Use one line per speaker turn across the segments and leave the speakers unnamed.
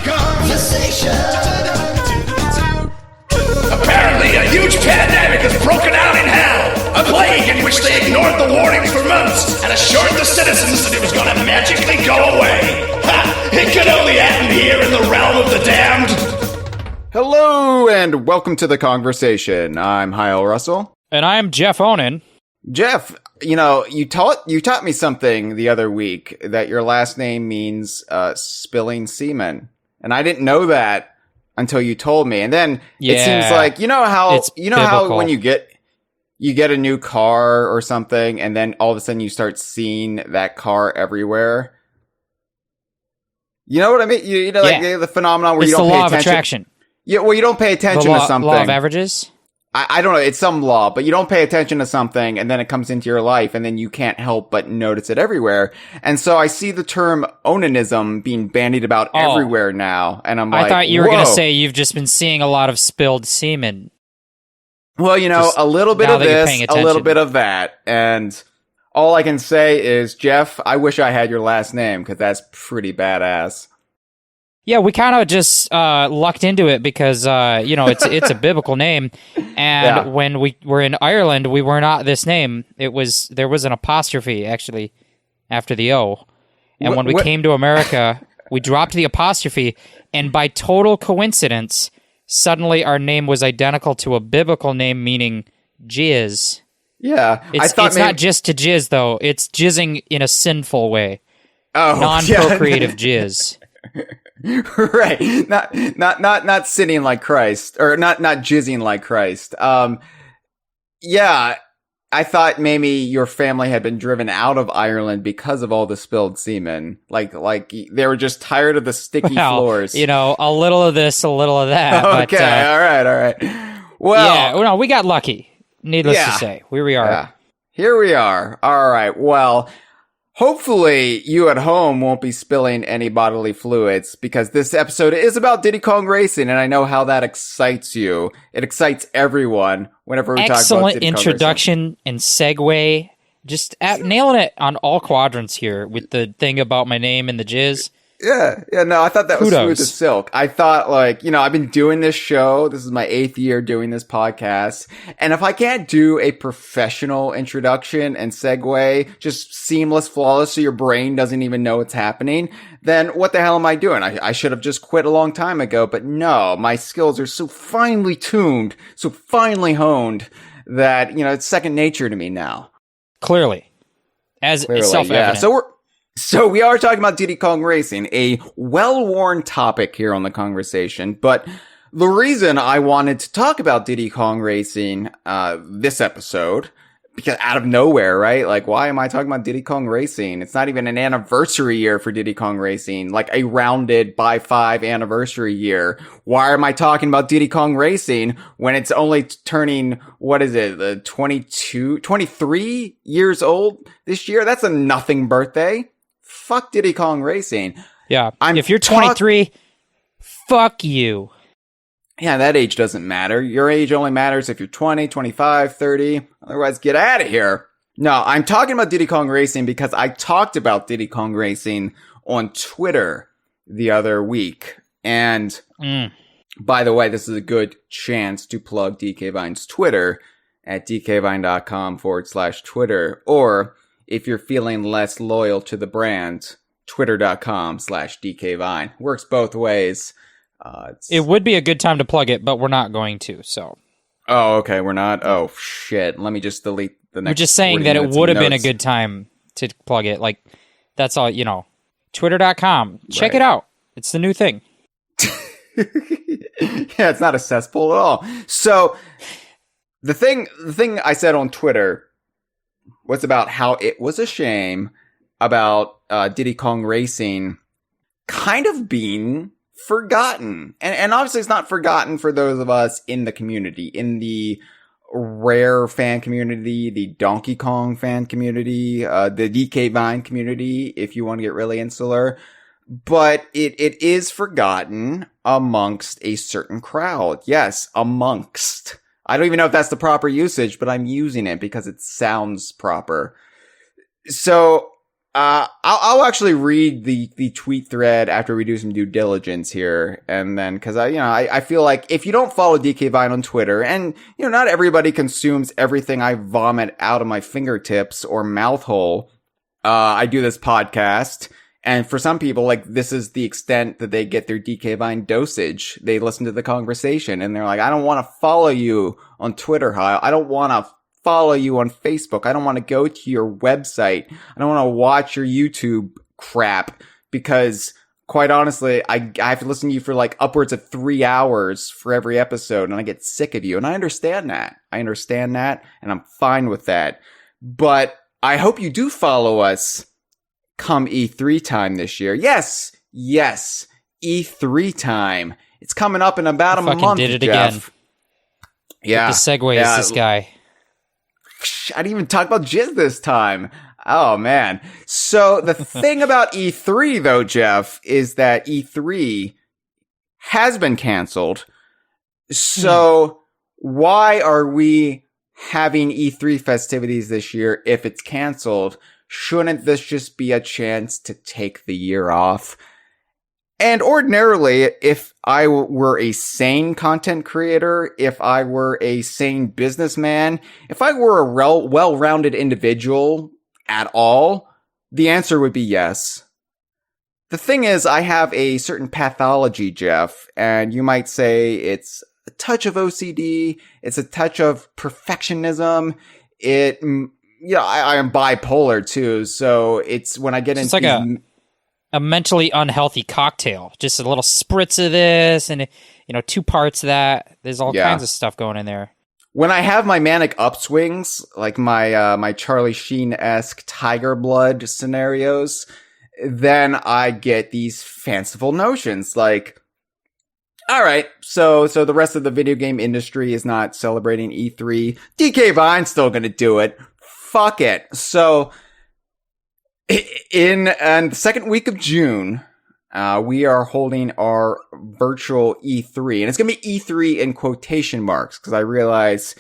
Kongversation.
Apparently, a huge pandemic has broken out in hell. A plague in which they ignored the warnings for months and assured the citizens that it was going to magically go away. Ha! It could only happen here in the realm of the damned.
Hello, and welcome to the Kongversation. I'm Hyle Russell.
And I'm Jeff Onan.
Jeff, you know, you taught me something the other week, that your last name means spilling semen. And I didn't know that until you told me. And then it seems like, you know how when you get a new car or something, and then all of a sudden you start seeing that car everywhere. You know what I mean? You know, like the phenomenon where
it's
you don't
the
pay
law
attention.
Of attraction.
Yeah, well, you don't pay attention to something.
Law of averages?
I don't know, it's some law, but you don't pay attention to something, and then it comes into your life, and then you can't help but notice it everywhere. And so I see the term onanism being bandied about everywhere now, and I'm like,
I thought you were going to say you've just been seeing a lot of spilled semen.
Well, you know, just a little bit of this, a little bit of that, and all I can say is, Jeff, I wish I had your last name, because that's pretty badass.
Yeah, we kind of just lucked into it because, you know, it's a biblical name. And when we were in Ireland, we were not this name. There was an apostrophe, actually, after the O. And when we came to America, we dropped the apostrophe. And by total coincidence, suddenly our name was identical to a biblical name meaning jizz.
Yeah.
It's not just to jizz, though. It's jizzing in a sinful way.
Oh,
non-procreative jizz.
Right. Not sinning like Christ, or not jizzing like Christ. Yeah, I thought maybe your family had been driven out of Ireland because of all the spilled semen. Like they were just tired of the sticky floors.
You know, a little of this, a little of that.
Okay,
but,
all right. Well,
no, we got lucky. Needless to say, here we are.
Yeah. Here we are. All right. Well, hopefully you at home won't be spilling any bodily fluids, because this episode is about Diddy Kong Racing, and I know how that excites you. It excites everyone whenever we talk about Diddy Kong Racing.
Excellent introduction and segue. Just nailing it on all quadrants here with the thing about my name and the jizz.
Yeah, no, I thought that was smooth as silk. I thought, I've been doing this show. This is my 8th year doing this podcast. And if I can't do a professional introduction and segue, just seamless, flawless, so your brain doesn't even know it's happening, then what the hell am I doing? I should have just quit a long time ago. But no, my skills are so finely tuned, so finely honed that, it's second nature to me now.
Clearly. As self-evident.
Yeah. So we are talking about Diddy Kong Racing, a well-worn topic here on the Kongversation, but the reason I wanted to talk about Diddy Kong Racing, this episode, because out of nowhere, right? Like, why am I talking about Diddy Kong Racing? It's not even an anniversary year for Diddy Kong Racing, like a rounded by 5 anniversary year. Why am I talking about Diddy Kong Racing when it's only turning, 23 years old this year? That's a nothing birthday. Fuck Diddy Kong Racing.
Yeah. If you're 23, fuck you.
Yeah, that age doesn't matter. Your age only matters if you're 20, 25, 30. Otherwise, get out of here. No, I'm talking about Diddy Kong Racing because I talked about Diddy Kong Racing on Twitter the other week. And by the way, this is a good chance to plug DK Vine's Twitter at dkvine.com/Twitter. Or if you're feeling less loyal to the brand, twitter.com/DKVine. Works both ways.
It would be a good time to plug it, but we're not going to, so.
Oh, okay, we're not? Oh, shit. Let me just delete the next.
We're just saying that it would have been a good time to plug it. Like, that's all, twitter.com. Check it out. It's the new thing.
Yeah, it's not a cesspool at all. So, the thing I said on Twitter was about how it was a shame about Diddy Kong Racing kind of being forgotten. And obviously it's not forgotten for those of us in the community, in the Rare fan community, the Donkey Kong fan community, the DK Vine community, if you want to get really insular. But it is forgotten amongst a certain crowd. Yes, amongst. I don't even know if that's the proper usage, but I'm using it because it sounds proper. So I'll actually read the tweet thread after we do some due diligence here, and then because I feel like if you don't follow DK Vine on Twitter, and not everybody consumes everything I vomit out of my fingertips or mouth hole. I do this podcast, and for some people, like, this is the extent that they get their DK Vine dosage. They listen to the conversation, and they're like, I don't want to follow you on Twitter, Hyle. I don't want to follow you on Facebook. I don't want to go to your website. I don't want to watch your YouTube crap, because quite honestly, I have to listen to you for like upwards of 3 hours for every episode, and I get sick of you. And I understand that. And I'm fine with that. But I hope you do follow us come E3 time this year. Yes, E3 time. It's coming up in about a month,
did it
Jeff.
again.
Yeah.
The segues, this guy.
I didn't even talk about Jizz this time. Oh, man. So the thing about E3, though, Jeff, is that E3 has been canceled. So why are we having E3 festivities this year if it's canceled? Shouldn't this just be a chance to take the year off? And ordinarily, if I were a sane content creator, if I were a sane businessman, if I were a well-rounded individual at all, the answer would be yes. The thing is, I have a certain pathology, Jeff, and you might say it's a touch of OCD, it's a touch of perfectionism, I am bipolar too, so it's when I get into...
It's like a mentally unhealthy cocktail. Just a little spritz of this and 2 parts of that. There's all kinds of stuff going in there.
When I have my manic upswings, like my Charlie Sheen-esque tiger blood scenarios, then I get these fanciful notions like, all right, so the rest of the video game industry is not celebrating E3. DK Vine's still gonna do it. Fuck it. So in the second week of June, we are holding our virtual E3, and it's going to be E3 in quotation marks, because I realize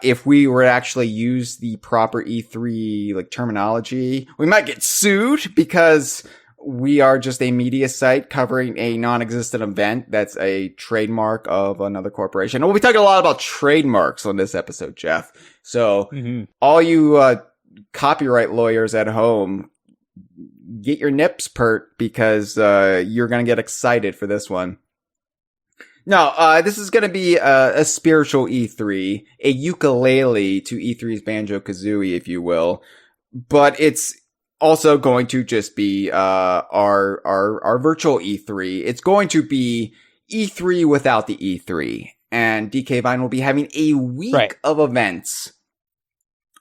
if we were to actually use the proper E3 like terminology, we might get sued, because we are just a media site covering a non-existent event that's a trademark of another corporation. And we'll be talking a lot about trademarks on this episode, Jeff. So all you copyright lawyers at home, get your nips pert, because you're going to get excited for this one. No, this is going to be a spiritual E3, a ukulele to E3's Banjo Kazooie, if you will. But it's also going to just be our virtual E3. It's going to be E3 without the E3. And DK Vine will be having a week of events.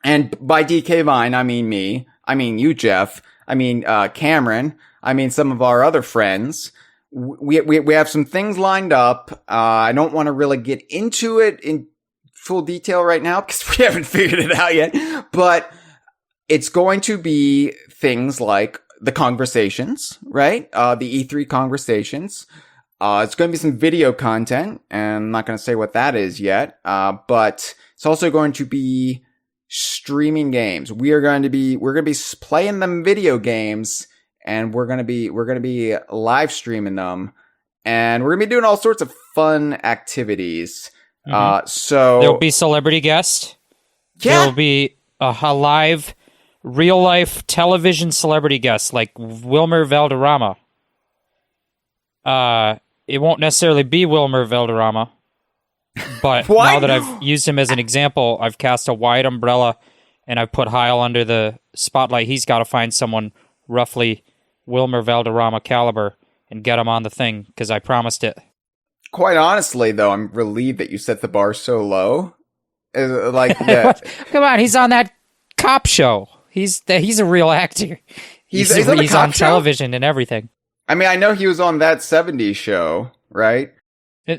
And by DK Vine, I mean me. I mean you, Jeff. I mean Cameron. I mean some of our other friends. We have some things lined up. I don't want to really get into it in full detail right now because we haven't figured it out yet. But it's going to be things like the Kongversations, right? The E3 Kongversations. It's going to be some video content, and I'm not going to say what that is yet. But it's also going to be streaming games. We're going to be playing them video games, and we're going to be live streaming them, and we're going to be doing all sorts of fun activities. So
there'll be celebrity guests.
Yeah.
There'll be a live, real life television celebrity guest like Wilmer Valderrama. It won't necessarily be Wilmer Valderrama, but now that I've used him as an example, I've cast a wide umbrella and I've put Hyle under the spotlight. He's got to find someone roughly Wilmer Valderrama caliber and get him on the thing, because I promised it.
Quite honestly, though, I'm relieved that you set the bar so low. Like that.
Come on, he's on that cop show. He's a real actor. He's on television and everything.
I mean, I know he was on That 70s Show, right?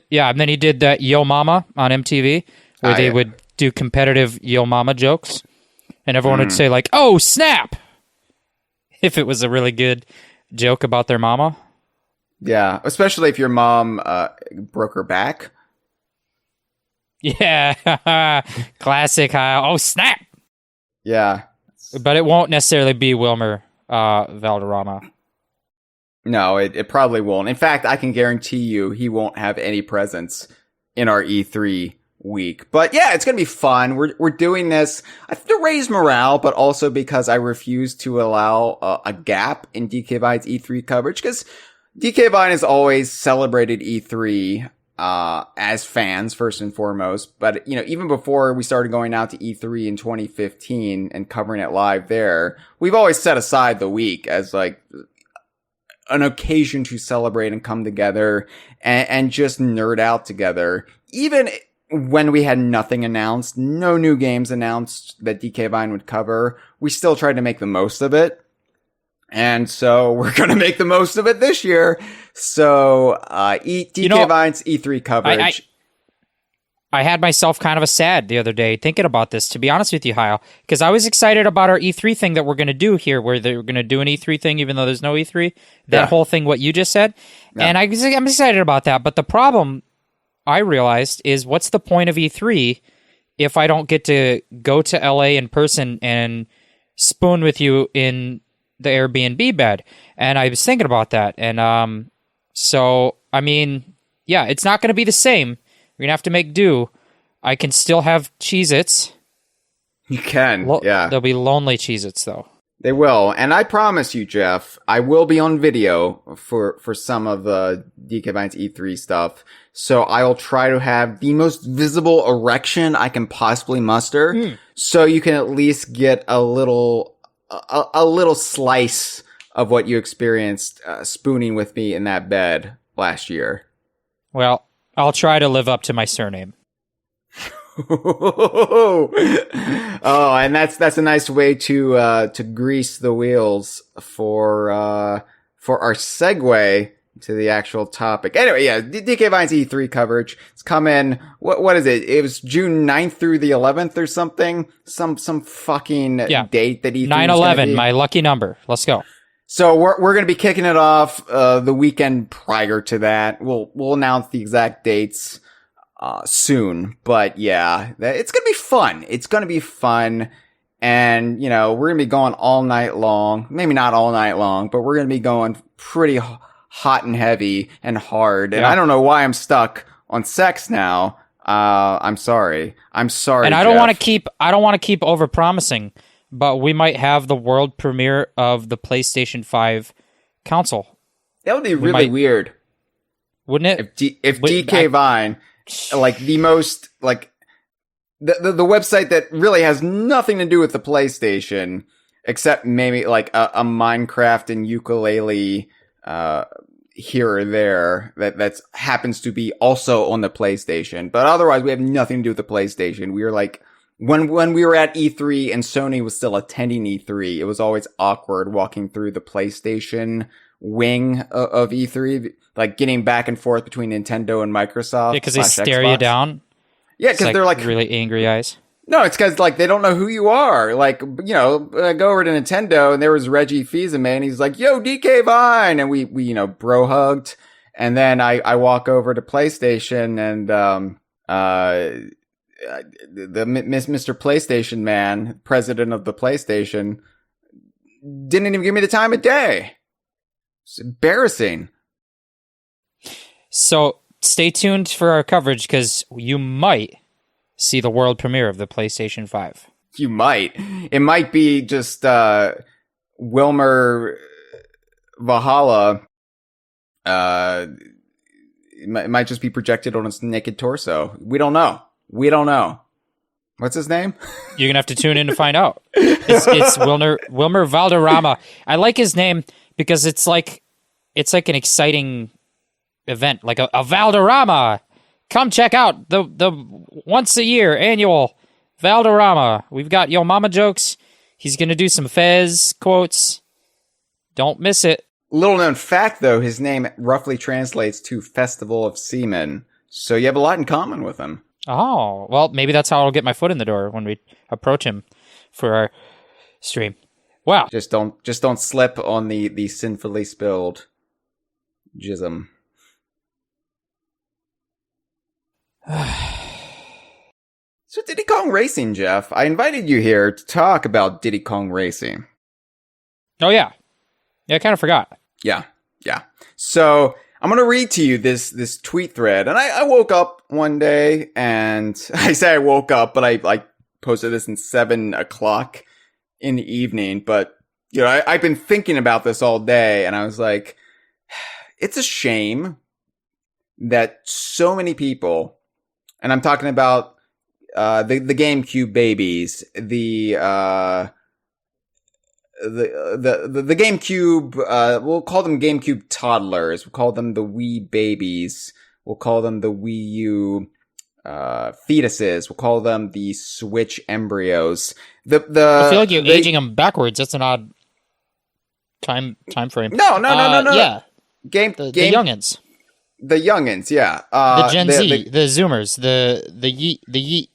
Yeah, and then he did that Yo Mama on MTV, where they would do competitive Yo Mama jokes, and everyone would say like, "Oh, snap!" if it was a really good joke about their mama.
Yeah, especially if your mom broke her back.
Yeah, classic Hyle. Oh, snap!
Yeah.
But it won't necessarily be Wilmer. Valderrama.
No, it probably won't. In fact, I can guarantee you he won't have any presence in our E3 week. But yeah, it's going to be fun. We're doing this to raise morale, but also because I refuse to allow a gap in DK Vine's E3 coverage, because DK Vine has always celebrated E3 as fans first and foremost. But even before we started going out to E3 in 2015 and covering it live there, we've always set aside the week as like an occasion to celebrate and come together and just nerd out together. Even when we had nothing announced, no new games announced that DK Vine would cover, we still tried to make the most of it. And so we're going to make the most of it this year. So, DK Vine's E3 coverage.
I had myself kind of a sad the other day thinking about this, to be honest with you, Hyle, because I was excited about our E3 thing that we're going to do here, where they're going to do an E3 thing even though there's no E3. That whole thing, what you just said. Yeah. And I'm excited about that. But the problem I realized is, what's the point of E3 if I don't get to go to LA in person and spoon with you in the Airbnb bed? And I was thinking about that. And so, I mean, yeah, it's not going to be the same. We're going to have to make do. I can still have Cheez-Its.
You can, yeah.
They'll be lonely Cheez-Its, though.
They will. And I promise you, Jeff, I will be on video for some of the DK Vine's E3 stuff. So I'll try to have the most visible erection I can possibly muster. So you can at least get a little slice of what you experienced spooning with me in that bed last year.
Well, I'll try to live up to my surname.
Oh, and that's a nice way to grease the wheels for our segue to the actual topic. Anyway, yeah, DK Vine's E3 coverage. It's coming. What is it? It was June 9th through the 11th or something. Some fucking date that E3
9/11, my lucky number. Let's go.
So we're going to be kicking it off the weekend prior to that. We'll announce the exact dates soon. But yeah, it's going to be fun. It's going to be fun. And, we're going to be going all night long. Maybe not all night long, but we're going to be going pretty hot and heavy and hard. And I don't know why I'm stuck on sex now. I'm sorry. And
I don't want to keep overpromising, but we might have the world premiere of the PlayStation 5 console.
That would be really weird.
Wouldn't it?
If DK Vine, like the most, like the website that really has nothing to do with the PlayStation, except maybe like a Minecraft and ukulele, here or there that happens to be also on the PlayStation. But otherwise we have nothing to do with the PlayStation. We are like, when we were at E3 and Sony was still attending E3, it was always awkward walking through the PlayStation wing of E3, like getting back and forth between Nintendo and Microsoft.
Yeah, because they stare you down.
Yeah, because they're like
really angry eyes.
No, it's because like they don't know who you are. Like, I go over to Nintendo and there was Reggie Fils-Aimé and he's like, "Yo, DK Vine," and we bro hugged. And then I walk over to PlayStation and the Mr. PlayStation man, president of the PlayStation, didn't even give me the time of day. It's embarrassing.
So stay tuned for our coverage, because you might see the world premiere of the PlayStation 5.
You might. It might be just Wilmer Valhalla. It might just be projected on its naked torso. We don't know. What's his name?
You're gonna have to tune in to find out. It's Wilmer Valderrama. I like his name because it's like an exciting event, like a Valderrama. Come check out the once a year annual Valderrama. We've got Yo Mama jokes. He's gonna do some Fez quotes. Don't miss it.
Little known fact, though, his name roughly translates to Festival of Seamen, so you have a lot in common with him.
Oh, well, maybe that's how I'll get my foot in the door when we approach him for our stream. Wow.
Just don't slip on the sinfully spilled jism. So Diddy Kong Racing, Jeff. I invited you here to talk about Diddy Kong Racing.
Oh, yeah. Yeah, I kind of forgot.
Yeah. So I'm going to read to you this tweet thread. And I woke up one day, and I say I woke up, but I posted this in 7 o'clock in the evening. But, I've been thinking about this all day, and I was like, it's a shame that so many people, and I'm talking about the GameCube babies, the GameCube, we'll call them GameCube toddlers. We'll call them the Wii babies. We'll call them the Wii U fetuses. We'll call them the Switch embryos.
I feel like you're aging them backwards. That's an odd time frame.
No.
Yeah, the
youngins. The youngins, yeah.
The Gen Z, the Zoomers, the Yeet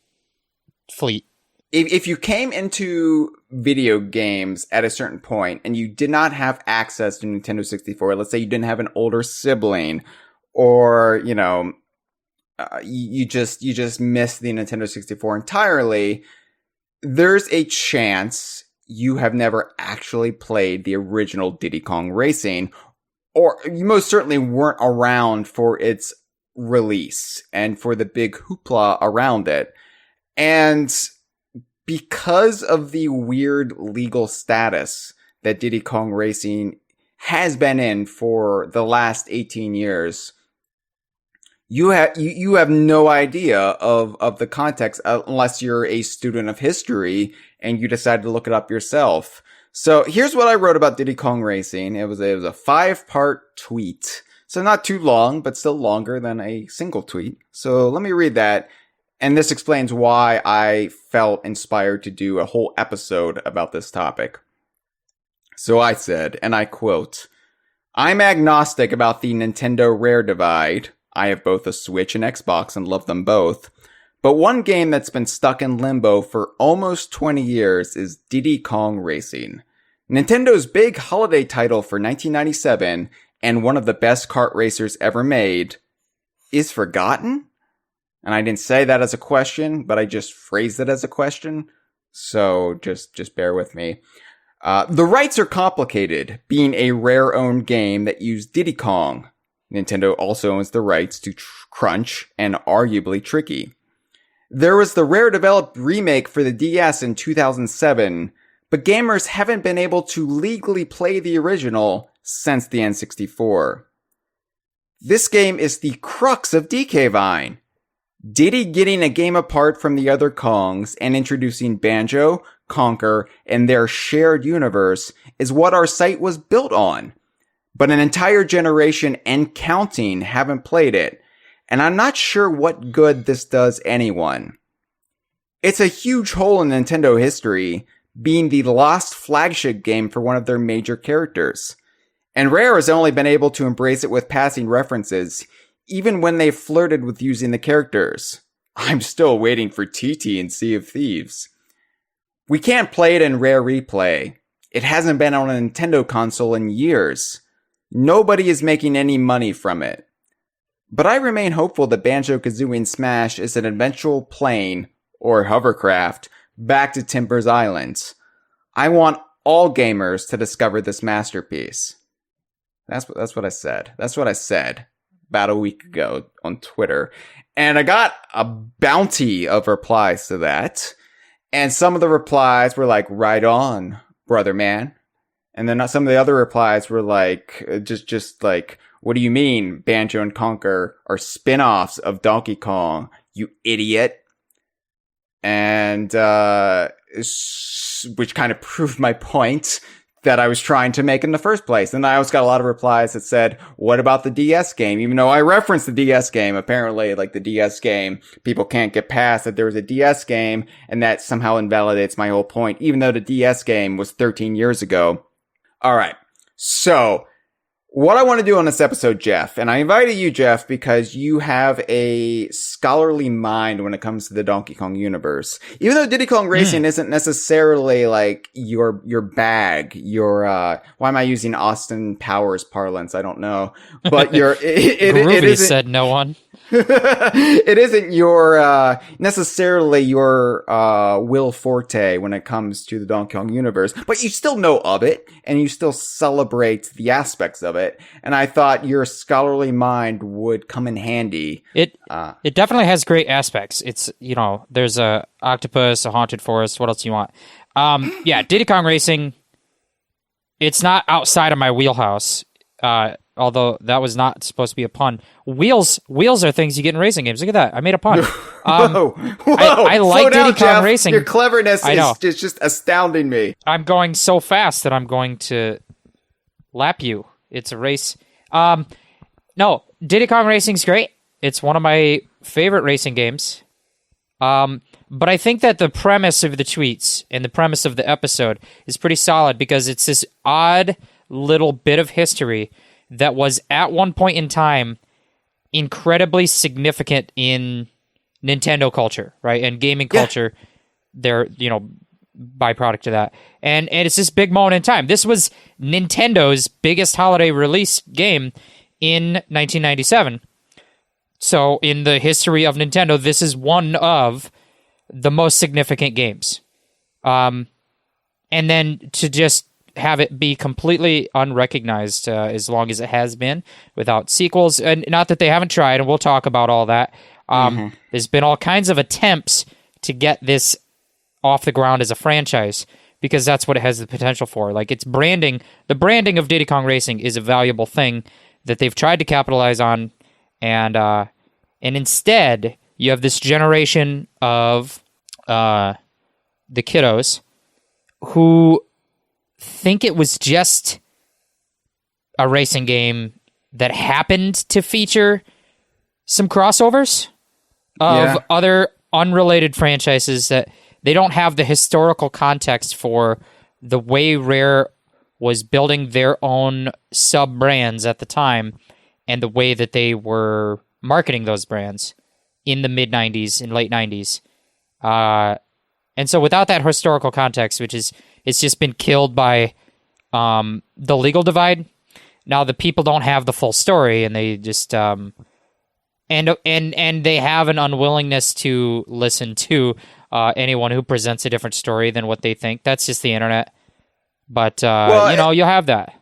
fleet.
If you came into video games at a certain point and you did not have access to Nintendo 64, let's say you didn't have an older sibling, or, you just missed the Nintendo 64 entirely, there's a chance you have never actually played the original Diddy Kong Racing, or you most certainly weren't around for its release and for the big hoopla around it. And because of the weird legal status that Diddy Kong Racing has been in for the last 18 years, you have no idea of the context unless you're a student of history and you decide to look it up yourself. So here's what I wrote about Diddy Kong Racing. It was a 5-part tweet. So not too long, but still longer than a single tweet. So let me read that. And this explains why I felt inspired to do a whole episode about this topic. So I said, and I quote, "I'm agnostic about the Nintendo Rare divide. I have both a Switch and Xbox and love them both. But one game that's been stuck in limbo for almost 20 years is Diddy Kong Racing. Nintendo's big holiday title for 1997 and one of the best kart racers ever made is forgotten?" And I didn't say that as a question, but I just phrased it as a question. So just bear with me. The rights are complicated, being a Rare-owned game that used Diddy Kong. Nintendo also owns the rights to Crunch and arguably Tricky. There was the Rare-developed remake for the DS in 2007, but gamers haven't been able to legally play the original since the N64. This game is the crux of DK Vine. Diddy getting a game apart from the other Kongs and introducing Banjo, Conker, and their shared universe is what our site was built on. But an entire generation and counting haven't played it, and I'm not sure what good this does anyone. It's a huge hole in Nintendo history, being the lost flagship game for one of their major characters. And Rare has only been able to embrace it with passing references, even when they flirted with using the characters. I'm still waiting for TT in Sea of Thieves. We can't play it in Rare Replay. It hasn't been on a Nintendo console in years. Nobody is making any money from it. But I remain hopeful that Banjo Kazooie and Smash is an eventual plane, or hovercraft, back to Timber's Island. I want all gamers to discover this masterpiece. That's what I said. That's what I said about a week ago on Twitter. And I got a bounty of replies to that. And some of the replies were like, "Right on, brother man." And then some of the other replies were like, just like, "What do you mean Banjo and Conker are spin-offs of Donkey Kong, you idiot?" And, which kind of proved my point that I was trying to make in the first place. And I also got a lot of replies that said, "What about the DS game?" Even though I referenced the DS game, apparently, like the DS game, people can't get past that there was a DS game, and that somehow invalidates my whole point, even though the DS game was 13 years ago. All right. So what I want to do on this episode, Jeff, and I invited you, Jeff, because you have a scholarly mind when it comes to the Donkey Kong universe. Even though Diddy Kong Racing isn't necessarily like your bag, why am I using Austin Powers parlance? I don't know. But it
Groovy
isn't,
said no one.
It isn't your necessarily your will forte when it comes to the Donkey Kong universe, but you still know of it and you still celebrate the aspects of it. And I thought your scholarly mind would come in handy.
It definitely has great aspects. It's, there's a octopus, a haunted forest. What else do you want? Yeah, Diddy Kong Racing. It's not outside of my wheelhouse. Although that was not supposed to be a pun. Wheels are things you get in racing games. Look at that. I made a pun.
Whoa.
I like
Slow down,
Diddy Kong
Jeff.
Racing.
Your cleverness is just astounding me.
I'm going so fast that I'm going to lap you. It's a race. No, Diddy Kong Racing's great. It's one of my favorite racing games. But I think that the premise of the tweets and the premise of the episode is pretty solid because it's this odd little bit of history that was at one point in time incredibly significant in Nintendo culture, right? And gaming culture, they're, byproduct of that. And it's this big moment in time. This was Nintendo's biggest holiday release game in 1997. So in the history of Nintendo, this is one of the most significant games. And then to just have it be completely unrecognized as long as it has been without sequels, and not that they haven't tried, and we'll talk about all that. There's been all kinds of attempts to get this off the ground as a franchise because that's what it has the potential for. Like, it's branding. The branding of Diddy Kong Racing is a valuable thing that they've tried to capitalize on, and instead you have this generation of the kiddos who think it was just a racing game that happened to feature some crossovers of other unrelated franchises that they don't have the historical context for the way Rare was building their own sub-brands at the time and the way that they were marketing those brands in the mid-90s and late 90s. And so without that historical context, it's just been killed by the legal divide. Now the people don't have the full story, and they just and they have an unwillingness to listen to anyone who presents a different story than what they think. That's just the internet. But you'll have that.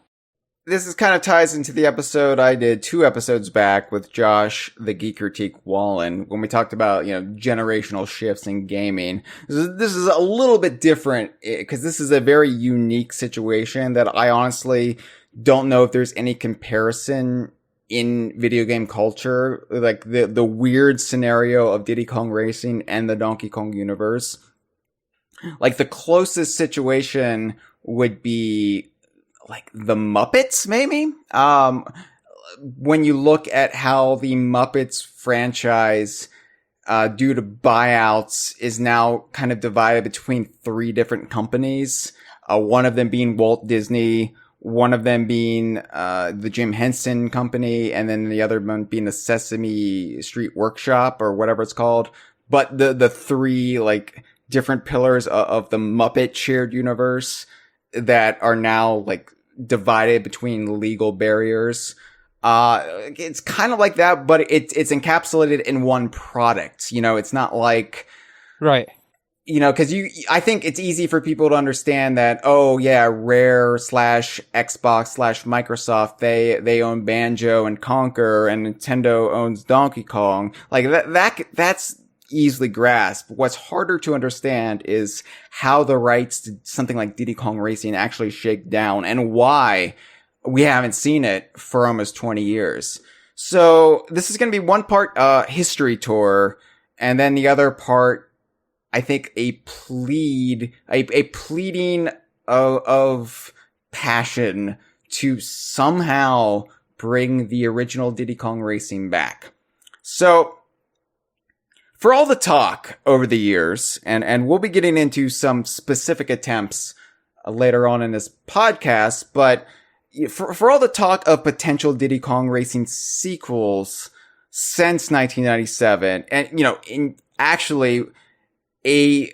This is kind of ties into the episode I did 2 episodes back with Josh, the Geek Critique Wallen, when we talked about, generational shifts in gaming. This is a little bit different because this is a very unique situation that I honestly don't know if there's any comparison in video game culture. Like the weird scenario of Diddy Kong Racing and the Donkey Kong universe. Like the closest situation would be like the Muppets, maybe? When you look at how the Muppets franchise, due to buyouts, is now kind of divided between 3 different companies. One of them being Walt Disney, one of them being the Jim Henson Company, and then the other one being the Sesame Street Workshop, or whatever it's called. But the 3, like, different pillars of the Muppet shared universe that are now, like, divided between legal barriers. It's kind of like that, but it's encapsulated in one product. It's not like,
right.
Cause I think it's easy for people to understand that, Rare / Xbox / Microsoft, they own Banjo and Conquer, and Nintendo owns Donkey Kong. Like that's easily grasped. What's harder to understand is how the rights to something like Diddy Kong Racing actually shake down and why we haven't seen it for almost 20 years. So this is going to be one part history tour, and then the other part, I think, a pleading of passion to somehow bring the original Diddy Kong Racing back. So for all the talk over the years, and we'll be getting into some specific attempts later on in this podcast, but for all the talk of potential Diddy Kong Racing sequels since 1997, and, in actually a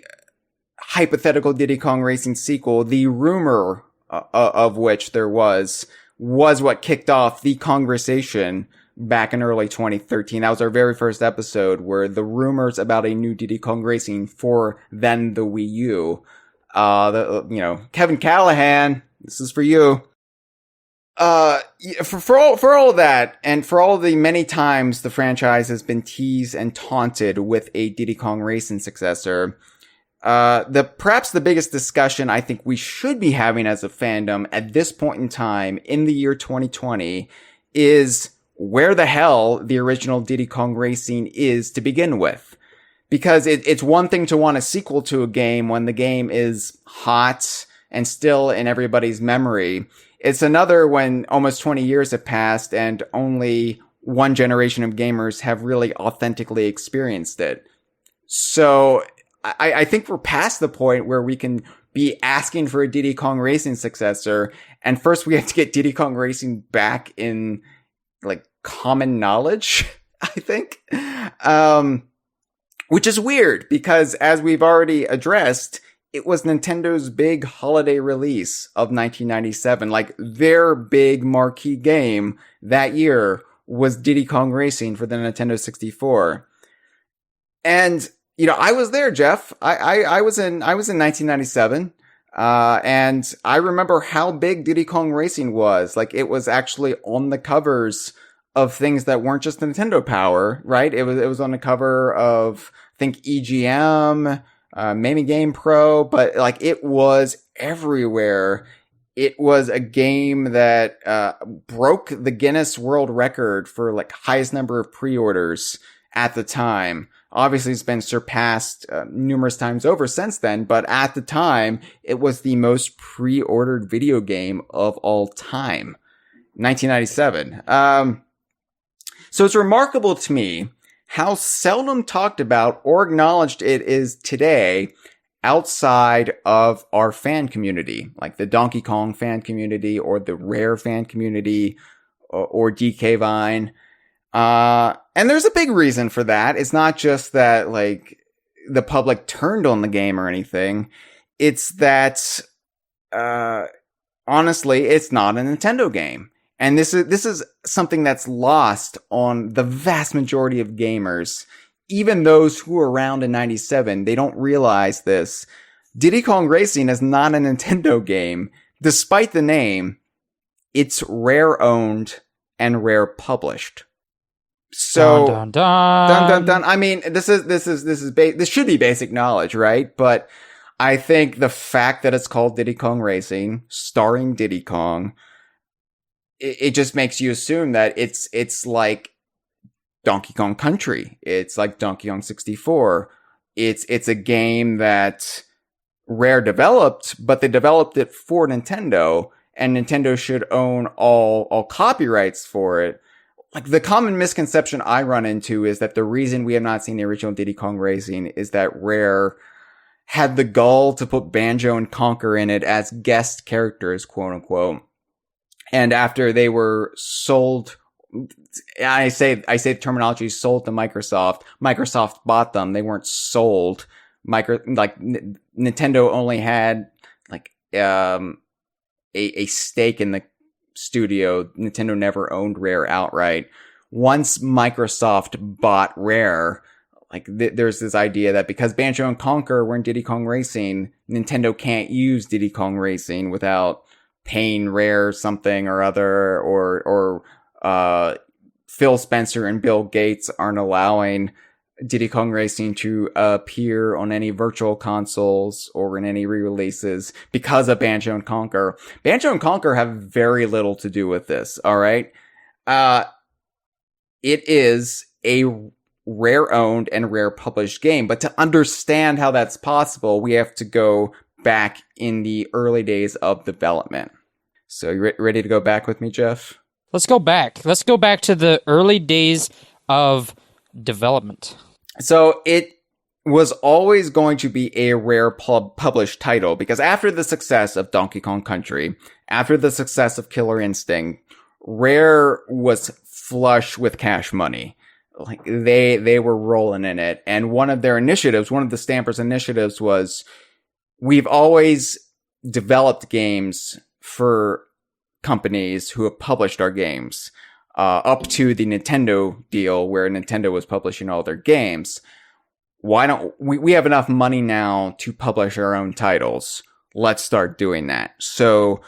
hypothetical Diddy Kong Racing sequel, the rumor of which there was what kicked off the Kongversation back in early 2013. That was our very first episode where the rumors about a new Diddy Kong Racing for then the Wii U. Kevin Callahan, this is for you. For all of that, and for all the many times the franchise has been teased and taunted with a Diddy Kong Racing successor, perhaps the biggest discussion I think we should be having as a fandom at this point in time in the year 2020 is where the hell the original Diddy Kong Racing is to begin with. Because it's one thing to want a sequel to a game when the game is hot and still in everybody's memory. It's another when almost 20 years have passed and only one generation of gamers have really authentically experienced it. So I think we're past the point where we can be asking for a Diddy Kong Racing successor. And first we have to get Diddy Kong Racing back in like common knowledge, I think. Which is weird because, as we've already addressed, it was Nintendo's big holiday release of 1997. Like, their big marquee game that year was Diddy Kong Racing for the Nintendo 64. And, I was there, Jeff. I was in 1997. And I remember how big Diddy Kong Racing was. Like, it was actually on the covers of things that weren't just Nintendo Power, right? It was on the cover of, I think, EGM, maybe Game Pro, but like it was everywhere. It was a game that broke the Guinness World Record for like highest number of pre-orders at the time. Obviously, it's been surpassed numerous times over since then, but at the time, it was the most pre-ordered video game of all time. 1997. So it's remarkable to me how seldom talked about or acknowledged it is today outside of our fan community, like the Donkey Kong fan community or the Rare fan community or DK Vine. And there's a big reason for that. It's not just that like the public turned on the game or anything. It's that, honestly, it's not a Nintendo game. And this is something that's lost on the vast majority of gamers. Even those who were around in 97, they don't realize this. Diddy Kong Racing is not a Nintendo game. Despite the name, it's Rare owned and Rare published. So,
dun, dun, dun.
Dun. I mean, this should be basic knowledge, right? But I think the fact that it's called Diddy Kong Racing, starring Diddy Kong, it just makes you assume that it's like Donkey Kong Country. It's like Donkey Kong 64. It's a game that Rare developed, but they developed it for Nintendo, and Nintendo should own all copyrights for it. Like, the common misconception I run into is that the reason we have not seen the original Diddy Kong Racing is that Rare had the gall to put Banjo and Conker in it as guest characters, quote unquote. And after they were sold, I say the terminology sold to Microsoft. Microsoft bought them. They weren't sold. Nintendo only had like a stake in the studio. Nintendo never owned Rare outright. Once Microsoft bought Rare, there's this idea that because Banjo and Conker were in Diddy Kong Racing, Nintendo can't use Diddy Kong Racing without paying Rare something or other, or Phil Spencer and Bill Gates aren't allowing Diddy Kong Racing to appear on any virtual consoles or in any re-releases because of Banjo and Conker. Banjo and Conker have very little to do with this, alright? It is a Rare-owned and Rare-published game, but to understand how that's possible, we have to go back in the early days of development. So you ready to go back with me, Jeff?
Let's go back. Let's go back to the early days of development.
So it was always going to be a Rare published title because after the success of Donkey Kong Country, after the success of Killer Instinct, Rare was flush with cash money. Like they were rolling in it. And one of their initiatives, one of the Stampers' initiatives was, we've always developed games for companies who have published our games. up to the Nintendo deal where Nintendo was publishing all their games. Why don't we have enough money now to publish our own titles? Let's start doing that. So,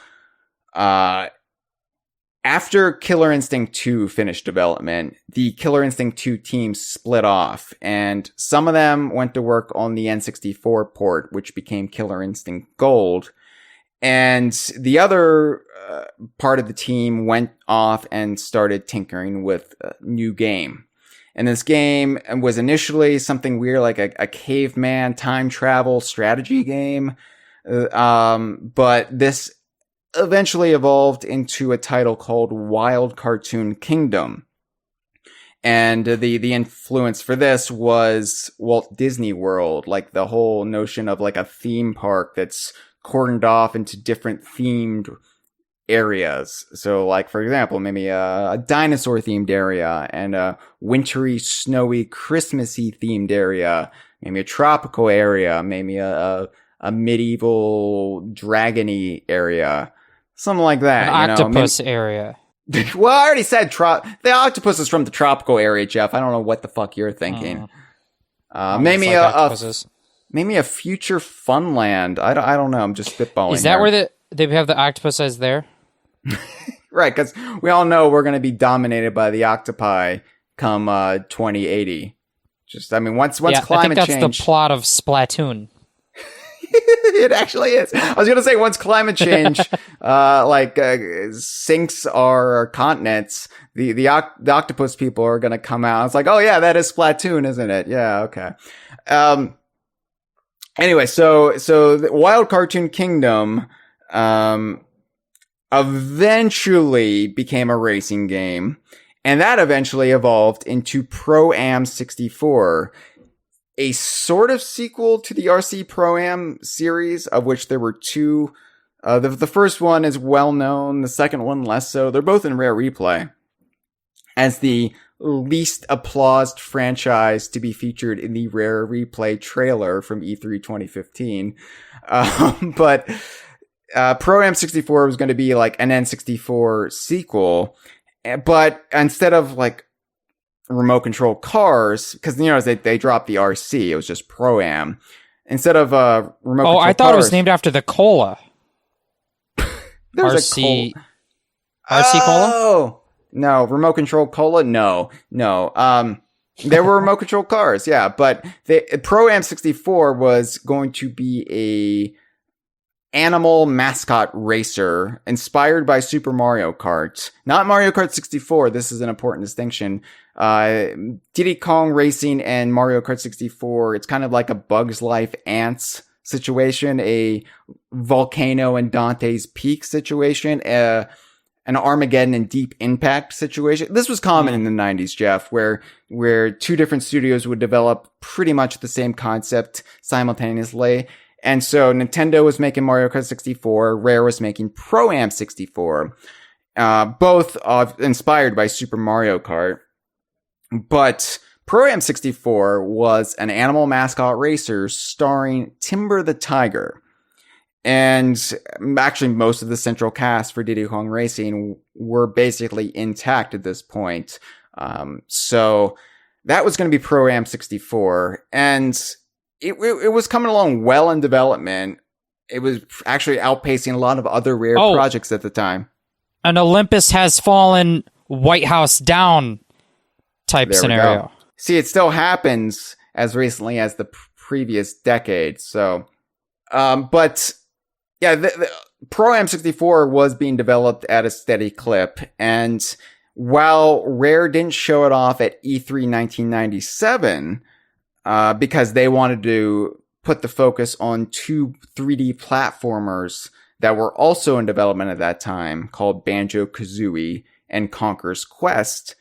after Killer Instinct 2 finished development, the Killer Instinct 2 team split off, and some of them went to work on the N64 port, which became Killer Instinct Gold, and the other part of the team went off and started tinkering with a new game. And this game was initially something weird, like a caveman time travel strategy game, but this eventually evolved into a title called Wild Cartoon Kingdom. And the influence for this was Walt Disney World, like the whole notion of like a theme park that's cordoned off into different themed areas. So like, for example, maybe a dinosaur themed area and a wintry, snowy, Christmassy themed area, maybe a tropical area, maybe a medieval dragony area. Something like that.
An octopus area.
Well, I already said the octopus is from the tropical area, Jeff. I don't know what the fuck you're thinking. Maybe maybe a future Funland. I don't know. I'm just spitballing.
Is that where they have the octopuses there?
Right, because we all know we're going to be dominated by the octopi come 2080. Once climate change.
I think that's the plot of Splatoon.
It actually is. I was going to say, once climate change, sinks our continents, the octopus people are going to come out. It's like, oh yeah, that is Splatoon, isn't it? Yeah. Okay. Anyway, so the Wild Cartoon Kingdom, eventually became a racing game, and that eventually evolved into Pro-Am 64. A sort of sequel to the RC Pro-Am series, of which there were two. The first one is well known, the second one less so. They're both in Rare Replay as the least applauded franchise to be featured in the Rare Replay trailer from E3 2015. But Pro-Am 64 was going to be like an N64 sequel, but instead of like remote control cars, because they dropped the RC, it was just Pro-Am instead of remote control
I thought
cars.
It was named after the cola.
There's
RC
RC
cola?
Oh no, remote control cola. No. There were remote control cars, yeah, but the Pro-Am 64 was going to be a animal mascot racer inspired by Super Mario Kart, not Mario Kart 64. This is an important distinction. Diddy Kong Racing and Mario Kart 64, it's kind of like a Bug's Life Ants situation, a Volcano and Dante's Peak situation, an Armageddon and Deep Impact situation. This was common in the 90s, Jeff, where two different studios would develop pretty much the same concept simultaneously. And so Nintendo was making Mario Kart 64, Rare was making Pro-Am 64, both inspired by Super Mario Kart. But Pro-Am 64 was an animal mascot racer starring Timber the Tiger. And actually most of the central cast for Diddy Kong Racing were basically intact at this point. So that was going to be Pro-Am 64. And it was coming along well in development. It was actually outpacing a lot of other Rare projects at the time.
An Olympus has fallen, White House down type scenario.
See, it still happens as recently as the previous decade. So, but yeah, the Pro-Am 64 was being developed at a steady clip. And while Rare didn't show it off at E3 1997, because they wanted to put the focus on two 3D platformers that were also in development at that time, called Banjo Kazooie and Conker's Quest,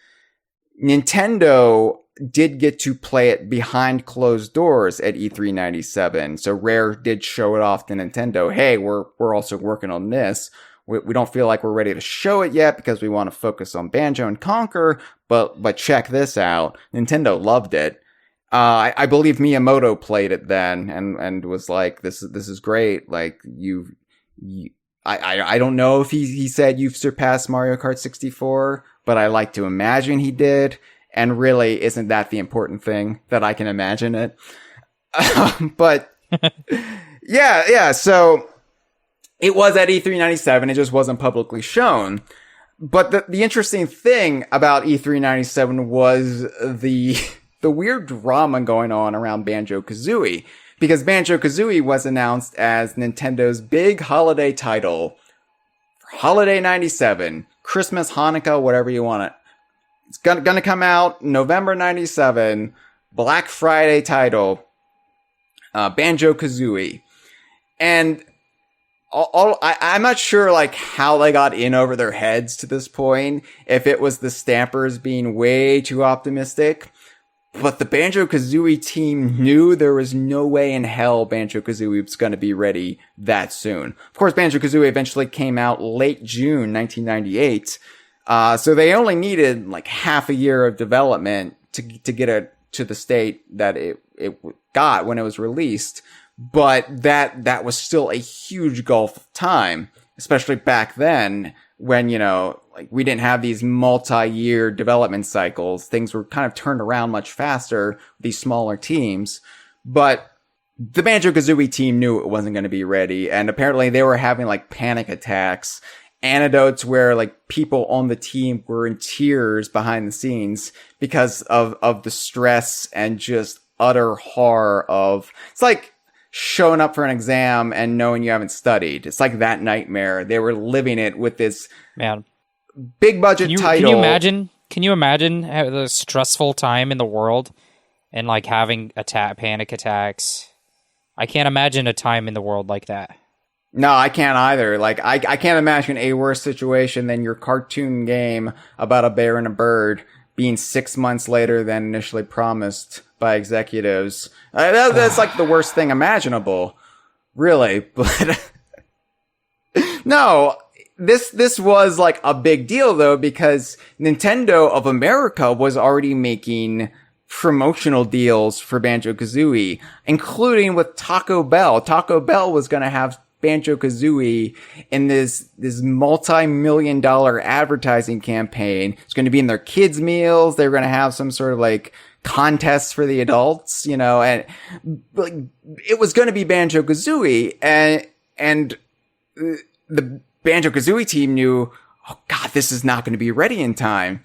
Nintendo did get to play it behind closed doors at E3 97. So Rare did show it off to Nintendo. Hey, we're also working on this. We don't feel like we're ready to show it yet because we want to focus on Banjo and Conker, but check this out. Nintendo loved it. I believe Miyamoto played it then and was like, this is great. Like I don't know if he said you've surpassed Mario Kart 64 but I like to imagine he did. And really, isn't that the important thing, that I can imagine it? But yeah. So it was at E3 97. It just wasn't publicly shown. But the interesting thing about E3 97 was the weird drama going on around Banjo Kazooie, because Banjo Kazooie was announced as Nintendo's big holiday title for Holiday 97, Christmas, Hanukkah, whatever you want it. It's gonna come out November 97, Black Friday title, Banjo Kazooie. And I'm not sure like how they got in over their heads to this point, if it was the stampers being way too optimistic, but the Banjo Kazooie team knew there was no way in hell Banjo Kazooie was going to be ready that soon. Of course, Banjo Kazooie eventually came out late June 1998, so they only needed like half a year of development to get it to the state that it got when it was released. But that was still a huge gulf of time, especially back then when, you know, like we didn't have these multi-year development cycles. Things were kind of turned around much faster with these smaller teams. But the Banjo-Kazooie team knew it wasn't going to be ready. And apparently they were having like panic attacks, anecdotes where like people on the team were in tears behind the scenes because of the stress and just utter horror of, it's like showing up for an exam and knowing you haven't studied. It's like that nightmare. They were living it with this big budget title.
Can you imagine the stressful time in the world and like having panic attacks? I can't imagine a time in the world like that.
No, I can't either. Like, I can't imagine a worse situation than your cartoon game about a bear and a bird being 6 months later than initially promised by executives. That's like the worst thing imaginable, really. But no, this was like a big deal though, because Nintendo of America was already making promotional deals for Banjo-Kazooie, including with Taco Bell. Taco Bell was going to have Banjo-Kazooie in this multi-million-dollar advertising campaign. It's going to be in their kids' meals. They're going to have some sort of like contests for the adults, you know, and like it was going to be Banjo-Kazooie, and the Banjo-Kazooie team knew, oh God, this is not going to be ready in time.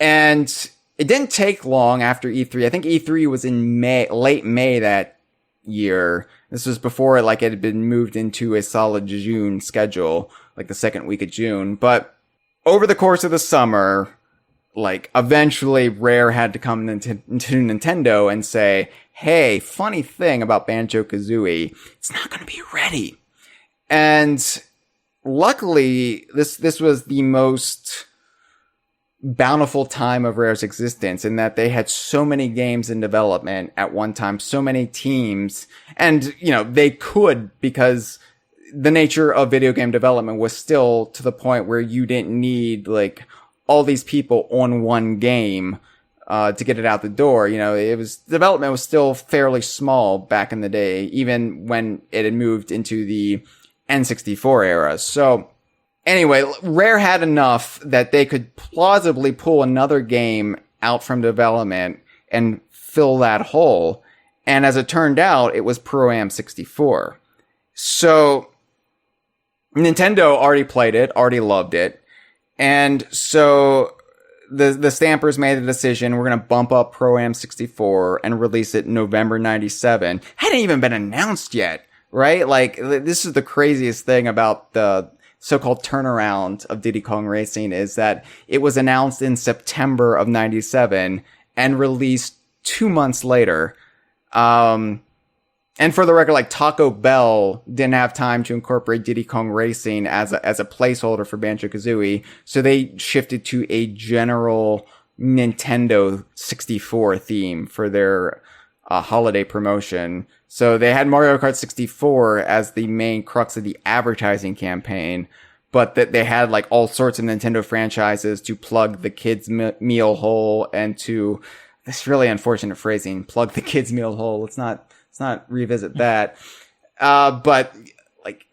And it didn't take long after E3. I think E3 was in late May that year. This was before it had been moved into a solid June schedule, like the second week of June. But over the course of the summer, like eventually Rare had to come into Nintendo and say, hey, funny thing about Banjo-Kazooie, it's not going to be ready. And luckily, this was the most bountiful time of Rare's existence, in that they had so many games in development at one time, so many teams, and, you know, they could, because the nature of video game development was still to the point where you didn't need, like, all these people on one game, to get it out the door. You know, development was still fairly small back in the day, even when it had moved into the N64 era. So, anyway, Rare had enough that they could plausibly pull another game out from development and fill that hole. And as it turned out, it was Pro-Am 64. So Nintendo already played it, already loved it. And so the Stampers made the decision, we're going to bump up Pro-Am 64 and release it November 97. Hadn't even been announced yet, right? Like, this is the craziest thing about the so-called turnaround of Diddy Kong Racing, is that it was announced in September of 97 and released 2 months later. And for the record, like, Taco Bell didn't have time to incorporate Diddy Kong Racing as a placeholder for Banjo-Kazooie, so they shifted to a general Nintendo 64 theme for their holiday promotion. So they had Mario Kart 64 as the main crux of the advertising campaign, but that they had like all sorts of Nintendo franchises to plug the kids' meal hole, and to, this really unfortunate phrasing, plug the kids' meal hole. Let's not revisit that. But like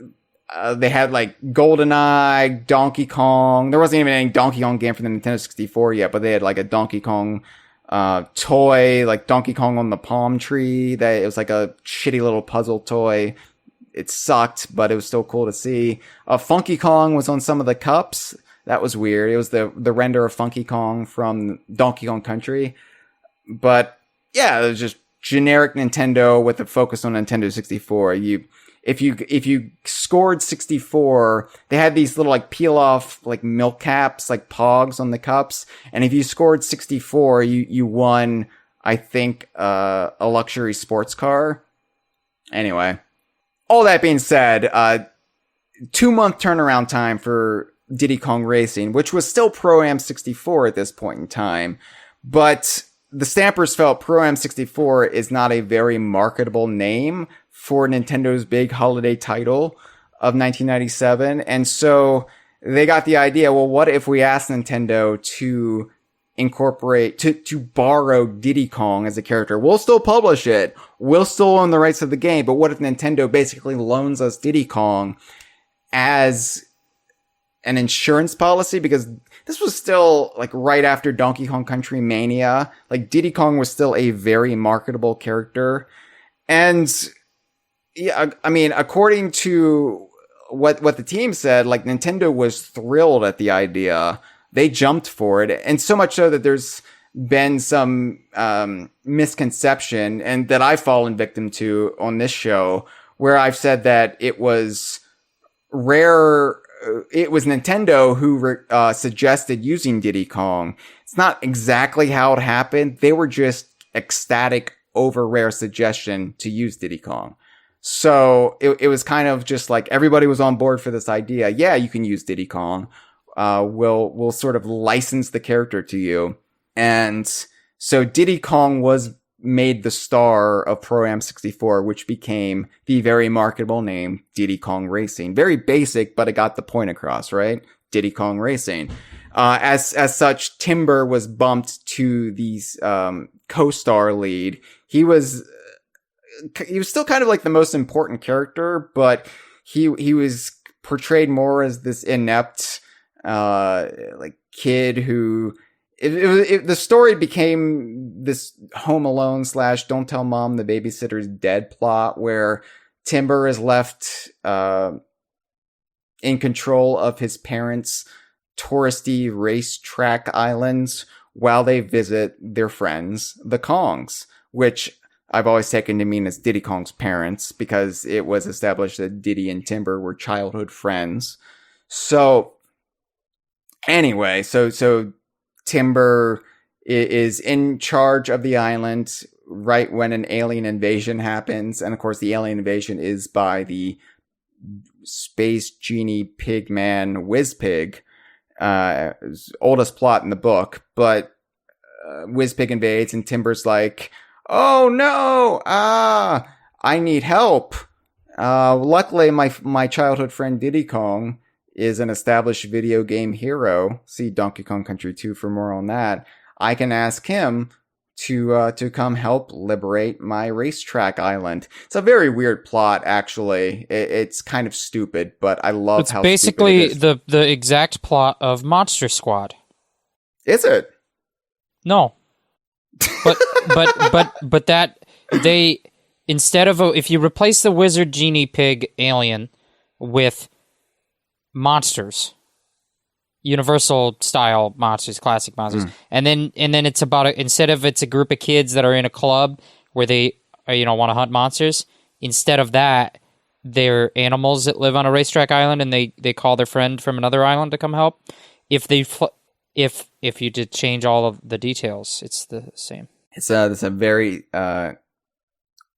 they had like GoldenEye, Donkey Kong. There wasn't even any Donkey Kong game for the Nintendo 64 yet, but they had like a Donkey Kong toy, like Donkey Kong on the palm tree. That it was like a shitty little puzzle toy. It sucked, but it was still cool to see. Funky Kong was on some of the cups. That was weird. It was the render of Funky Kong from Donkey Kong Country. But yeah, it was just generic Nintendo with a focus on Nintendo 64. If you scored 64, they had these little like peel off like milk caps, like Pogs on the cups. And if you scored 64, you won, I think, a luxury sports car. Anyway, all that being said, 2-month turnaround time for Diddy Kong Racing, which was still Pro-Am 64 at this point in time. But the Stampers felt Pro-Am 64 is not a very marketable name for Nintendo's big holiday title of 1997. And so they got the idea, well, what if we ask Nintendo to incorporate, to borrow Diddy Kong as a character? We'll still publish it. We'll still own the rights of the game. But what if Nintendo basically loans us Diddy Kong as an insurance policy? Because this was still like right after Donkey Kong Country Mania. Like Diddy Kong was still a very marketable character. And yeah, I mean, according to what the team said, like Nintendo was thrilled at the idea. They jumped for it. And so much so that there's been some misconception, and that I've fallen victim to on this show, where I've said that it was Nintendo who suggested using Diddy Kong. It's not exactly how it happened. They were just ecstatic over Rare's suggestion to use Diddy Kong. So it was kind of just like everybody was on board for this idea. Yeah, you can use Diddy Kong. We'll sort of license the character to you. And so Diddy Kong was made the star of Pro-Am 64, which became the very marketable name Diddy Kong Racing. Very basic, but it got the point across, right? Diddy Kong Racing. As such, Timber was bumped to the co-star lead. He was still kind of like the most important character, but he was portrayed more as this inept like kid who the story became this Home Alone / Don't Tell Mom the Babysitter's Dead plot, where Timber is left in control of his parents' touristy racetrack islands while they visit their friends, the Kongs, which I've always taken to mean as Diddy Kong's parents, because it was established that Diddy and Timber were childhood friends. So anyway, so Timber is in charge of the island right when an alien invasion happens. And of course, the alien invasion is by the space genie pig man Whizpig, oldest plot in the book. But Whizpig invades and Timber's like, oh no, I need help. Luckily, my childhood friend Diddy Kong is an established video game hero. See Donkey Kong Country 2 for more on that. I can ask him to come help liberate my racetrack island. It's a very weird plot, actually. It's kind of stupid, but I love how
basically
stupid it is.
the exact plot of Monster Squad.
Is it?
No. But that they, instead of if you replace the wizard genie pig alien with monsters, universal style monsters, classic monsters, and then it's about instead of it's a group of kids that are in a club where they want to hunt monsters, instead of that they're animals that live on a racetrack island and they call their friend from another island to come help. If you did change all of the details, it's the same.
It's a very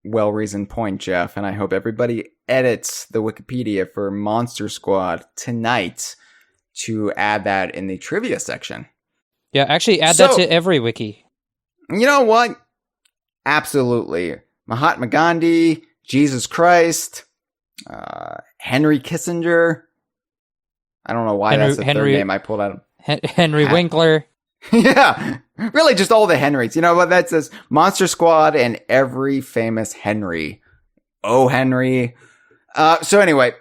well-reasoned point, Jeff, and I hope everybody edits the Wikipedia for Monster Squad tonight to add that in the trivia section.
Yeah, actually add that to every wiki.
You know what? Absolutely. Mahatma Gandhi, Jesus Christ, Henry Kissinger. I don't know why that's the third name I pulled out.
Henry Winkler.
Yeah, really just all the Henrys. You know what that says? Monster Squad and every famous Henry. Oh, Henry. So anyway,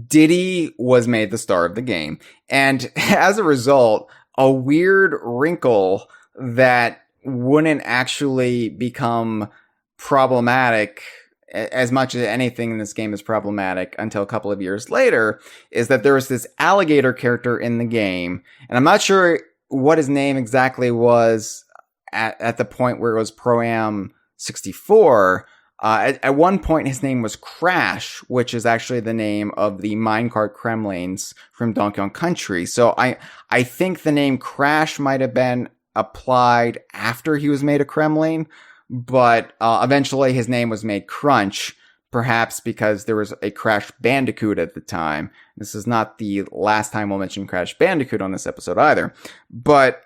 Diddy was made the star of the game. And as a result, a weird wrinkle that wouldn't actually become problematic as much as anything in this game is problematic until a couple of years later is that there was this alligator character in the game. And I'm not sure what his name exactly was at the point where it was Pro-Am 64. At one point, his name was Crash, which is actually the name of the minecart Kremlings from Donkey Kong Country. So I think the name Crash might have been applied after he was made a Kremling, but eventually his name was made Crunch, perhaps because there was a Crash Bandicoot at the time. This is not the last time we'll mention Crash Bandicoot on this episode either. But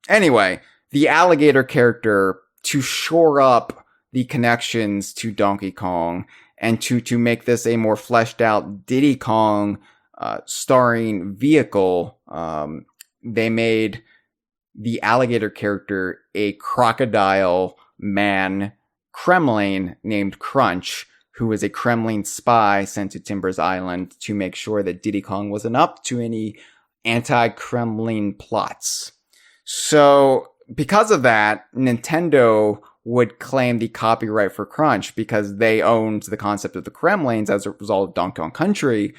anyway, the alligator character, to shore up the connections to Donkey Kong and to make this a more fleshed out Diddy Kong starring vehicle, they made the alligator character a crocodile man Kremling named Crunch, who was a Kremling spy sent to Timbers Island to make sure that Diddy Kong wasn't up to any anti-Kremling plots. So because of that, Nintendo would claim the copyright for Crunch because they owned the concept of the Kremlings as a result of Donkey Kong Country.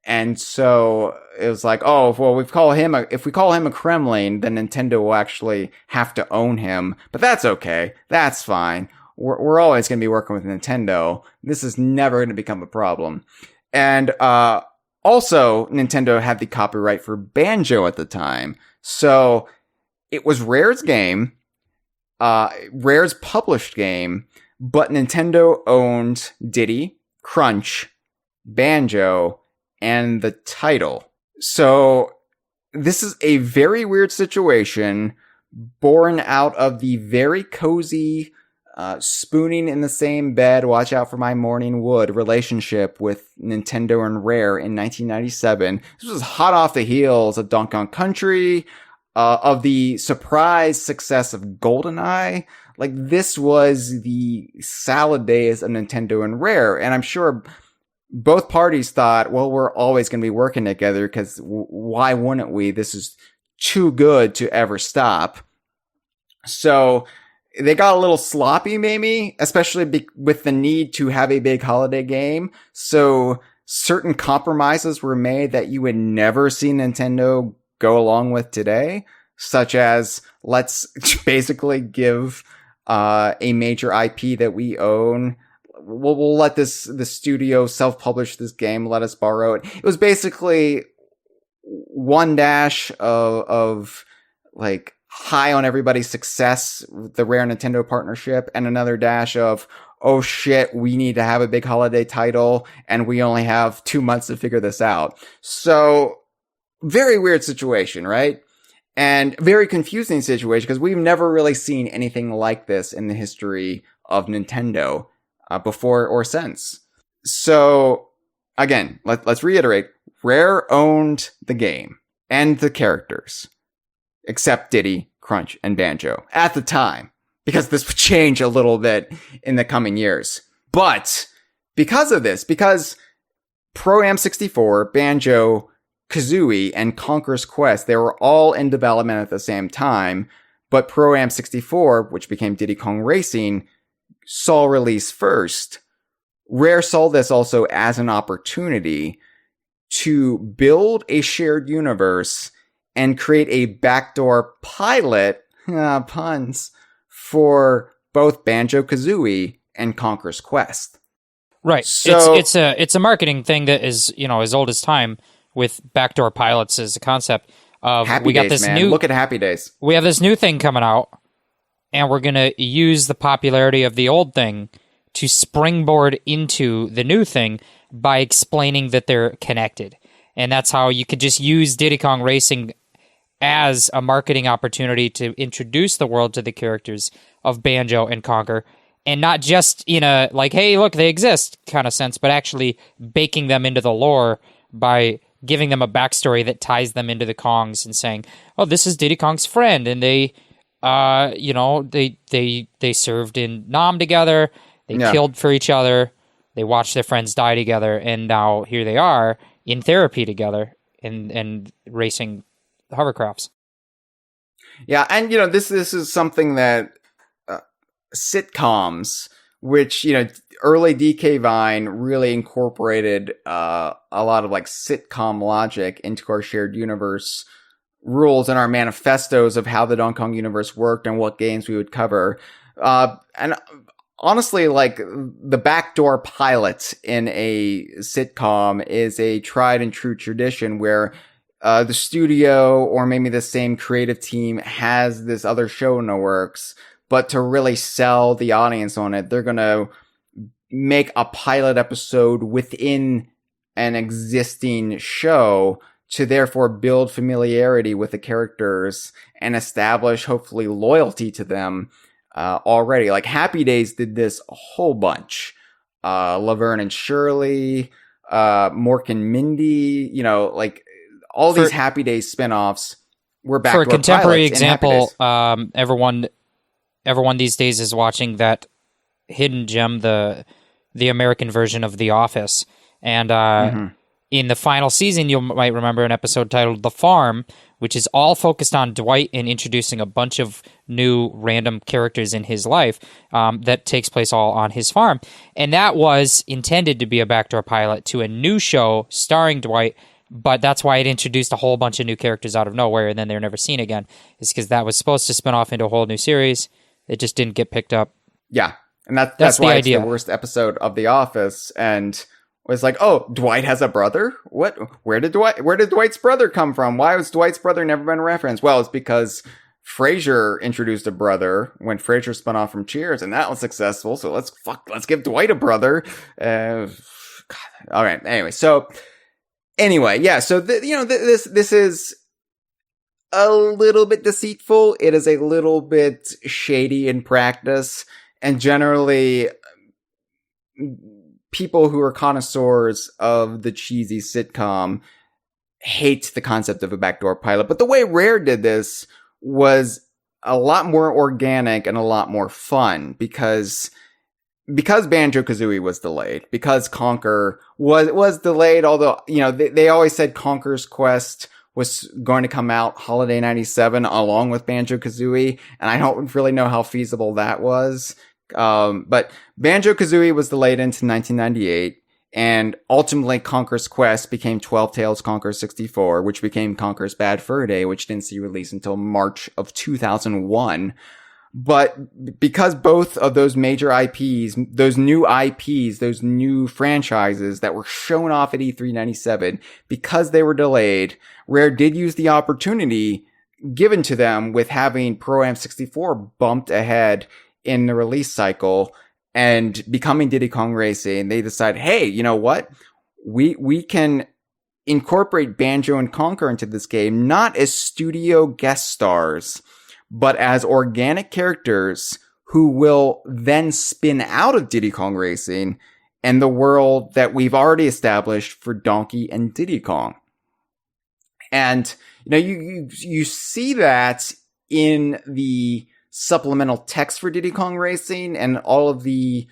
And so it was like, oh, well, if we call him a Kremling, then Nintendo will actually have to own him. But that's okay. That's fine. We're always going to be working with Nintendo. This is never going to become a problem. And also, Nintendo had the copyright for Banjo at the time. So it was Rare's game, Rare's published game, but Nintendo owned Diddy, Crunch, Banjo, and the title. So this is a very weird situation born out of the very cozy spooning in the same bed, watch out for my morning wood relationship with Nintendo and Rare in 1997. This was hot off the heels of Donkey Kong Country, of the surprise success of GoldenEye. Like, this was the salad days of Nintendo and Rare, and I'm sure both parties thought, well, we're always going to be working together because why wouldn't we? This is too good to ever stop. So they got a little sloppy, maybe, especially with the need to have a big holiday game. So certain compromises were made that you would never see Nintendo go along with today, such as let's basically give a major IP that we own. We'll let the studio self-publish this game, let us borrow it. It was basically one dash of like high on everybody's success, the Rare Nintendo partnership, and another dash of, oh shit, we need to have a big holiday title, and we only have 2 months to figure this out. So, very weird situation, right? And very confusing situation, because we've never really seen anything like this in the history of Nintendo. Before or since. So, again, let's reiterate. Rare owned the game and the characters, except Diddy, Crunch, and Banjo at the time, because this would change a little bit in the coming years. But because of this, because Pro-Am 64, Banjo, Kazooie, and Conker's Quest, they were all in development at the same time, but Pro-Am 64, which became Diddy Kong Racing, saw release first. Rare saw this also as an opportunity to build a shared universe and create a backdoor pilot, puns, for both Banjo-Kazooie and Conker's Quest.
Right.
So,
it's a marketing thing that is, as old as time, with backdoor pilots as a concept.
Happy Days, man. Look at Happy Days.
We have this new thing coming out, and we're going to use the popularity of the old thing to springboard into the new thing by explaining that they're connected. And that's how you could just use Diddy Kong Racing as a marketing opportunity to introduce the world to the characters of Banjo and Conker, and not just in a, like, hey, look, they exist kind of sense, but actually baking them into the lore by giving them a backstory that ties them into the Kongs and saying, oh, this is Diddy Kong's friend, and they they served in Nam together. They killed for each other. They watched their friends die together, and now here they are in therapy together and racing hovercrafts.
Yeah, and this is something that sitcoms, which early DK Vine really incorporated a lot of like sitcom logic into our shared universe rules and our manifestos of how the Donkey Kong universe worked and what games we would cover. And honestly, like the backdoor pilot in a sitcom is a tried and true tradition where the studio or maybe the same creative team has this other show in the works, but to really sell the audience on it, they're going to make a pilot episode within an existing show to therefore build familiarity with the characters and establish, hopefully, loyalty to them already. Like Happy Days did this a whole bunch. Laverne and Shirley, Mork and Mindy, like all these Happy Days spinoffs were backdoor
pilots. For a contemporary
example,
everyone these days is watching that hidden gem, the American version of The Office. And in the final season, you might remember an episode titled The Farm, which is all focused on Dwight and introducing a bunch of new random characters in his life that takes place all on his farm. And that was intended to be a backdoor pilot to a new show starring Dwight, but that's why it introduced a whole bunch of new characters out of nowhere, and then they're never seen again. It's because that was supposed to spin off into a whole new series. It just didn't get picked up.
Yeah, and that's why
idea.
It's the worst episode of The Office, and was like, oh, Dwight has a brother? What? Where did Dwight's brother come from? Why was Dwight's brother never been referenced? Well, it's because Frasier introduced a brother when Frasier spun off from Cheers, and that was successful. So let's give Dwight a brother. God. All right. Anyway, yeah. So this is a little bit deceitful. It is a little bit shady in practice, and generally, people who are connoisseurs of the cheesy sitcom hate the concept of a backdoor pilot. But the way Rare did this was a lot more organic and a lot more fun because Banjo Kazooie was delayed, because Conker was delayed, although, they always said Conker's Quest was going to come out holiday 97 along with Banjo Kazooie. And I don't really know how feasible that was. But Banjo Kazooie was delayed into 1998, and ultimately Conker's Quest became 12 Tales Conker 64, which became Conker's Bad Fur Day, which didn't see release until March of 2001. But because both of those major IPs, those new franchises that were shown off at E3 97, because they were delayed, Rare did use the opportunity given to them with having Pro-Am 64 bumped ahead in the release cycle and becoming Diddy Kong Racing. They decided, hey, you know what? We can incorporate Banjo and Conker into this game, not as studio guest stars, but as organic characters who will then spin out of Diddy Kong Racing and the world that we've already established for Donkey and Diddy Kong. And, you see that in the supplemental text for Diddy Kong Racing and all of the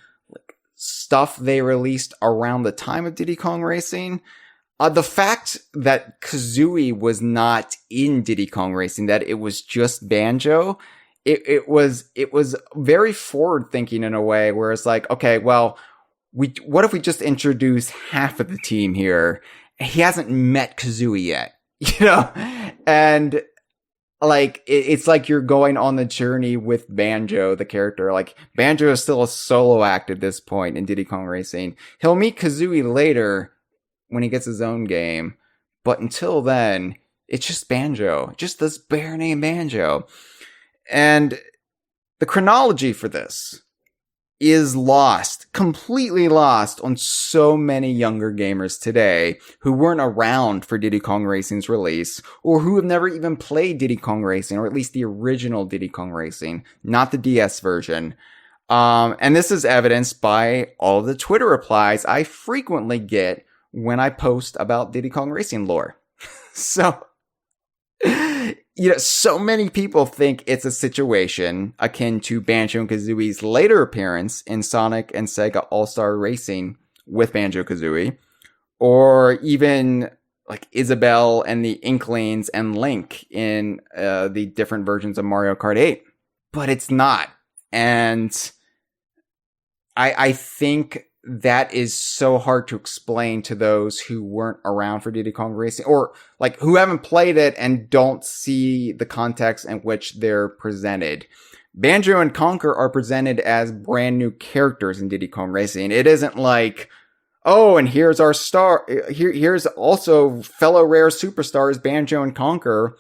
stuff they released around the time of Diddy Kong Racing. The fact that Kazooie was not in Diddy Kong Racing, that it was just Banjo, it was very forward thinking in a way where it's like, okay, well, what if we just introduce half of the team here? He hasn't met Kazooie yet, and like, it's like you're going on the journey with Banjo, the character. Like, Banjo is still a solo act at this point in Diddy Kong Racing. He'll meet Kazooie later when he gets his own game. But until then, it's just Banjo. Just this bare name Banjo. And the chronology for this is completely lost on so many younger gamers today who weren't around for Diddy Kong Racing's release, or who have never even played Diddy Kong Racing, or at least the original Diddy Kong Racing, not the DS version. And this is evidenced by all the Twitter replies I frequently get when I post about Diddy Kong Racing lore. So, so many people think it's a situation akin to Banjo and Kazooie's later appearance in Sonic and Sega All-Star Racing with Banjo Kazooie, or even like Isabelle and the Inklings and Link in the different versions of Mario Kart 8. But it's not. And I think that is so hard to explain to those who weren't around for Diddy Kong Racing, or like who haven't played it and don't see the context in which they're presented. Banjo and Conker are presented as brand new characters in Diddy Kong Racing. It isn't like, oh, and here's our star. Here's also fellow rare superstars, Banjo and Conker.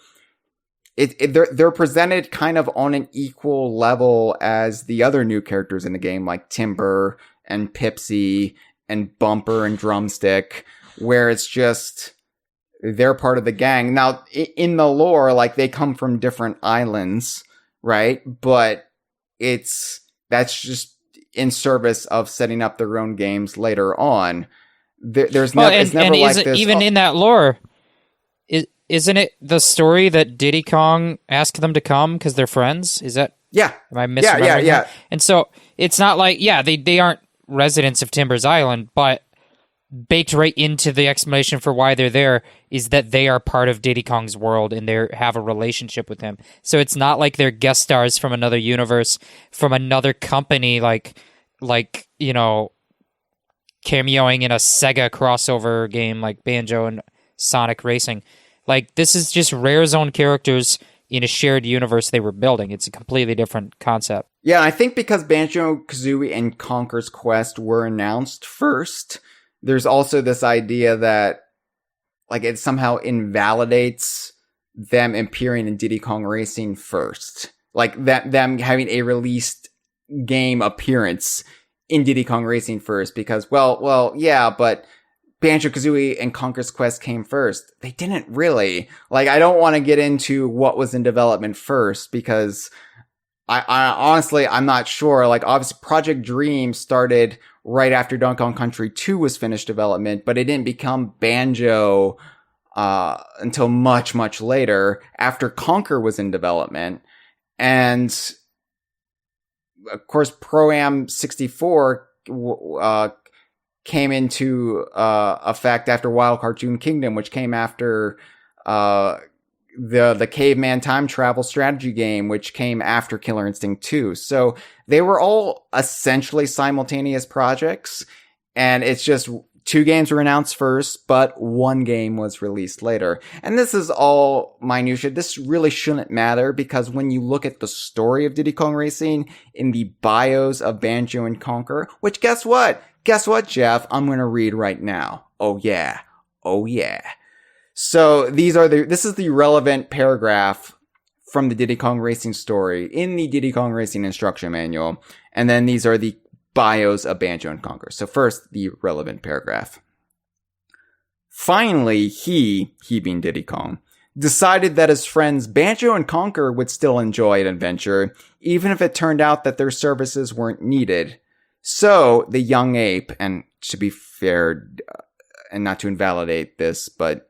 They're presented kind of on an equal level as the other new characters in the game, like Timber and Pipsy and Bumper and Drumstick, where it's just they're part of the gang. Now, in the lore, like they come from different islands, right? But that's just in service of setting up their own games later on. There's never like this.
Even in that lore, isn't it the story that Diddy Kong asked them to come because they're friends? Is that?
Yeah.
Am I misremembering?
Yeah.
And so it's not like, they aren't residents of Timber's Island, but baked right into the explanation for why they're there is that they are part of Diddy Kong's world and they have a relationship with him. So it's not like they're guest stars from another universe, from another company, like cameoing in a Sega crossover game like Banjo and Sonic Racing. Like, this is just Rare's own characters in a shared universe they were building. It's a completely different concept.
Yeah, I think because Banjo-Kazooie and Conker's Quest were announced first, there's also this idea that, like, it somehow invalidates them appearing in Diddy Kong Racing first. Like, them having a released game appearance in Diddy Kong Racing first, because, well, yeah, but Banjo-Kazooie and Conker's Quest came first. They didn't really. Like, I don't want to get into what was in development first, because I honestly, I'm not sure. Like, obviously, Project Dream started right after Donkey Kong Country 2 was finished development, but it didn't become Banjo until much, much later, after Conker was in development. And, of course, Pro-Am 64 came into effect after Wild Cartoon Kingdom, which came after the Caveman time travel strategy game, which came after Killer Instinct 2. So they were all essentially simultaneous projects, and it's just 2 games were announced first, but 1 game was released later. And this is all minutia. This really shouldn't matter, because when you look at the story of Diddy Kong Racing in the bios of Banjo and Conker, which guess what? Guess what, Jeff? I'm going to read right now. Oh yeah. So this is the relevant paragraph from the Diddy Kong Racing story in the Diddy Kong Racing instruction manual. And then these are the bios of Banjo and Conker. So first, the relevant paragraph. Finally, he being Diddy Kong, decided that his friends Banjo and Conker would still enjoy an adventure, even if it turned out that their services weren't needed. So, the young ape, and to be fair, and not to invalidate this, but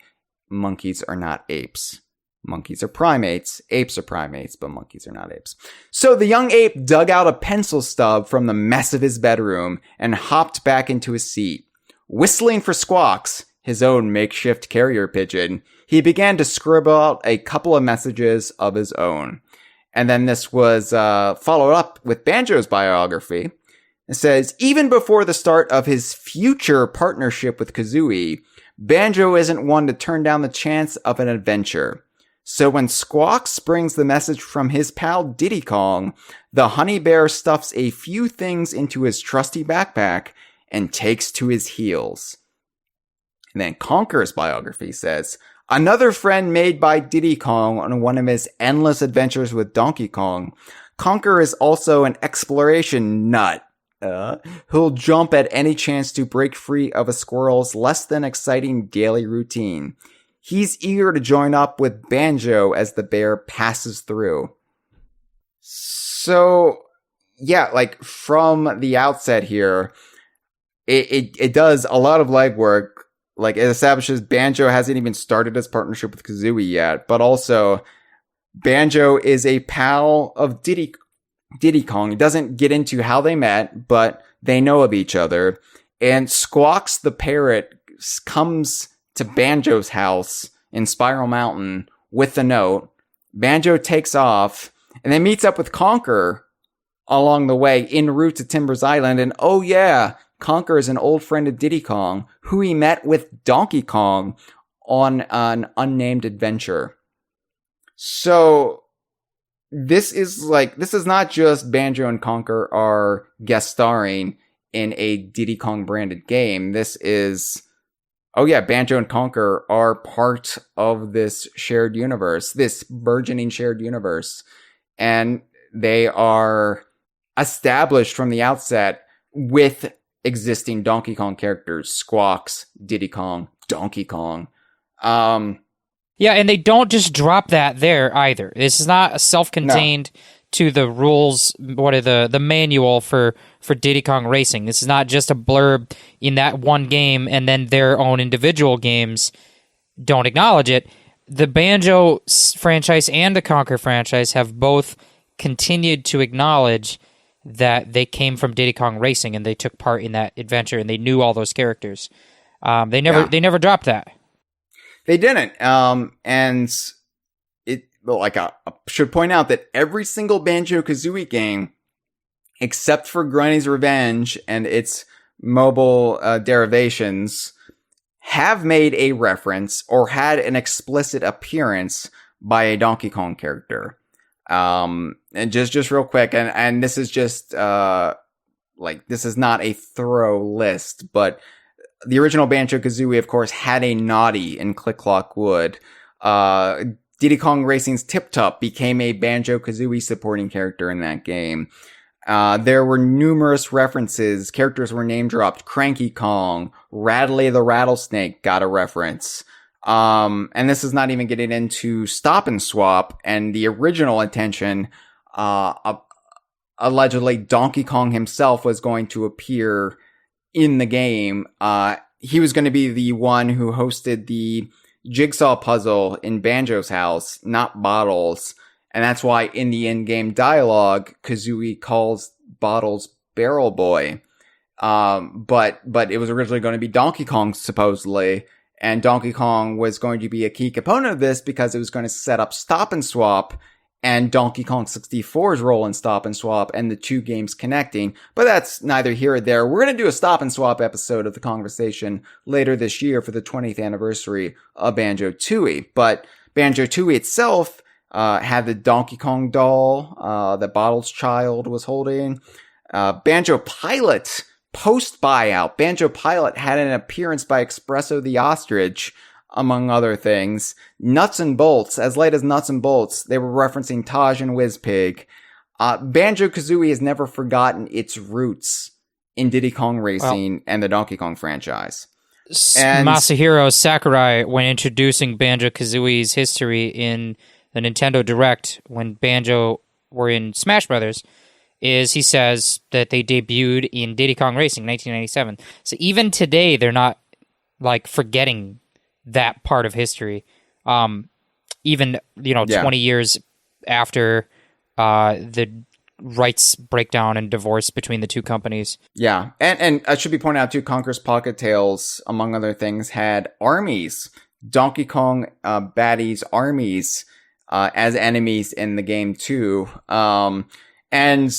monkeys are not apes. Monkeys are primates, apes are primates, but monkeys are not apes. So the young ape dug out a pencil stub from the mess of his bedroom and hopped back into his seat. Whistling for Squawks, his own makeshift carrier pigeon, he began to scribble out a couple of messages of his own. And then this was followed up with Banjo's biography. It says, even before the start of his future partnership with Kazooie, Banjo isn't one to turn down the chance of an adventure. So when Squawks brings the message from his pal Diddy Kong, the honey bear stuffs a few things into his trusty backpack and takes to his heels. And then Conker's biography says, another friend made by Diddy Kong on one of his endless adventures with Donkey Kong, Conker is also an exploration nut. Who'll jump at any chance to break free of a squirrel's less than exciting daily routine. He's eager to join up with Banjo as the bear passes through. So, yeah, like, from the outset here, it does a lot of legwork. Like, it establishes Banjo hasn't even started his partnership with Kazooie yet, but also, Banjo is a pal of Diddy Kong. It doesn't get into how they met, but they know of each other. And Squawks the parrot comes to Banjo's house in Spiral Mountain with the note. Banjo takes off and then meets up with Conker along the way en route to Timbers Island. And oh yeah, Conker is an old friend of Diddy Kong who he met with Donkey Kong on an unnamed adventure. So this is not just Banjo and Conker are guest starring in a Diddy Kong branded game. This is, oh yeah, Banjo and Conker are part of this shared universe, this burgeoning shared universe. And they are established from the outset with existing Donkey Kong characters, Squawks, Diddy Kong, Donkey Kong.
Yeah, and they don't just drop that there either. This is not self-contained to the rules, the manual for Diddy Kong Racing. This is not just a blurb in that one game and then their own individual games don't acknowledge it. The Banjo franchise and the Conker franchise have both continued to acknowledge that they came from Diddy Kong Racing and they took part in that adventure and they knew all those characters. They never dropped that.
They didn't. And I should point out that every single Banjo Kazooie game, except for Granny's Revenge and its mobile derivations, have made a reference or had an explicit appearance by a Donkey Kong character. And just real quick, and this is just this is not a thorough list, but the original Banjo-Kazooie, of course, had a Naughty in Click Clock Wood. Diddy Kong Racing's Tip Top became a Banjo-Kazooie supporting character in that game. There were numerous references. Characters were name dropped. Cranky Kong, Rattly the Rattlesnake got a reference. And this is not even getting into Stop and Swap and the original intention. Allegedly, Donkey Kong himself was going to appear in the game. He was going to be the one who hosted the jigsaw puzzle in Banjo's house, not Bottles. And that's why in the in-game dialogue, Kazooie calls Bottles Barrel Boy. But it was originally going to be Donkey Kong, supposedly. And Donkey Kong was going to be a key component of this because it was going to set up Stop and Swap and Donkey Kong 64's role in Stop and Swap and the two games connecting. But that's neither here or there. We're going to do a Stop and Swap episode of the Kongversation later this year for the 20th anniversary of Banjo-Tooie. But Banjo-Tooie itself had the Donkey Kong doll that Bottles' child was holding. Banjo-Pilot, post-buyout, Banjo-Pilot had an appearance by Espresso the Ostrich, among other things. Nuts and Bolts, as late as Nuts and Bolts, they were referencing Taj and Wizpig. Banjo-Kazooie has never forgotten its roots in Diddy Kong Racing and the Donkey Kong franchise. And
Masahiro Sakurai, when introducing Banjo-Kazooie's history in the Nintendo Direct, when Banjo were in Smash Brothers, is he says that they debuted in Diddy Kong Racing 1997. So even today, they're not forgetting that part of history. Even 20 years after the rights breakdown and divorce between the two companies.
Yeah, and it should be pointed out too, Conker's Pocket Tales, among other things, had armies, Donkey Kong baddies armies as enemies in the game too. And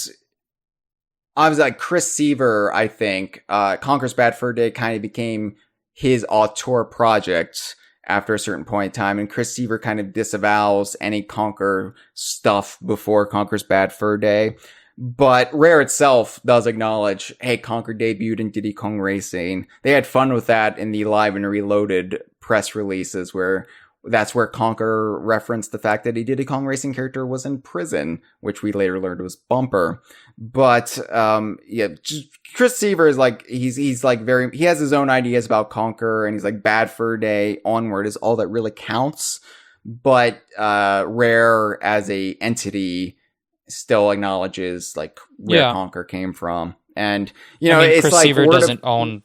I was like Chris Seaver, I think, Conker's Bad Fur Day kind of became his auteur project after a certain point in time, and Chris Seaver kind of disavows any Conker stuff before Conker's Bad Fur Day. But Rare itself does acknowledge, hey, Conker debuted in Diddy Kong Racing. They had fun with that in the Live and Reloaded press releases, where that's where Conker referenced the fact that a Diddy Kong Racing character was in prison, which we later learned was Bumper. But, Chris Seaver is he has his own ideas about Conker, and he's like, Bad Fur Day onward is all that really counts. But, Rare as a entity still acknowledges, where Conker came from. And, it's
Chris Seaver doesn't own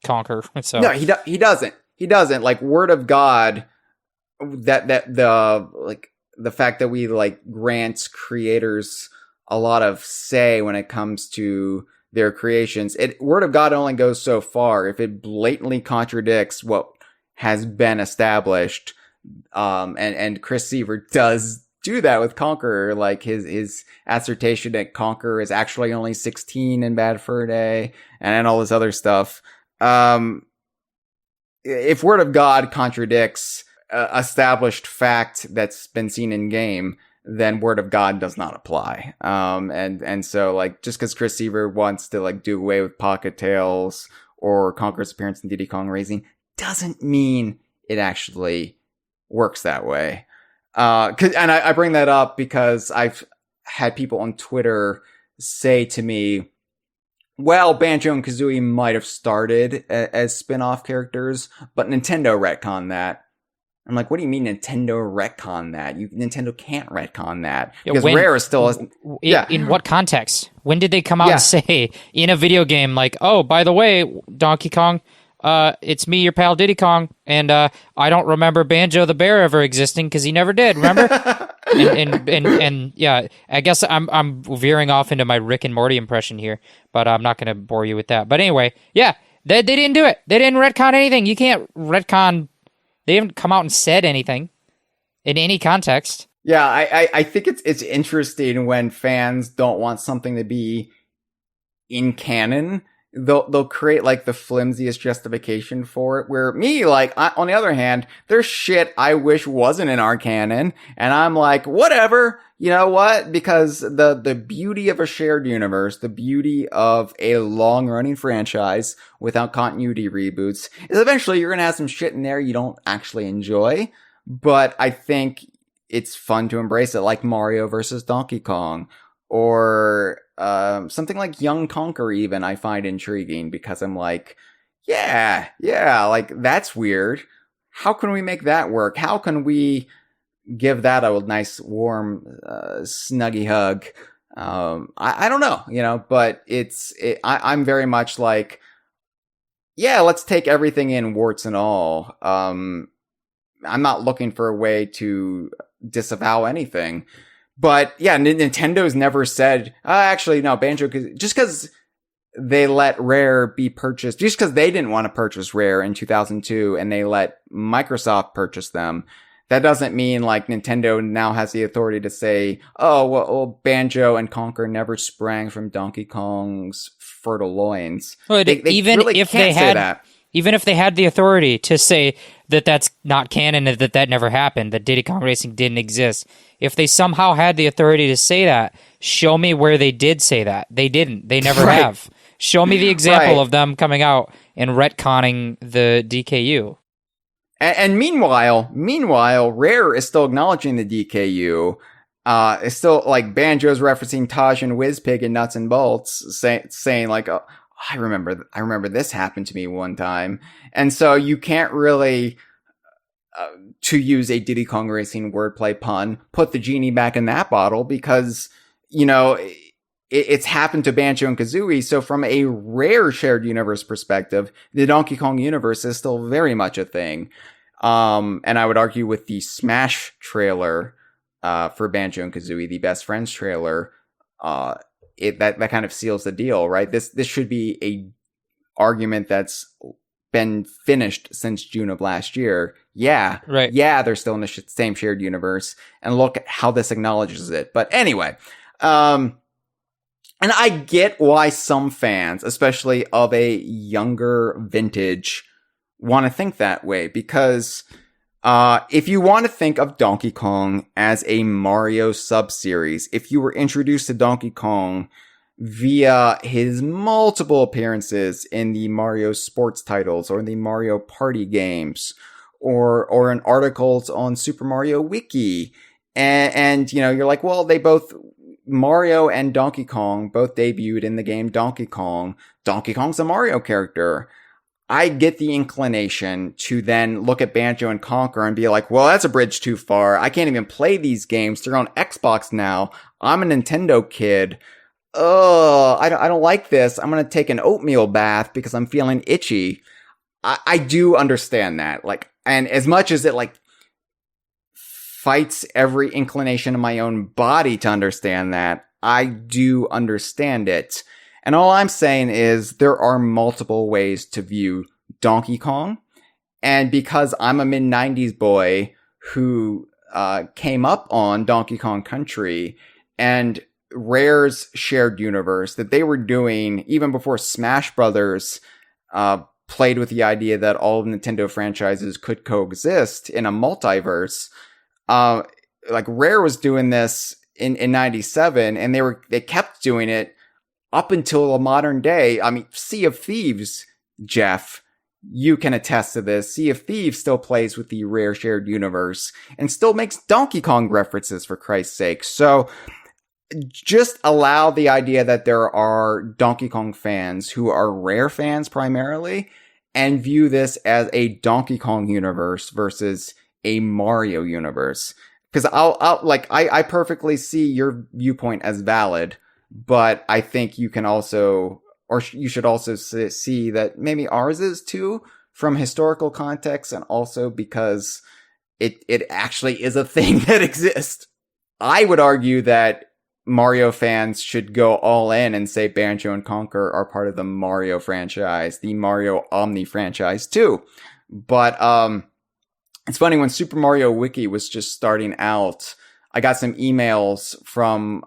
Conker, so.
No, he doesn't. He doesn't. Word of God, that the fact that we grant creators a lot of say when it comes to their creations. Word of God only goes so far. If it blatantly contradicts what has been established, and Chris Seaver does do that with Conqueror, like his assertion that Conqueror is actually only 16 in Bad Fur Day, and all this other stuff. If Word of God contradicts established fact that's been seen in game, then Word of God does not apply. And so, like, just because Chris Seaver wants to, like, do away with Pocket Tales or Conqueror's appearance in Diddy Kong Racing doesn't mean it actually works that way. And I bring that up because I've had people on Twitter say to me, well, Banjo and Kazooie might have started as spin-off characters, but Nintendo retconned that. I'm like, what do you mean Nintendo retcon that? Nintendo can't retcon that. Because Rare is still...
In what context? When did they come out and say, in a video game, like, oh, by the way, Donkey Kong, it's me, your pal Diddy Kong, and I don't remember Banjo the Bear ever existing because he never did, remember? and yeah, I guess I'm veering off into my Rick and Morty impression here, but I'm not going to bore you with that. But anyway, yeah, they didn't do it. They didn't retcon anything. You can't retcon... They haven't come out and said anything in any context.
Yeah, I think it's interesting when fans don't want something to be in canon. They'll create like the flimsiest justification for it. Where me, like, on the other hand, there's shit I wish wasn't in our canon, and I'm like, whatever. You know what? Because the beauty of a shared universe, the beauty of a long-running franchise without continuity reboots, is eventually you're gonna have some shit in there you don't actually enjoy. But I think it's fun to embrace it, like Mario versus Donkey Kong, or something like Young Conquer even I find intriguing, because I'm like, yeah, like, that's weird. How can we make that work? How can we give that a nice, warm, snuggy hug? I don't know, you know, but I'm very much like, yeah, let's take everything in, warts and all. I'm not looking for a way to disavow anything. But yeah, Nintendo's never said, actually, no, Banjo, just because they let Rare be purchased, just because they didn't want to purchase Rare in 2002 and they let Microsoft purchase them, that doesn't mean like Nintendo now has the authority to say, oh, well, Banjo and Conquer never sprang from Donkey Kong's fertile loins.
Well,
they
even
really
if
can't
they
say
had,
that.
even if they had the authority to say that that's not canon, and that never happened, that Diddy Kong Racing didn't exist, if they somehow had the authority to say that, show me where they did say that. They didn't. They never
Right.
have. Show me the example
Right.
of them coming out and retconning the DKU.
And meanwhile, Rare is still acknowledging the DKU. It's still like Banjo's referencing Taj and Wizpig and Nuts and Bolts, saying like, oh, I remember this happened to me one time. And so you can't really, to use a Diddy Kong Racing wordplay pun, put the genie back in that bottle, because, you know, it's happened to Banjo and Kazooie. So from a Rare shared universe perspective, the Donkey Kong universe is still very much a thing. And I would argue with the Smash trailer, for Banjo and Kazooie, the Best Friends trailer, that kind of seals the deal, right? This should be a argument that's been finished since June of last year. Yeah.
Right.
Yeah, they're still in the same shared universe, and look at how this acknowledges it. But anyway, and I get why some fans, especially of a younger vintage, want to think that way, because if you want to think of Donkey Kong as a Mario sub-series, if you were introduced to Donkey Kong via his multiple appearances in the Mario sports titles or in the Mario Party games, or in articles on Super Mario Wiki, and you know, you're like, well, Mario and Donkey Kong both debuted in the game Donkey Kong. Donkey Kong's a Mario character. I get the inclination to then look at Banjo and Conquer and be like, well, that's a bridge too far. I can't even play these games. They're on Xbox now. I'm a Nintendo kid. I don't like this. I'm going to take an oatmeal bath because I'm feeling itchy. I do understand that. Like, and as much as it like fights every inclination in my own body to understand that, I do understand it. And all I'm saying is there are multiple ways to view Donkey Kong. And because I'm a mid-90s boy who came up on Donkey Kong Country and Rare's shared universe that they were doing even before Smash Brothers played with the idea that all of Nintendo franchises could coexist in a multiverse. Like Rare was doing this in 97, and they kept doing it up until the modern day. I mean, Sea of Thieves, Jeff, you can attest to this. Sea of Thieves still plays with the Rare shared universe and still makes Donkey Kong references, for Christ's sake. So just allow the idea that there are Donkey Kong fans who are Rare fans primarily and view this as a Donkey Kong universe versus a Mario universe. Because I perfectly see your viewpoint as valid, but I think you can also, or you should also see that maybe ours is too, from historical context, and also because it actually is a thing that exists. I would argue that Mario fans should go all in and say Banjo and Conquer are part of the Mario franchise, the Mario Omni franchise too. But it's funny, when Super Mario Wiki was just starting out, I got some emails from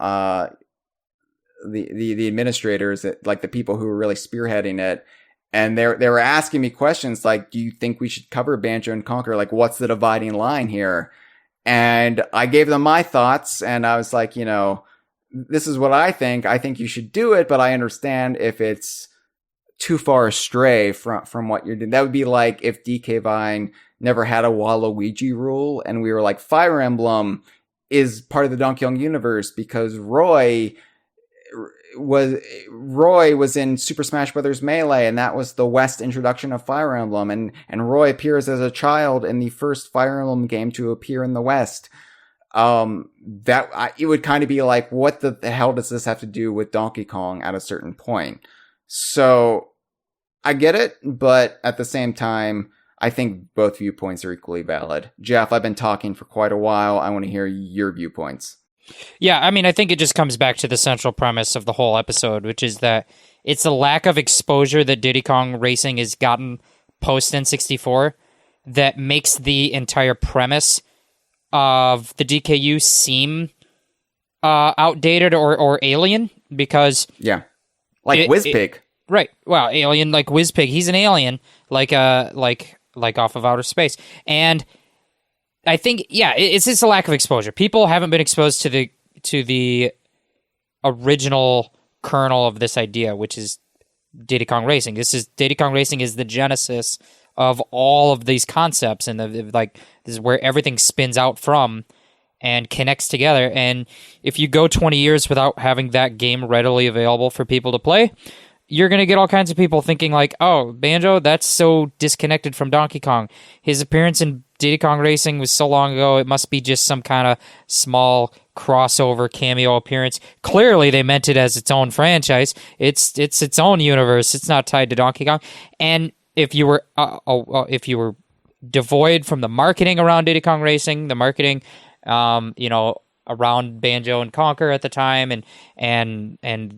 the administrators, like the people who were really spearheading it, and they were asking me questions like, do you think we should cover Banjo and Conquer? Like, what's the dividing line here? And I gave them my thoughts, and I was like, this is what I think. I think you should do it, but I understand if it's too far astray from what you're doing. That would be like if DK Vine never had a Waluigi rule, and we were like, Fire Emblem is part of the Donkey Kong universe because Roy was in Super Smash Bros. Melee, and that was the West introduction of Fire Emblem, and Roy appears as a child in the first Fire Emblem game to appear in the West. It would kind of be like, what the hell does this have to do with Donkey Kong at a certain point? So I get it, but at the same time, I think both viewpoints are equally valid. Jeff, I've been talking for quite a while. I want to hear your viewpoints.
Yeah, I mean, I think it just comes back to the central premise of the whole episode, which is that it's the lack of exposure that Diddy Kong Racing has gotten post N64 that makes the entire premise of the DKU seem outdated or alien, because
like Whizpig,
right? Well, alien like Whizpig. He's an alien, like off of outer space, and I think it's just a lack of exposure. People haven't been exposed to the original kernel of this idea, which is Diddy Kong Racing. Diddy Kong Racing is the genesis of all of these concepts, and this is where everything spins out from and connects together. And if you go 20 years without having that game readily available for people to play, you're going to get all kinds of people thinking like, oh, Banjo, that's so disconnected from Donkey Kong. His appearance in Diddy Kong Racing was so long ago, it must be just some kind of small crossover cameo appearance. Clearly, they meant it as its own franchise. It's its own universe. It's not tied to Donkey Kong. And if you were devoid from the marketing around Diddy Kong Racing, the marketing, around Banjo and Conquer at the time, and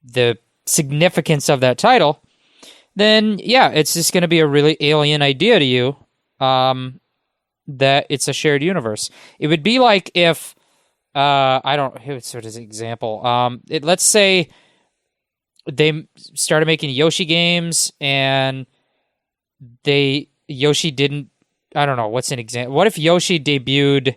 the significance of that title, then it's just going to be a really alien idea to you. That it's a shared universe. It would be like if here's sort of an example. Let's say they started making Yoshi games, and Yoshi didn't. I don't know, what's an example. What if Yoshi debuted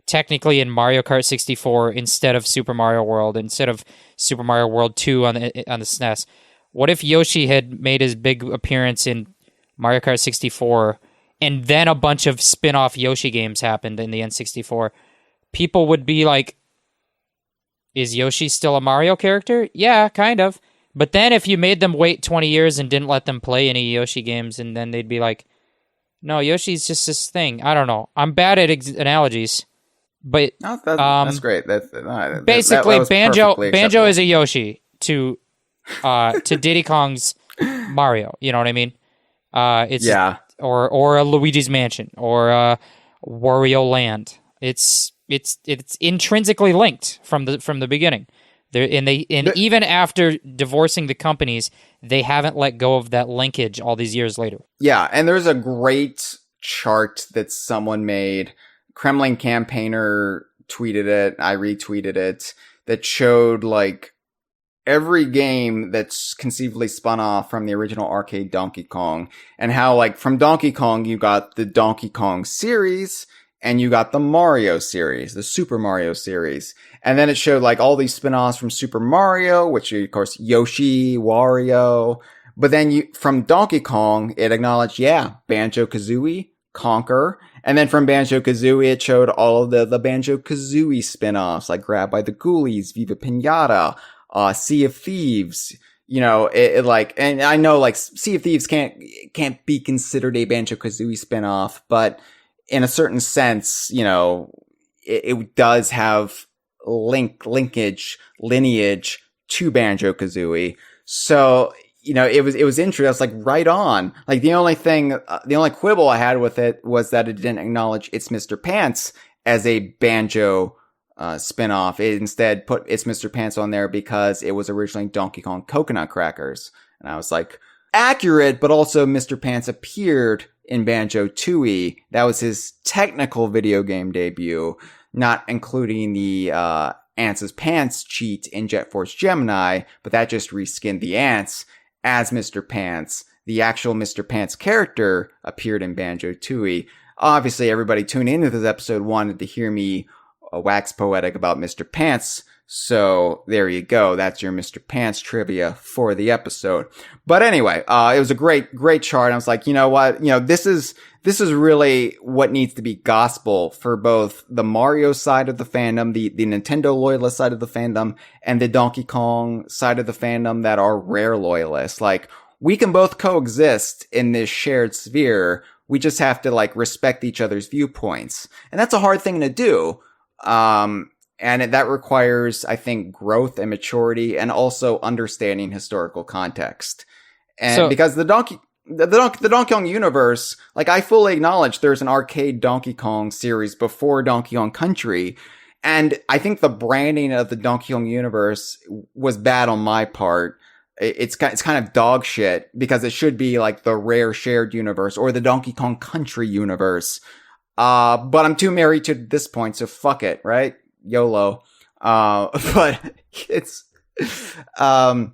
technically in Mario Kart 64 instead of Super Mario World, instead of Super Mario World 2 on the SNES? What if Yoshi had made his big appearance in Mario Kart 64, and then a bunch of spin-off Yoshi games happened in the N64? People would be like, is Yoshi still a Mario character? Yeah, kind of. But then if you made them wait 20 years and didn't let them play any Yoshi games, and then they'd be like, no, Yoshi's just this thing. I don't know. I'm bad at analogies. But
that's great.
Basically,
that
Banjo is a Yoshi to Diddy Kong's Mario. You know what I mean? Or a Luigi's Mansion, or a Wario Land. It's intrinsically linked from the beginning. Even after divorcing the companies, they haven't let go of that linkage all these years later.
Yeah, and there's a great chart that someone made. Kremlin Campaigner tweeted it, I retweeted it, that showed like every game that's conceivably spun off from the original arcade Donkey Kong, and how like from Donkey Kong you got the Donkey Kong series and you got the Mario series, the Super Mario series. And then it showed like all these spin-offs from Super Mario, which of course Yoshi, Wario. But then from Donkey Kong, it acknowledged, Banjo Kazooie, Conker. And then from Banjo Kazooie, it showed all of the Banjo Kazooie spin-offs, like Grab by the Ghoulies, Viva Pinata, Sea of Thieves. You know, and I know like Sea of Thieves can't be considered a Banjo Kazooie spin-off, but in a certain sense, you know, it does have lineage to Banjo Kazooie. So, you know, it was interesting. I was like, right on. Like the only quibble I had with it was that it didn't acknowledge It's Mr. Pants as a Banjo spin-off. It instead put It's Mr. Pants on there because it was originally Donkey Kong Coconut Crackers. And I was like, accurate, but also Mr. Pants appeared in Banjo-Tooie. That was his technical video game debut, not including the Ants' Pants cheat in Jet Force Gemini, but that just reskinned the Ants as Mr. Pants. The actual Mr. Pants character appeared in Banjo-Tooie. Obviously, everybody tuning into this episode wanted to hear me wax poetic about Mr. Pants, so there you go. That's your Mr. Pants trivia for the episode. But anyway, it was a great chart. I was like, you know what? You know, this is really what needs to be gospel for both the Mario side of the fandom, the Nintendo loyalist side of the fandom, and the Donkey Kong side of the fandom that are Rare loyalists. Like, we can both coexist in this shared sphere. We just have to like respect each other's viewpoints. And that's a hard thing to do. And that requires, I think, growth and maturity and also understanding historical context. And because the Donkey Kong universe, like I fully acknowledge there's an arcade Donkey Kong series before Donkey Kong Country. And I think the branding of the Donkey Kong universe was bad on my part. It's kind of dog shit because it should be like the Rare shared universe or the Donkey Kong Country universe. But I'm too married to this point, so fuck it, right? YOLO. But it's, but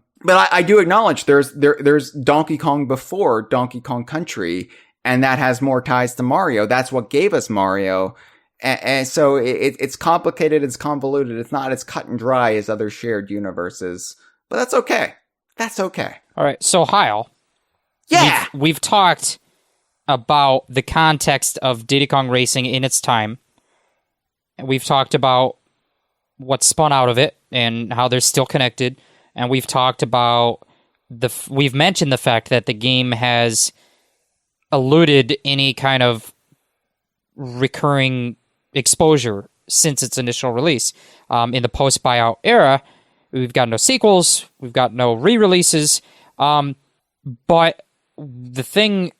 I do acknowledge there's Donkey Kong before Donkey Kong Country, and that has more ties to Mario. That's what gave us Mario. And so it's complicated, it's convoluted, it's not as cut and dry as other shared universes. But that's okay. That's okay.
All right, so Hyle.
Yeah!
We've talked about the context of Diddy Kong Racing in its time. And we've talked about what spun out of it and how they're still connected. And we've talked about we've mentioned the fact that the game has eluded any kind of recurring exposure since its initial release. In the post-buyout era, we've got no sequels, we've got no re-releases. But the thing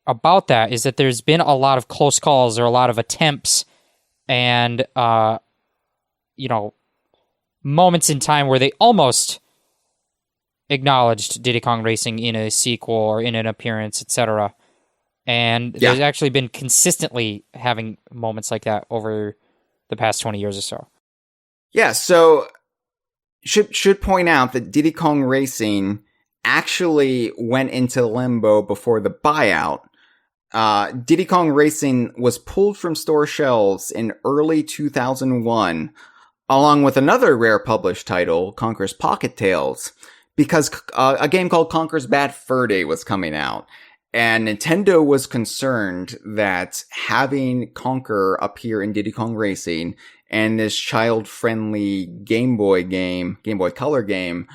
about that is that there's been a lot of close calls or a lot of attempts and, moments in time where they almost acknowledged Diddy Kong Racing in a sequel or in an appearance, etc. And there's actually been consistently having moments like that over the past 20 years or so.
Yeah, so should point out that Diddy Kong Racing actually went into limbo before the buyout. Diddy Kong Racing was pulled from store shelves in early 2001, along with another Rare published title, Conker's Pocket Tales, because a game called Conker's Bad Fur Day was coming out. And Nintendo was concerned that having Conker appear in Diddy Kong Racing and this child-friendly Game Boy Color game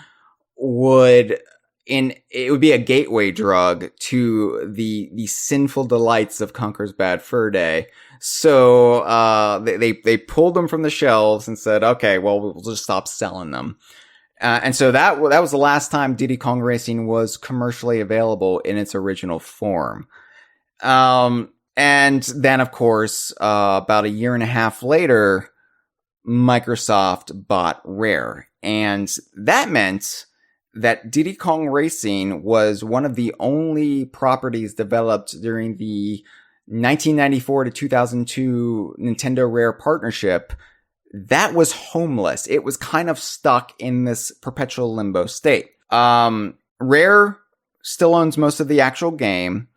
would be a gateway drug to the sinful delights of Conker's Bad Fur Day. So they pulled them from the shelves and said, okay, well, we'll just stop selling them. And so that was the last time Diddy Kong Racing was commercially available in its original form. And then, of course, about a year and a half later, Microsoft bought Rare. And that meant that Diddy Kong Racing was one of the only properties developed during the 1994 to 2002 Nintendo Rare partnership that was homeless. It was kind of stuck in this perpetual limbo state. Rare still owns most of the actual game.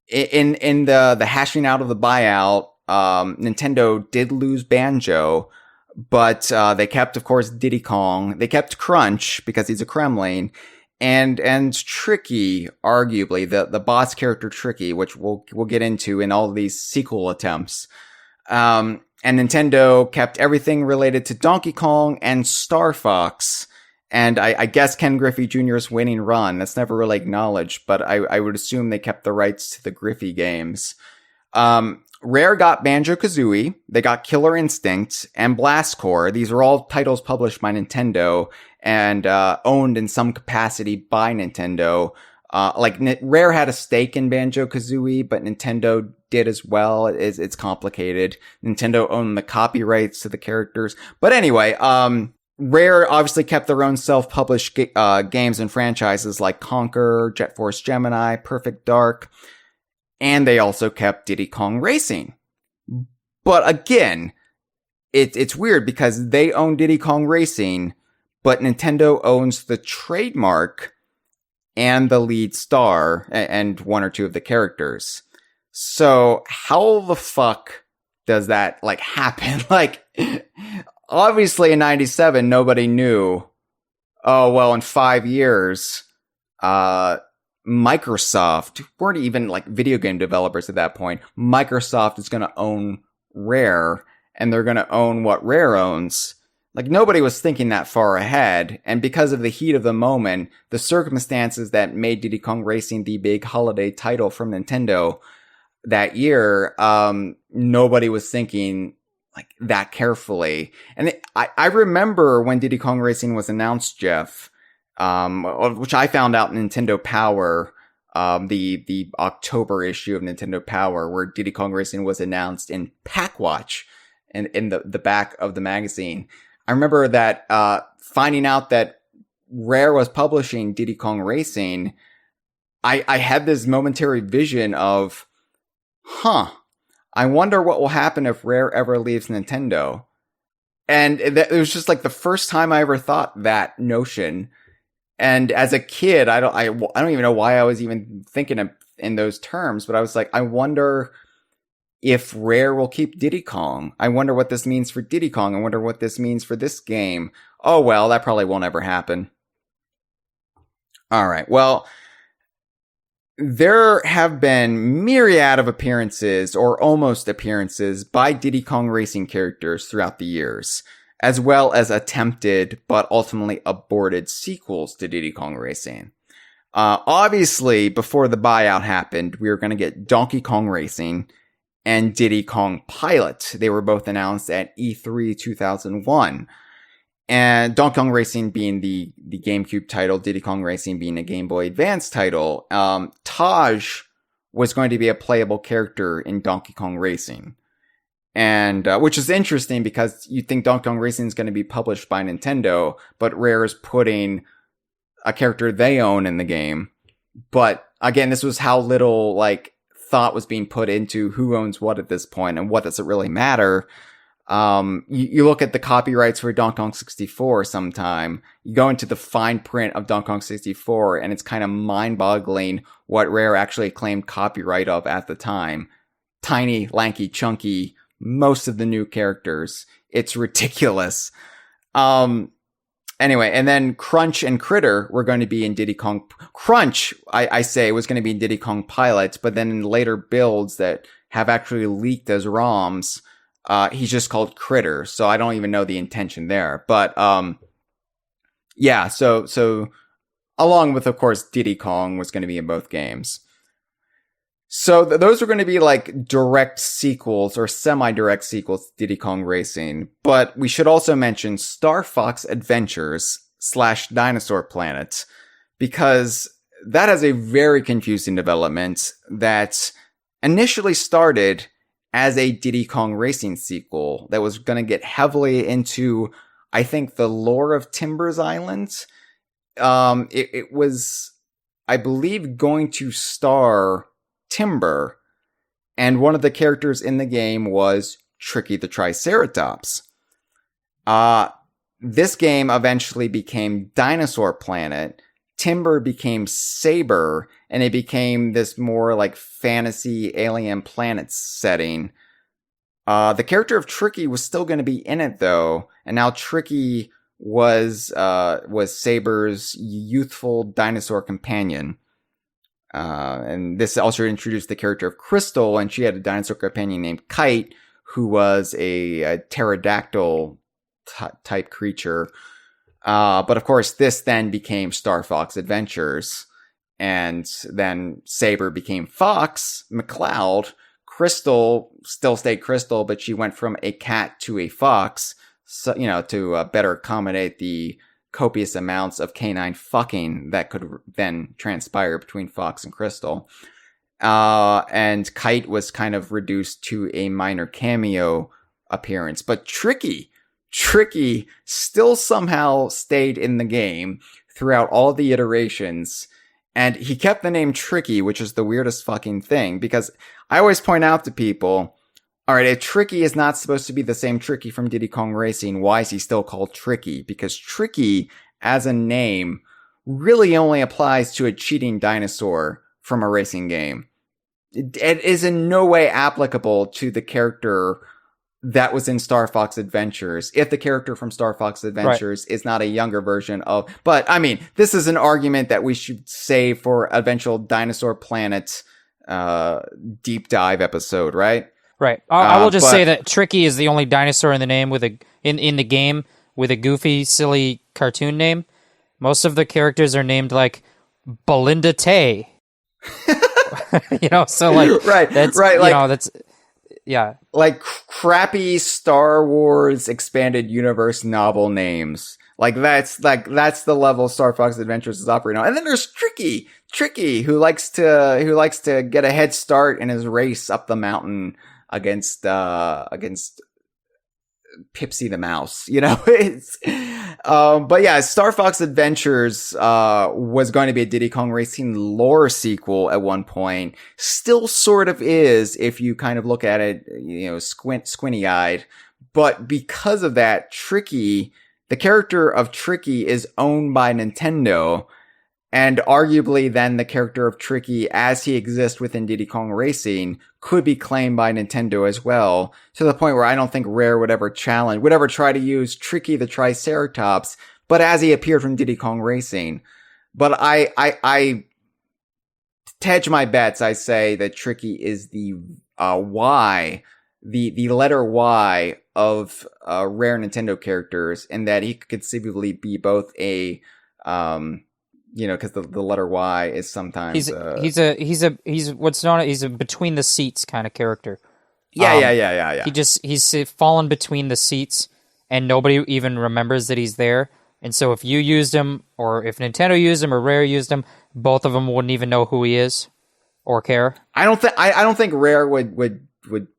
In the hashing out of the buyout, Nintendo did lose Banjo, but they kept, of course, Diddy Kong. They kept Crunch because he's a Kremling, and Tricky, arguably the boss character Tricky, which we'll get into in all of these sequel attempts. And Nintendo kept everything related to Donkey Kong and Star Fox. And I guess Ken Griffey Jr.'s winning run. That's never really acknowledged, but I would assume they kept the rights to the Griffey games. Rare got Banjo Kazooie. They got Killer Instinct and Blast Corps. These were all titles published by Nintendo and owned in some capacity by Nintendo. Rare had a stake in Banjo Kazooie, but Nintendo did as well. It's complicated. Nintendo owned the copyrights to the characters. But anyway, Rare obviously kept their own self-published games and franchises like Conquer, Jet Force Gemini, Perfect Dark, and they also kept Diddy Kong Racing. But again, it's weird because they own Diddy Kong Racing, but Nintendo owns the trademark and the lead star and one or two of the characters. So how the fuck does that happen? Obviously in 97, nobody knew. Oh, well, in 5 years, Microsoft weren't even video game developers at that point. Microsoft is going to own Rare, and they're going to own what Rare owns. Nobody was thinking that far ahead. And because of the heat of the moment, the circumstances that made Diddy Kong Racing the big holiday title from Nintendo that year, nobody was thinking that carefully. And I remember when Diddy Kong Racing was announced, Jeff, which I found out in Nintendo Power, the October issue of Nintendo Power, where Diddy Kong Racing was announced in Packwatch in the back of the magazine. I remember that finding out that Rare was publishing Diddy Kong Racing, I had this momentary vision of, I wonder what will happen if Rare ever leaves Nintendo. And it was just the first time I ever thought that notion. And as a kid, I don't even know why I was even thinking in those terms, but I was I wonder if Rare will keep Diddy Kong. I wonder what this means for Diddy Kong. I wonder what this means for this game. Oh, well, that probably won't ever happen. All right. Well, there have been myriad of appearances or almost appearances by Diddy Kong Racing characters throughout the years, as well as attempted but ultimately aborted sequels to Diddy Kong Racing. Obviously, before the buyout happened, we were going to get Donkey Kong Racing and Diddy Kong Pilot. They were both announced at E3 2001. And Donkey Kong Racing being the GameCube title, Diddy Kong Racing being a Game Boy Advance title. Taj was going to be a playable character in Donkey Kong Racing. And which is interesting because you think Donkey Kong Racing is going to be published by Nintendo, but Rare is putting a character they own in the game. But again, this was how little thought was being put into who owns what at this point and what does it really matter. You look at the copyrights for Donkey Kong 64 sometime, you go into the fine print of Donkey Kong 64 and it's kind of mind-boggling what Rare actually claimed copyright of at the time. Tiny, lanky, chunky, most of the new characters. It's ridiculous. Anyway, and then Crunch and Critter were going to be in Diddy Kong. Crunch, I say, was going to be in Diddy Kong Pilot, but then in later builds that have actually leaked as ROMs, he's just called Critter, so I don't even know the intention there. But yeah, so along with, of course, Diddy Kong was going to be in both games. So those are going to be direct sequels or semi-direct sequels to Diddy Kong Racing. But we should also mention Starfox Adventures / Dinosaur Planet, because that has a very confusing development that initially started as a Diddy Kong Racing sequel that was going to get heavily into, I think, the lore of Timber's Island. It was, I believe, going to star Timber, and one of the characters in the game was Tricky the Triceratops. This game eventually became Dinosaur Planet. Timber became Saber, and it became this more like fantasy alien planet setting. The character of Tricky was still going to be in it though, and now Tricky was Saber's youthful dinosaur companion. And this also introduced the character of Crystal, and she had a dinosaur companion named Kite, who was a pterodactyl type creature. But of course, this then became Starfox Adventures, and then Saber became Fox McCloud. Crystal still stayed Crystal, but she went from a cat to a fox, so, to better accommodate the copious amounts of canine fucking that could then transpire between Fox and Crystal. And Kite was kind of reduced to a minor cameo appearance, but Tricky still somehow stayed in the game throughout all the iterations, and he kept the name Tricky, which is the weirdest fucking thing, because I always point out to people, alright, if Tricky is not supposed to be the same Tricky from Diddy Kong Racing, why is he still called Tricky? Because Tricky, as a name, really only applies to a cheating dinosaur from a racing game. It is in no way applicable to the character that was in Starfox Adventures, if the character from Starfox Adventures is not a younger version of... But, I mean, this is an argument that we should save for eventual Dinosaur Planet deep dive episode, right?
Right. I will just say that Tricky is the only dinosaur in the name in the game with a goofy, silly cartoon name. Most of the characters are named like Belinda Tay. So like...
Right,
that's,
right. Like,
that's... Yeah.
Like crappy Star Wars expanded universe novel names. That's the level Starfox Adventures is operating on. And then there's Tricky, who likes to get a head start in his race up the mountain against Pipsy the Mouse. It's but yeah, Starfox Adventures was going to be a Diddy Kong Racing lore sequel at one point. Still sort of is, if you kind of look at it, squinty eyed. But because of that, Tricky, the character of Tricky, is owned by Nintendo. And arguably then the character of Tricky, as he exists within Diddy Kong Racing, could be claimed by Nintendo as well, to the point where I don't think Rare would ever try to use Tricky the Triceratops, but as he appeared from Diddy Kong Racing. But I hedge my bets, I say that Tricky is the Y, the letter Y of Rare Nintendo characters, and that he could conceivably be both a because the letter Y is sometimes
he's what's known as a between the seats kind of character.
Yeah.
He's fallen between the seats, and nobody even remembers that he's there. And so if you used him, or if Nintendo used him, or Rare used him, both of them wouldn't even know who he is or care.
I don't think Rare would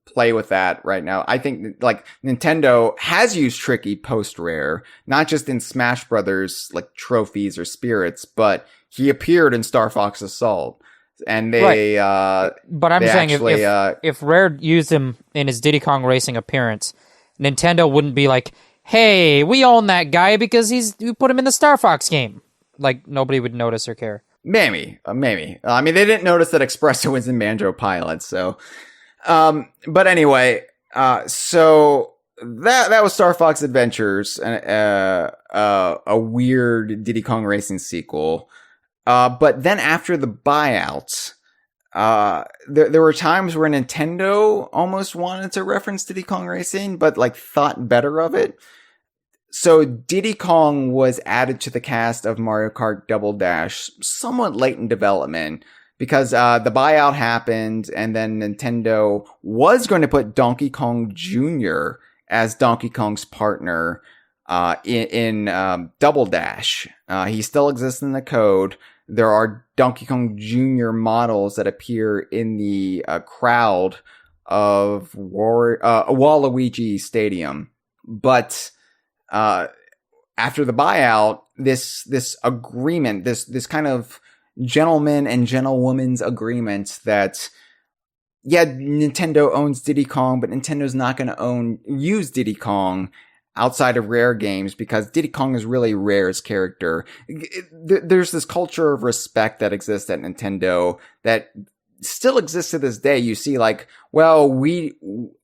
play with that right now. I think like Nintendo has used Tricky post Rare, not just in Smash Brothers like trophies or spirits, but he appeared in Star Fox Assault, and they. Right.
But I'm saying actually, if Rare used him in his Diddy Kong Racing appearance, Nintendo wouldn't be like, "Hey, we own that guy because we put him in the Star Fox game." Like nobody would notice or care.
Maybe. I mean, they didn't notice that Espresso was in Banjo-Pilot, so. But anyway, so that was Starfox Adventures, a weird Diddy Kong Racing sequel. But then after the buyout, there were times where Nintendo almost wanted to reference Diddy Kong Racing, but like thought better of it. So Diddy Kong was added to the cast of Mario Kart Double Dash somewhat late in development, because the buyout happened, and then Nintendo was going to put Donkey Kong Jr. as Donkey Kong's partner in Double Dash. He still exists in the code. There are Donkey Kong Jr. models that appear in the crowd of Waluigi Stadium. But after the buyout, this agreement, this kind of gentleman and gentlewoman's agreement that, yeah, Nintendo owns Diddy Kong, but Nintendo's not going to use Diddy Kong outside of Rare games because Diddy Kong is really Rare's character. There's this culture of respect that exists at Nintendo that still exists to this day. You see, like, well,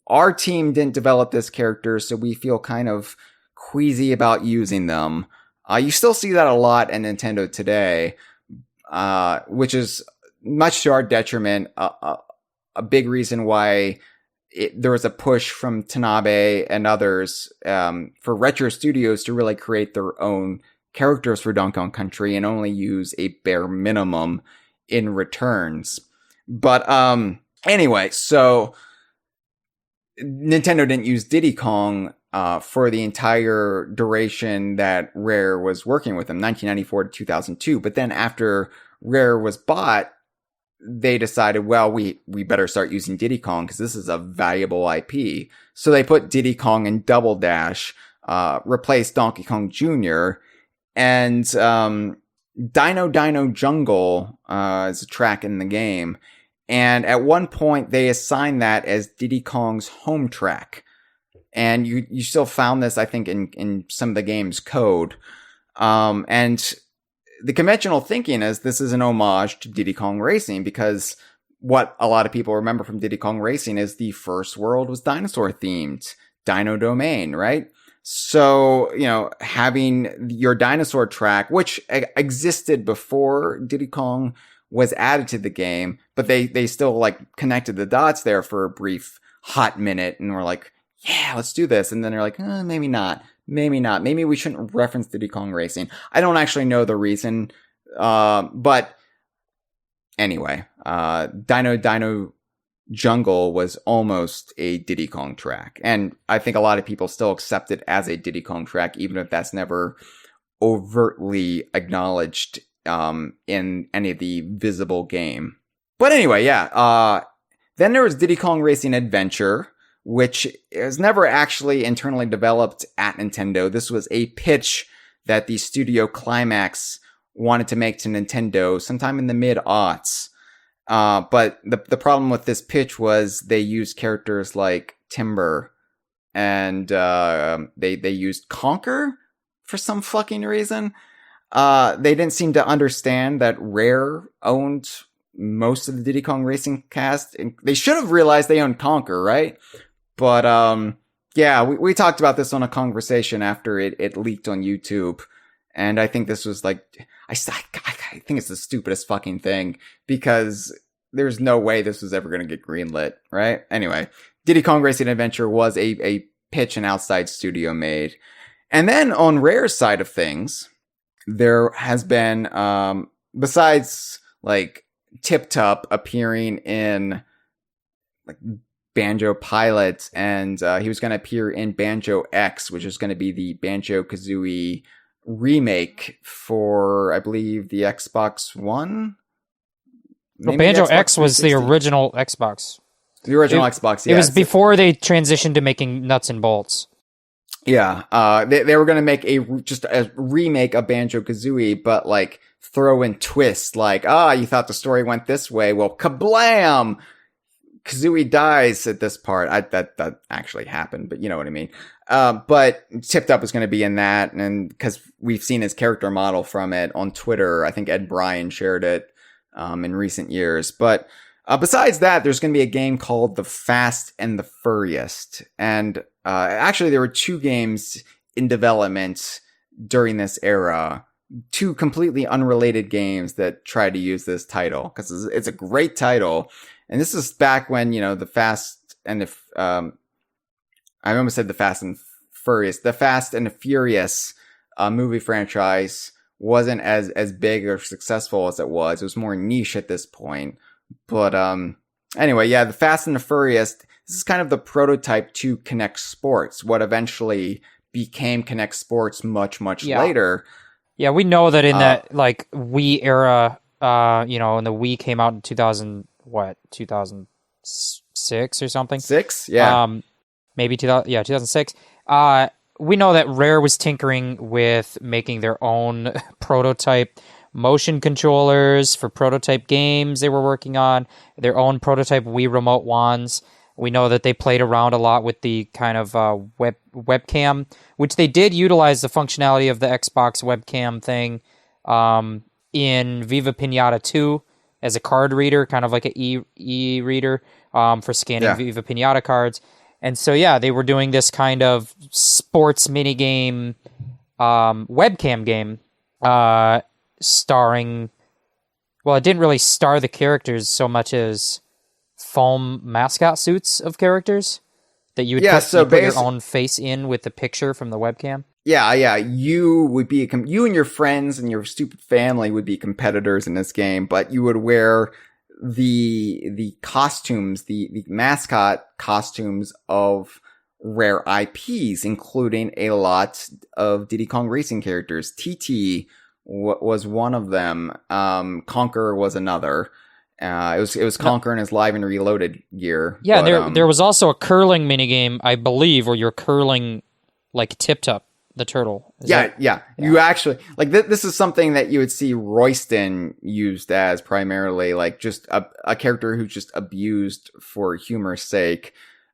our team didn't develop this character, so we feel kind of queasy about using them. You still see that a lot in Nintendo today, which is much to our detriment. A big reason why there was a push from Tanabe and others for retro studios to really create their own characters for Donkey Kong Country and only use a bare minimum in returns. But anyway, so Nintendo didn't use Diddy Kong for the entire duration that Rare was working with them, 1994 to 2002. But then after Rare was bought, they decided, well, we better start using Diddy Kong because this is a valuable IP. So they put Diddy Kong in Double Dash, replaced Donkey Kong Jr., and Dino Dino Jungle is a track in the game. And at one point, they assigned that as Diddy Kong's home track. And you still found this, I think, in some of the game's code. And the conventional thinking is this is an homage to Diddy Kong Racing because what a lot of people remember from Diddy Kong Racing is the first world was dinosaur themed, Dino Domain, right? So, having your dinosaur track, which existed before Diddy Kong was added to the game, but they still like connected the dots there for a brief hot minute and were like, yeah, let's do this. And then they're like, maybe not. Maybe not. Maybe we shouldn't reference Diddy Kong Racing. I don't actually know the reason. But anyway, Dino Dino Jungle was almost a Diddy Kong track. And I think a lot of people still accept it as a Diddy Kong track, even if that's never overtly acknowledged in any of the visible game. But anyway, yeah. Then there was Diddy Kong Racing Adventure, which is never actually internally developed at Nintendo. This was a pitch that the studio Climax wanted to make to Nintendo sometime in the mid-aughts. But the problem with this pitch was they used characters like Timber and they used Conker for some fucking reason. They didn't seem to understand that Rare owned most of the Diddy Kong Racing cast. And they should have realized they owned Conker, right? But, yeah, we talked about this on a Kongversation after it leaked on YouTube. And I think this was like, I think it's the stupidest fucking thing because there's no way this was ever going to get greenlit, right? Anyway, Diddy Kong Racing Adventure was a pitch an outside studio made. And then on Rare's side of things, there has been, besides like Tip Top appearing in like Banjo-Pilot, and he was going to appear in Banjo X, which is going to be the Banjo Kazooie remake for, I believe, the Xbox One.
Well, Banjo X was the original Xbox.
The original Xbox, yeah.
It was before they transitioned to making nuts and bolts.
Yeah, they were going to make just a remake of Banjo Kazooie, but like throw in twists like, you thought the story went this way. Well, kablam! Kazooie dies at this part. That actually happened, but you know what I mean. But Tipped Up is going to be in that, and because we've seen his character model from it on Twitter. I think Ed Bryan shared it in recent years. But besides that, there's going to be a game called The Fast and the Furriest. And actually, there were two games in development during this era. Two completely unrelated games that tried to use this title because it's a great title. And this is back when, the Fast and the, I almost said the Fast and Furious. The Fast and the Furious movie franchise wasn't as big or successful as it was. It was more niche at this point. But anyway, yeah, the Fast and the Furious, this is kind of the prototype to Kinect Sports, what eventually became Kinect Sports much later.
Yeah, we know that in that like Wii era, and the Wii came out in 2006 or something.
6? Yeah.
Maybe 2006. we know that Rare was tinkering with making their own prototype motion controllers for prototype games they were working on, their own prototype Wii Remote wands. We know that they played around a lot with the kind of webcam, which they did utilize the functionality of the Xbox webcam thing in Viva Pinata 2 as a card reader, kind of like an e-reader for scanning Viva Pinata cards. And so, yeah, they were doing this kind of sports minigame, webcam game, starring... Well, it didn't really star the characters so much as foam mascot suits of characters that you would put your own face in with the picture from the webcam.
Yeah. You would be you and your friends and your stupid family would be competitors in this game, but you would wear the costumes, the mascot costumes of Rare IPs, including a lot of Diddy Kong Racing characters. TT was one of them. Conquer was another. It was Conquer in his Live and Reloaded gear.
Yeah, but, there was also a curling minigame, I believe, where you're curling like Tip Top, the turtle.
Yeah. You actually like this is something that you would see Royston used as primarily, like just a character who's just abused for humor's sake,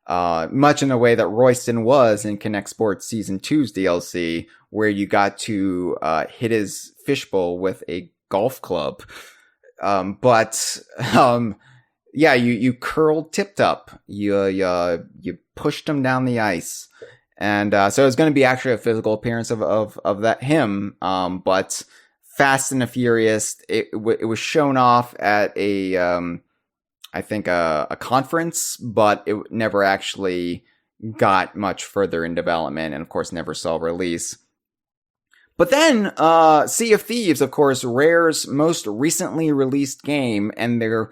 much in the way that Royston was in Connect Sports Season 2's DLC, where you got to hit his fishbowl with a golf club. You curled Tipped Up. You pushed him down the ice. And so it's going to be actually a physical appearance of that him. But Fast and the Furious, it was shown off at I think a conference, but it never actually got much further in development, and of course never saw release. But then, Sea of Thieves, of course, Rare's most recently released game, and their,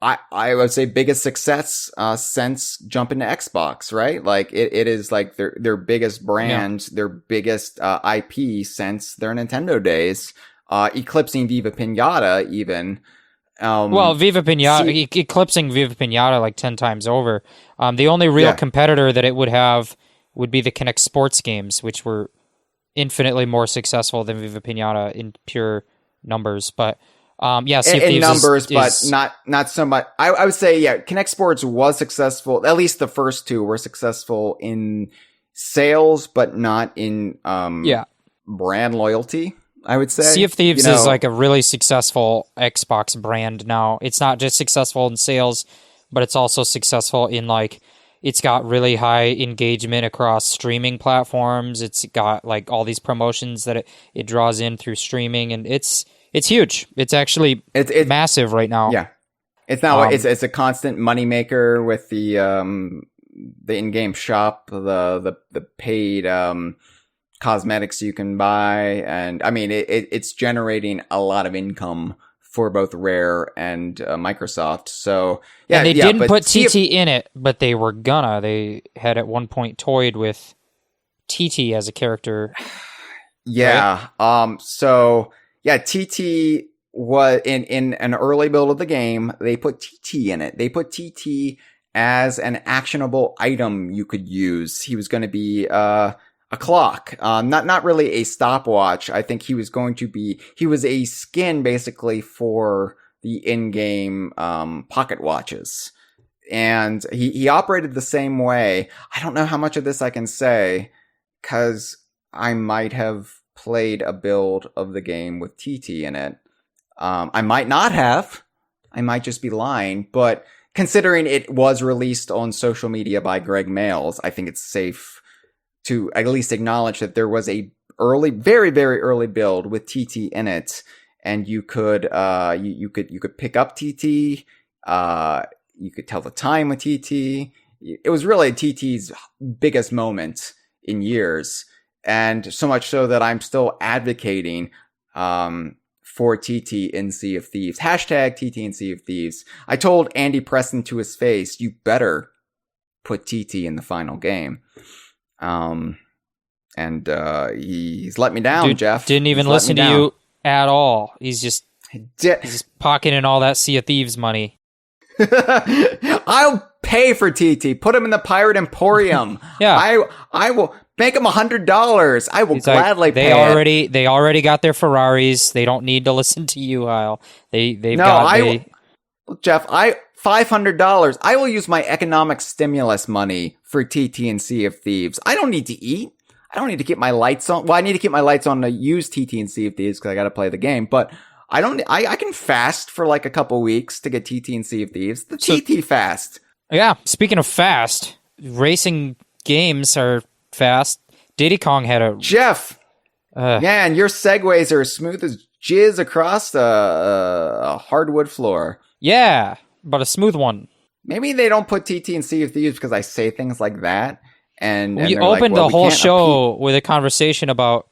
I would say, biggest success since jumping to Xbox, right? Like, it is like their biggest brand, their biggest IP since their Nintendo days, eclipsing Viva Pinata even.
Viva Pinata, eclipsing Viva Pinata like 10 times over. The only real competitor that it would have would be the Kinect Sports games, which were infinitely more successful than Viva Pinata in pure numbers, but Sea of Thieves in
numbers, but not so much. I would say, Kinect Sports was successful. At least the first two were successful in sales, but not in brand loyalty. I would say
Sea of Thieves is like a really successful Xbox brand now. It's not just successful in sales, but it's also successful in like. It's got really high engagement across streaming platforms. It's got like all these promotions that it draws in through streaming, and it's huge. It's actually it's massive right now.
Yeah, it's now it's a constant moneymaker with the in-game shop, the paid cosmetics you can buy, and I mean it's generating a lot of income for both Rare and Microsoft. So
and they didn't put TT in it, but they were gonna. They had at one point toyed with TT as a character.
Yeah. Right? TT was in an early build of the game. They put TT in it. They put TT as an actionable item you could use. He was going to be a clock, not really a stopwatch. I think he was a skin basically for the in-game, pocket watches. And he operated the same way. I don't know how much of this I can say, cause I might have played a build of the game with TT in it. I might not have. I might just be lying, but considering it was released on social media by Greg Mails, I think it's safe to at least acknowledge that there was a very, very early build with TT in it, and you could you could pick up TT, you could tell the time with TT. It was really TT's biggest moment in years, and so much so that I'm still advocating for TT in Sea of Thieves. Hashtag TT in Sea of Thieves. I told Andy Preston to his face, you better put TT in the final game. He's let me down,
Dude,
Jeff.
Didn't even listen to you at all. He's just pocketing all that Sea of Thieves money.
I'll pay for TT. Put him in the Pirate Emporium.
Yeah.
I will Make them $100. I will gladly pay it.
They already got their Ferraris. They don't need to listen to you, Hyle.
Jeff, $500. I will use my economic stimulus money for TT and Sea of Thieves. I don't need to eat. I don't need to keep my lights on. Well, I need to keep my lights on to use TT and Sea of Thieves because I got to play the game. But I can fast for like a couple weeks to get TT and Sea of Thieves. The TT fast.
Yeah. Speaking of fast, racing games are fast. Diddy Kong had a
Jeff. Man, your segues are as smooth as jizz across a hardwood floor.
Yeah, but a smooth one.
Maybe they don't put TT and Sea of Thieves because I say things like that. And
we opened the whole show with a conversation about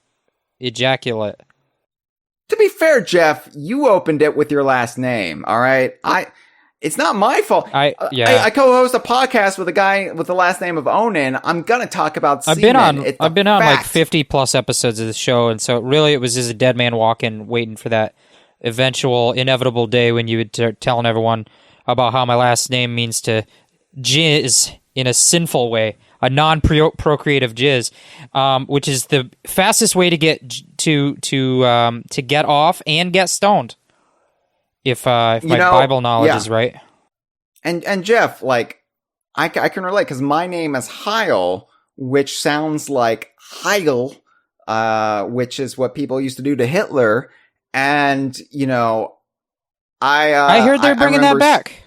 ejaculate.
To be fair, Jeff, you opened it with your last name. All right, it's not my fault. I co-host a podcast with a guy with the last name of Onan. I'm gonna talk about semen.
I've been on like 50 plus episodes of the show, and so really it was just a dead man walking, waiting for that eventual, inevitable day when you would telling everyone about how my last name means to jizz in a sinful way, a non-procreative jizz, which is the fastest way to get to get off and get stoned. If my Bible knowledge is right.
And Jeff, like, I can relate because my name is Hyle, which sounds like Heil, which is what people used to do to Hitler. And,
I heard they're bringing that back.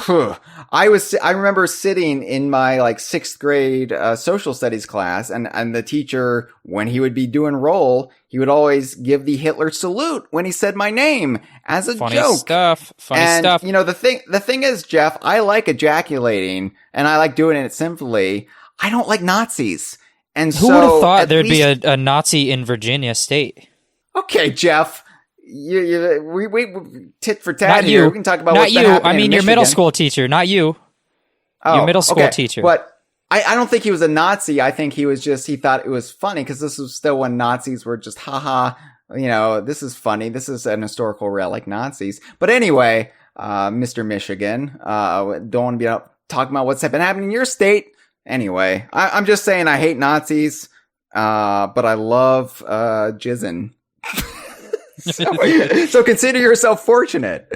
I remember sitting in my like 6th grade social studies class, and the teacher, when he would be doing roll, he would always give the Hitler salute when he said my name as a
Funny
joke.
Funny stuff.
The thing is, Jeff, I like ejaculating and I like doing it simply. I don't like Nazis. And
who would have thought there'd be a Nazi in Virginia State?
Okay, Jeff. We tit for tat here.
You.
We can talk about
not
what's
you.
been happening
I mean,
in
your
Michigan.
middle school teacher, not you. Your middle school teacher.
But I don't think he was a Nazi. I think he was he thought it was funny because this was still when Nazis were just, haha, this is funny. This is an historical relic, Nazis. But anyway, Mr. Michigan, don't want to be out talking about what's been happening in your state. Anyway, I'm just saying I hate Nazis, but I love jizzing. So consider yourself fortunate.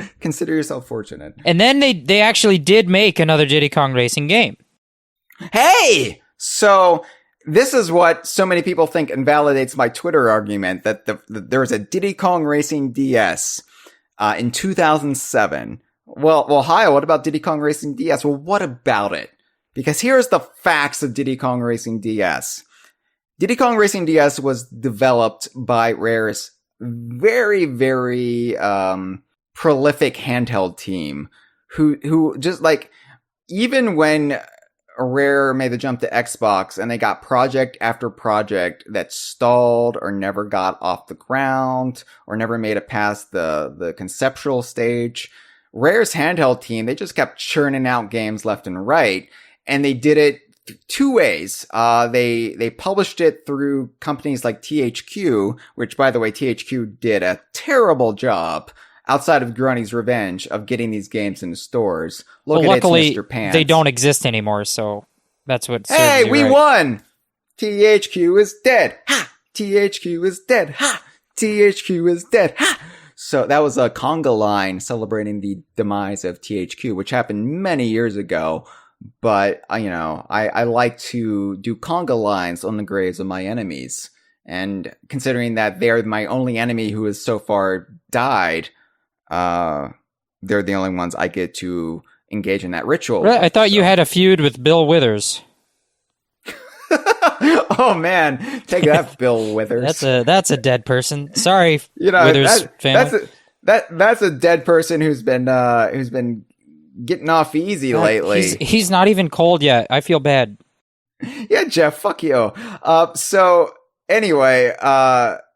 And then they actually did make another Diddy Kong Racing game.
Hey! So this is what so many people think invalidates my Twitter argument that there was a Diddy Kong Racing DS in 2007. Well, hi, what about Diddy Kong Racing DS? Well, what about it? Because here's the facts of Diddy Kong Racing DS. Diddy Kong Racing DS was developed by Rare's very, very prolific handheld team who just like, even when Rare made the jump to Xbox and they got project after project that stalled or never got off the ground or never made it past the conceptual stage, Rare's handheld team, they just kept churning out games left and right, and they did it two ways. They published it through companies like THQ, which, by the way, THQ did a terrible job outside of Grunny's Revenge of getting these games into stores.
Luckily,
Mr. Pants.
They don't exist anymore, so that's what.
Hey, we
right.
won! THQ is dead. Ha! THQ is dead. Ha! THQ is dead. Ha! So that was a conga line celebrating the demise of THQ, which happened many years ago. But, I like to do conga lines on the graves of my enemies. And considering that they're my only enemy who has so far died, they're the only ones I get to engage in that ritual.
Really? I thought you had a feud with Bill Withers.
Oh man, take that, Bill Withers.
That's a dead person. Sorry, Withers family.
That's a dead person who's been getting off easy lately.
He's not even cold yet. I feel bad.
Yeah, Jeff, fuck you. So anyway,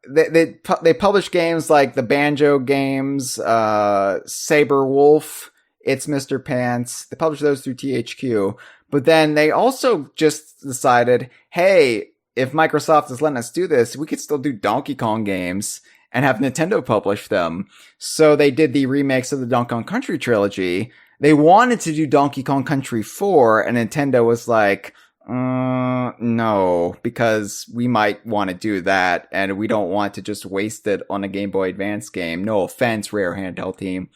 they publish games like the Banjo games, Saber Wolf, It's Mr. Pants. They publish those through THQ. But then they also just decided, hey, if Microsoft is letting us do this, we could still do Donkey Kong games and have Nintendo publish them. So they did the remakes of the Donkey Kong Country trilogy. They wanted to do Donkey Kong Country 4, and Nintendo was like, No, because we might want to do that, and we don't want to just waste it on a Game Boy Advance game. No offense, Rare Handheld team.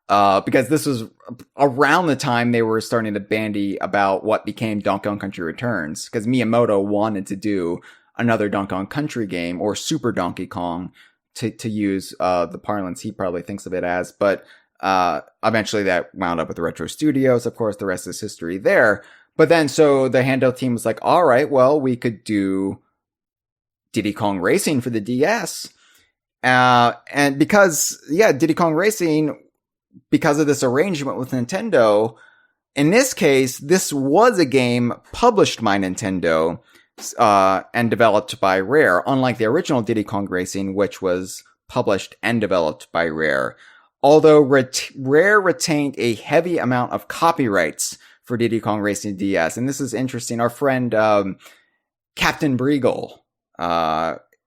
Because this was around the time they were starting to bandy about what became Donkey Kong Country Returns, because Miyamoto wanted to do another Donkey Kong Country game, or Super Donkey Kong, to use the parlance he probably thinks of it as, but eventually that wound up with Retro Studios. Of course, the rest is history there. But then, so the handheld team was like, all right, well, we could do Diddy Kong Racing for the DS. And because, Diddy Kong Racing, because of this arrangement with Nintendo, in this case, this was a game published by Nintendo, and developed by Rare, unlike the original Diddy Kong Racing, which was published and developed by Rare. Although Rare retained a heavy amount of copyrights for Diddy Kong Racing DS. And this is interesting. Our friend, Captain Breagle,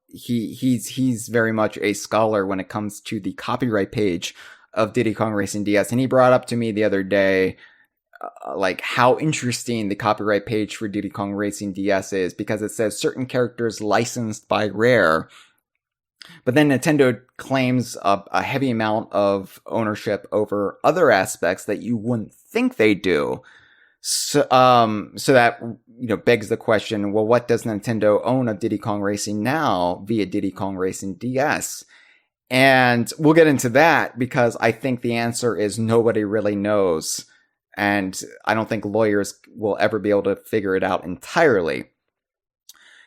he's very much a scholar when it comes to the copyright page of Diddy Kong Racing DS. And he brought up to me the other day, like how interesting the copyright page for Diddy Kong Racing DS is, because it says certain characters licensed by Rare. But then Nintendo claims a heavy amount of ownership over other aspects that you wouldn't think they do. So that, begs the question, well, what does Nintendo own of Diddy Kong Racing now via Diddy Kong Racing DS? And we'll get into that, because I think the answer is nobody really knows. And I don't think lawyers will ever be able to figure it out entirely.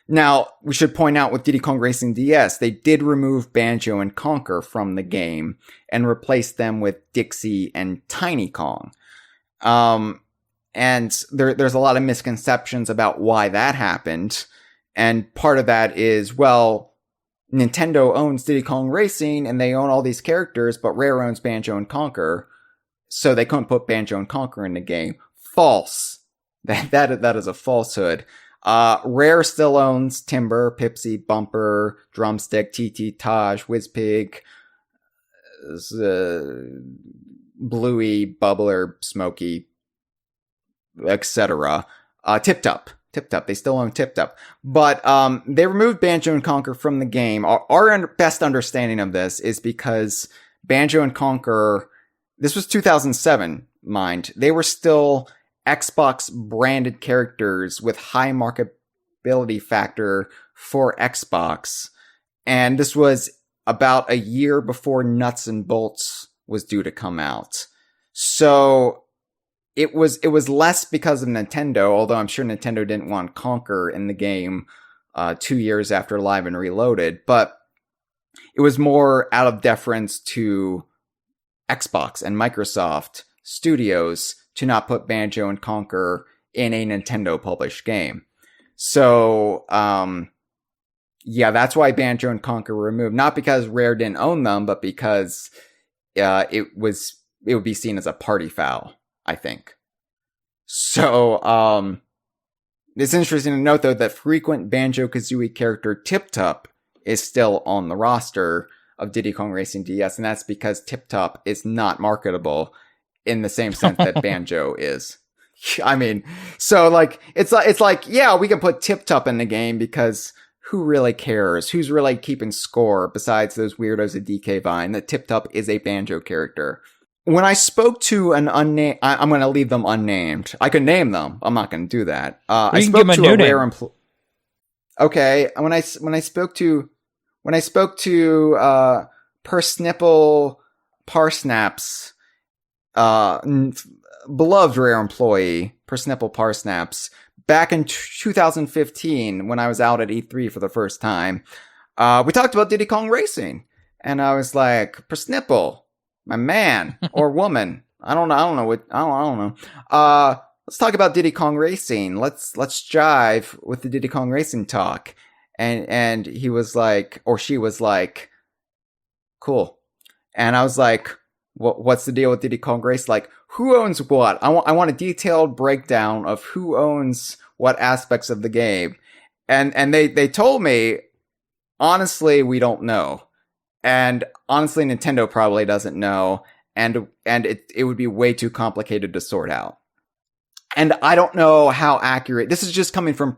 Now, we should point out with Diddy Kong Racing DS, they did remove Banjo and Conker from the game and replace them with Dixie and Tiny Kong. And there's a lot of misconceptions about why that happened. And part of that is, well, Nintendo owns Diddy Kong Racing and they own all these characters, but Rare owns Banjo and Conker, so they couldn't put Banjo and Conker in the game. False. That is a falsehood. Rare still owns Timber, Pipsy, Bumper, Drumstick, TT, Taj, Whizpig, Bluey, Bubbler, Smokey, etc. Tip Top. They still own Tip Top. But they removed Banjo and Conker from the game. Our best understanding of this is because Banjo and Conker, this was 2007, mind. They were still Xbox branded characters with high marketability factor for Xbox. And this was about a year before Nuts and Bolts was due to come out. So it was less because of Nintendo, although I'm sure Nintendo didn't want Conker in the game 2 years after Live and Reloaded, but it was more out of deference to Xbox and Microsoft Studios to not put Banjo and Conker in a Nintendo published game. So, that's why Banjo and Conker were removed. Not because Rare didn't own them, but because it would be seen as a party foul, I think. So, it's interesting to note, though, that frequent Banjo-Kazooie character Tip Top is still on the roster of Diddy Kong Racing DS, and that's because Tip Top is not marketable in the same sense that Banjo is. I mean, so it's like, we can put Tip Top in the game because who really cares? Who's really keeping score besides those weirdos at DK Vine that Tip Top is a Banjo character? When I spoke to an unnamed, I'm going to leave them unnamed. I could name them. I'm not going to do that. I spoke to a Rare employee. Okay, when I spoke to Persnipple Parsnaps, beloved Rare employee, Persnipple Parsnaps, back in 2015 when I was out at E3 for the first time, we talked about Diddy Kong Racing, and I was like, Persnipple, my man or woman, I don't know. Let's talk about Diddy Kong Racing. Let's jive with the Diddy Kong Racing talk. And he was like, or she was like, cool. And I was like, what's the deal with Diddy Kong Racing? Like, who owns what? I want a detailed breakdown of who owns what aspects of the game. And they told me, honestly, we don't know. And honestly, Nintendo probably doesn't know. And it would be way too complicated to sort out. And I don't know how accurate. This is just coming from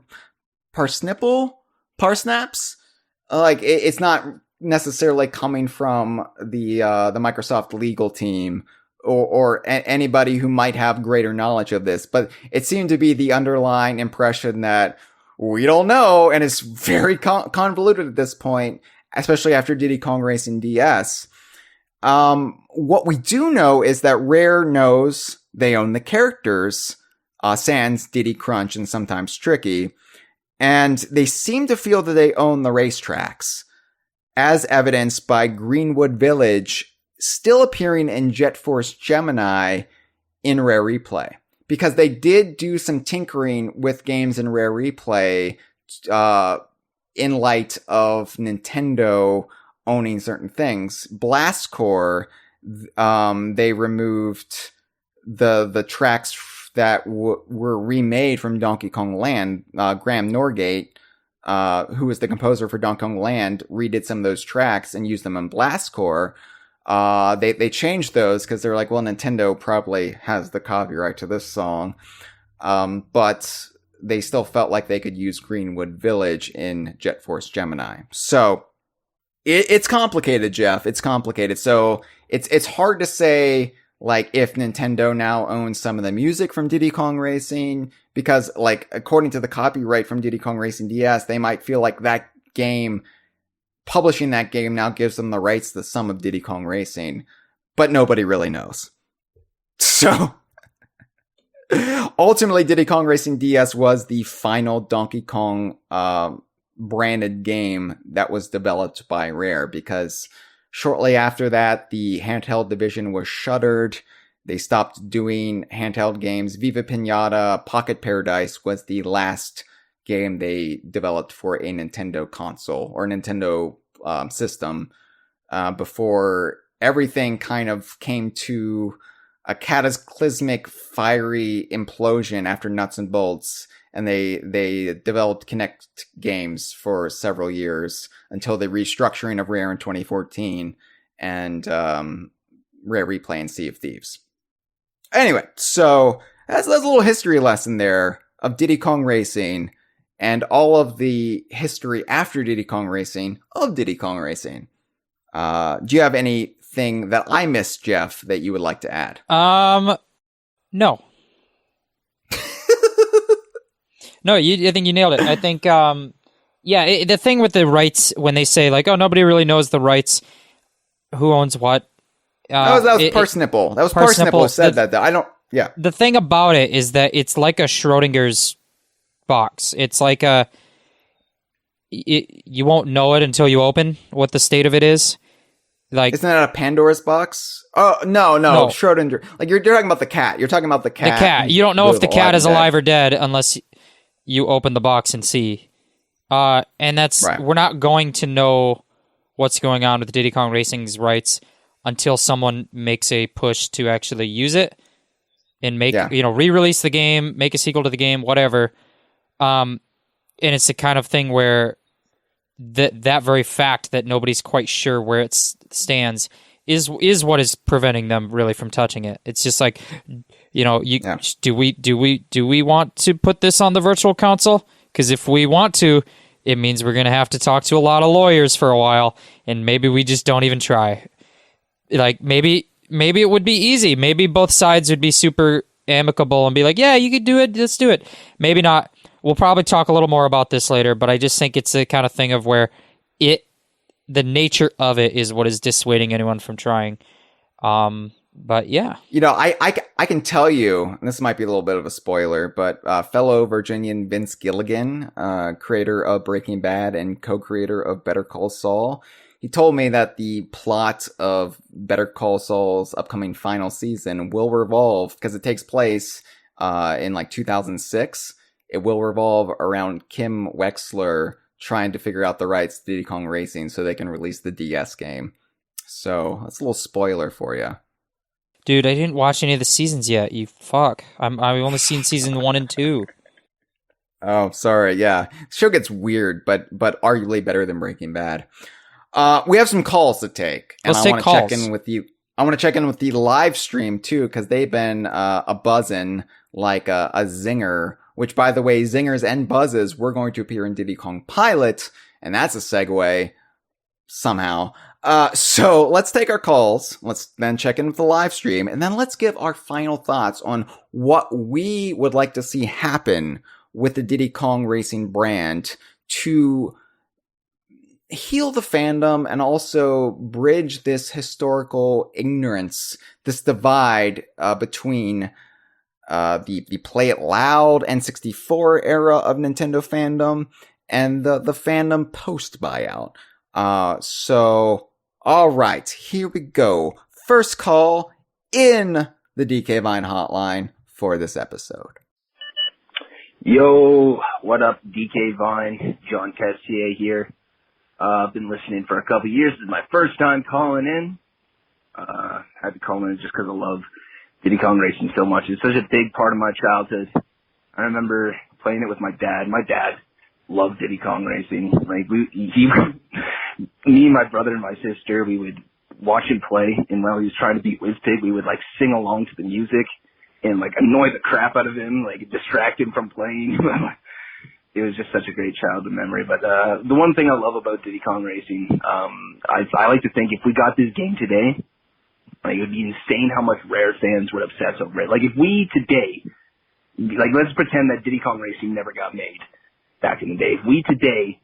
Parsnaps. Like it's not necessarily coming from the Microsoft legal team or anybody who might have greater knowledge of this, but it seemed to be the underlying impression that we don't know, and it's very convoluted at this point, especially after Diddy Kong Racing DS. What we do know is that Rare knows they own the characters, sans Diddy Crunch and sometimes Tricky, and they seem to feel that they own the racetracks, as evidenced by Greenwood Village still appearing in Jet Force Gemini in Rare Replay. Because they did do some tinkering with games in Rare Replay in light of Nintendo owning certain things. Blast Core, they removed the tracks that were remade from Donkey Kong Land. Graham Norgate, who was the composer for Donkey Kong Land, redid some of those tracks and used them in Blast Core. They changed those because they're like, well, Nintendo probably has the copyright to this song. But they still felt like they could use Greenwood Village in Jet Force Gemini. So it's complicated, Jeff. It's complicated. So it's hard to say, like, if Nintendo now owns some of the music from Diddy Kong Racing, because, like, according to the copyright from Diddy Kong Racing DS, they might feel like that game, publishing that game now gives them the rights to some of Diddy Kong Racing, but nobody really knows. So, ultimately, Diddy Kong Racing DS was the final Donkey Kong branded game that was developed by Rare, because shortly after that, the handheld division was shuttered. They stopped doing handheld games. Viva Pinata Pocket Paradise was the last game they developed for a Nintendo console or Nintendo system before everything kind of came to a cataclysmic, fiery implosion after Nuts and Bolts, and they developed Kinect games for several years until the restructuring of Rare in 2014 and Rare Replay and Sea of Thieves. Anyway, so that's a little history lesson there of Diddy Kong Racing and all of the history after Diddy Kong Racing of Diddy Kong Racing. Do you have anything that I missed, Jeff, that you would like to add?
No. No, I think you nailed it. I think, the thing with the rights, when they say, like, oh, nobody really knows the rights, who owns what.
That was Parsnipple. That was Parsnipple who said that. I don't, yeah.
The thing about it is that it's like a Schrodinger's box. It's like you won't know it until you open what the state of it is. Like,
isn't that a Pandora's box? Oh, no. Schrodinger. Like, you're talking about the cat. You're talking about the cat.
The cat. You don't know if the cat is alive or dead unless you open the box and see. And that's, right. We're not going to know what's going on with Diddy Kong Racing's rights until someone makes a push to actually use it and make, re-release the game, make a sequel to the game, whatever. And it's the kind of thing where that very fact that nobody's quite sure where it stands is what is preventing them really from touching it. It's just like, do we want to put this on the virtual console? Because if we want to, it means we're going to have to talk to a lot of lawyers for a while, and maybe we just don't even try. Like, maybe it would be easy. Maybe both sides would be super amicable and be like, yeah, you could do it, let's do it. Maybe not. We'll probably talk a little more about this later, but I just think it's the kind of thing of where the nature of it is what is dissuading anyone from trying. But yeah.
I can tell you, and this might be a little bit of a spoiler, but fellow Virginian Vince Gilligan, creator of Breaking Bad and co-creator of Better Call Saul, he told me that the plot of Better Call Saul's upcoming final season will revolve, because it takes place in like 2006. It will revolve around Kim Wexler trying to figure out the rights to Diddy Kong Racing so they can release the DS game. So that's a little spoiler for you.
Dude, I didn't watch any of the seasons yet. You fuck. I've only seen season 1 and 2.
Oh, sorry. Yeah, the show gets weird, but arguably better than Breaking Bad. We have some calls to take, and I want to check in with you. I want to check in with the live stream too, because they've been a buzzing like a zinger, which, by the way, zingers and buzzes were going to appear in Diddy Kong Pilot, and that's a segue somehow. So let's take our calls. Let's then check in with the live stream, and then let's give our final thoughts on what we would like to see happen with the Diddy Kong Racing brand to heal the fandom and also bridge this historical ignorance, this divide between the Play It Loud N64 era of Nintendo fandom and the fandom post buyout. So, all right, here we go. First call in the DK Vine hotline for this episode.
Yo, what up, DK Vine? John Cassier here. I've been listening for a couple of years. This is my first time calling in. Had to call in just because I love Diddy Kong Racing so much. It's such a big part of my childhood. I remember playing it with my dad. My dad loved Diddy Kong Racing. Like me, my brother, and my sister, we would watch him play, and while he was trying to beat Wizpig, we would like sing along to the music and like annoy the crap out of him, like distract him from playing. It was just such a great childhood memory. But the one thing I love about Diddy Kong Racing, I like to think if we got this game today, like it would be insane how much Rare fans would obsess over it. Like if we today, like let's pretend that Diddy Kong Racing never got made back in the day. If we today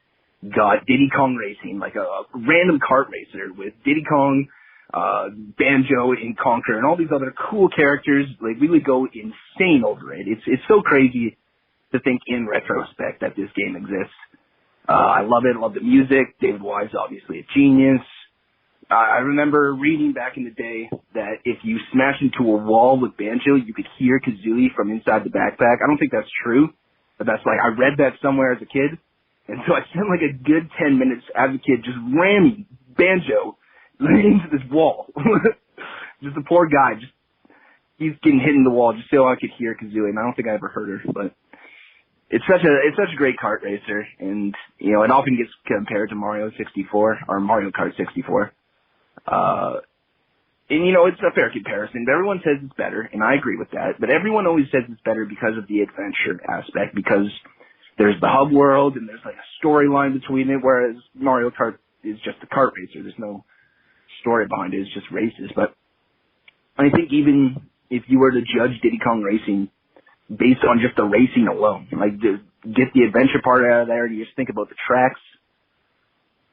got Diddy Kong Racing, like a random kart racer with Diddy Kong, Banjo, and Conquer, and all these other cool characters, like we would go insane over it. It's so crazy to think in retrospect that this game exists. I love it. I love the music. David Wise, obviously a genius. I remember reading back in the day that if you smash into a wall with Banjo, you could hear Kazooie from inside the backpack. I don't think that's true, but that's like, I read that somewhere as a kid. And so I spent like a good 10 minutes as a kid just ramming Banjo into this wall. Just a poor guy. He's getting hit in the wall just so I could hear Kazooie. And I don't think I ever heard her, but it's such a great kart racer, and you know it often gets compared to Mario 64 or Mario Kart 64. And you know it's a fair comparison. But everyone says it's better, and I agree with that. But everyone always says it's better because of the adventure aspect, because there's the hub world and there's like a storyline between it, whereas Mario Kart is just a kart racer. There's no story behind it. It's just races. But I think even if you were to judge Diddy Kong Racing based on just the racing alone, like get the adventure part out of there and you just think about the tracks,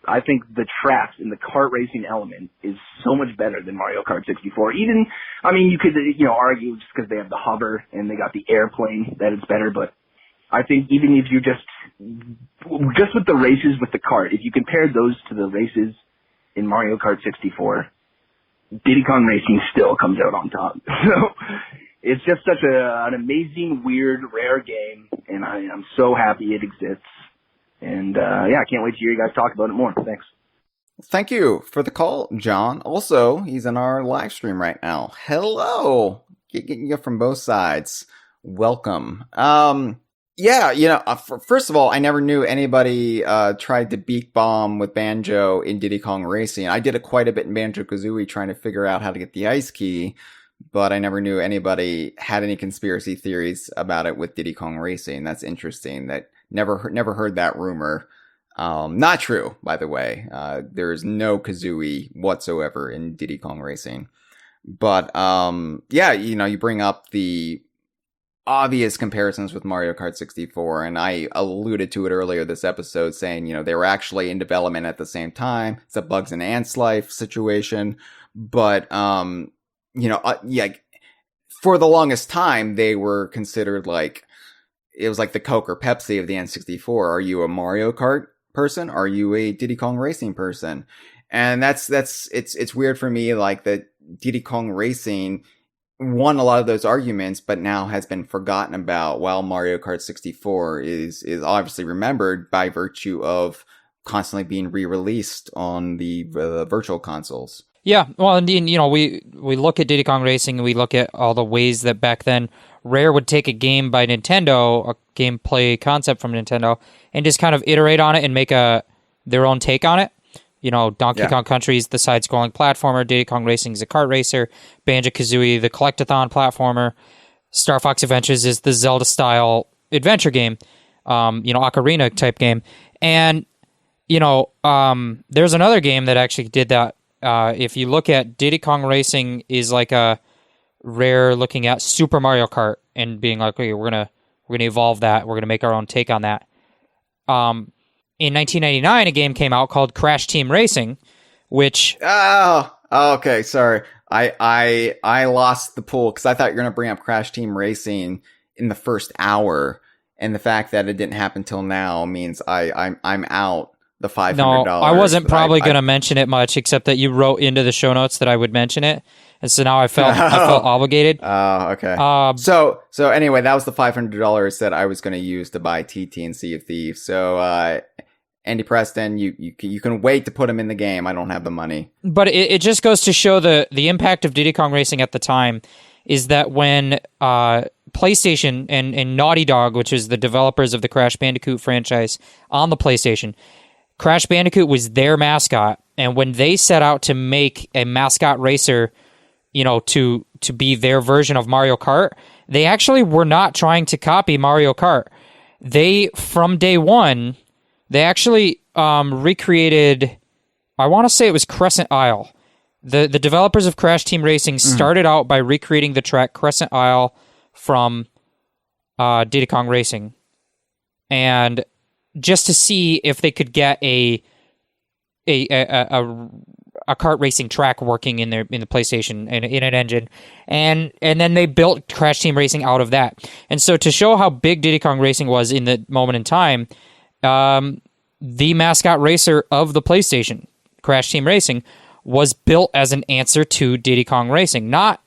I think the tracks and the kart racing element is so much better than Mario Kart 64. Even, I mean, you could, you know, argue just because they have the hover and they got the airplane that it's better, but I think even if you just with the races with the kart, if you compare those to the races in Mario Kart 64, Diddy Kong Racing still comes out on top. So it's just such an amazing, weird, rare game, and I'm so happy it exists. And yeah, I can't wait to hear you guys talk about it more. Thanks.
Thank you for the call, John. Also, he's in our live stream right now. Hello. Getting you from both sides. Welcome. Yeah, you know, first of all, I never knew anybody tried to beat bomb with Banjo in Diddy Kong Racing. I did it quite a bit in Banjo Kazooie trying to figure out how to get the ice key, but I never knew anybody had any conspiracy theories about it with Diddy Kong Racing. That's interesting. That never heard that rumor. Not true, by the way. There is no Kazooie whatsoever in Diddy Kong Racing. But yeah, you know, you bring up the obvious comparisons with Mario Kart 64, and I alluded to it earlier this episode saying, you know, they were actually in development at the same time. It's a Bugs and Ants Life situation. But, you know, yeah, for the longest time, they were considered like, it was like the Coke or Pepsi of the N64. Are you a Mario Kart person? Are you a Diddy Kong Racing person? And it's weird for me, like, that Diddy Kong Racing won a lot of those arguments, but now has been forgotten about, while Mario Kart 64 is obviously remembered by virtue of constantly being re-released on the virtual consoles. Yeah,
well, indeed, you know, we look at Diddy Kong Racing and we look at all the ways that back then Rare would take a game by Nintendo, a gameplay concept from Nintendo, and just kind of iterate on it and make their own take on it. You know, Donkey Kong Country is the side-scrolling platformer, Diddy Kong Racing is a kart racer, Banjo Kazooie, the collectathon platformer. Starfox Adventures is the Zelda style adventure game, ocarina type game. And, there's another game that actually did that. If you look at Diddy Kong Racing is like a Rare looking at Super Mario Kart and being like, okay, we're gonna evolve that. We're gonna make our own take on that. In 1999, a game came out called Crash Team Racing, which
okay, sorry. I lost the pool because I thought you were gonna bring up Crash Team Racing in the first hour, and the fact that it didn't happen till now means I'm out the $500.
No, I wasn't probably gonna mention it much, except that you wrote into the show notes that I would mention it. And so now I felt obligated.
Oh, okay. So anyway, that was the $500 that I was going to use to buy TT and Sea of Thieves. So, Andy Preston, you can wait to put him in the game. I don't have the money.
But it just goes to show the impact of Diddy Kong Racing at the time is that when PlayStation and Naughty Dog, which is the developers of the Crash Bandicoot franchise on the PlayStation, Crash Bandicoot was their mascot. And when they set out to make a mascot racer, to be their version of Mario Kart, they actually were not trying to copy Mario Kart. They, from day one, they actually recreated, I want to say it was Crescent Isle. The developers of Crash Team Racing started out by recreating the track Crescent Isle from Diddy Kong Racing. And just to see if they could get a kart racing track working in the PlayStation and in an engine, and then they built Crash Team Racing out of that. And so to show how big Diddy Kong Racing was in the moment in time, the mascot racer of the PlayStation, Crash Team Racing, was built as an answer to Diddy Kong Racing, not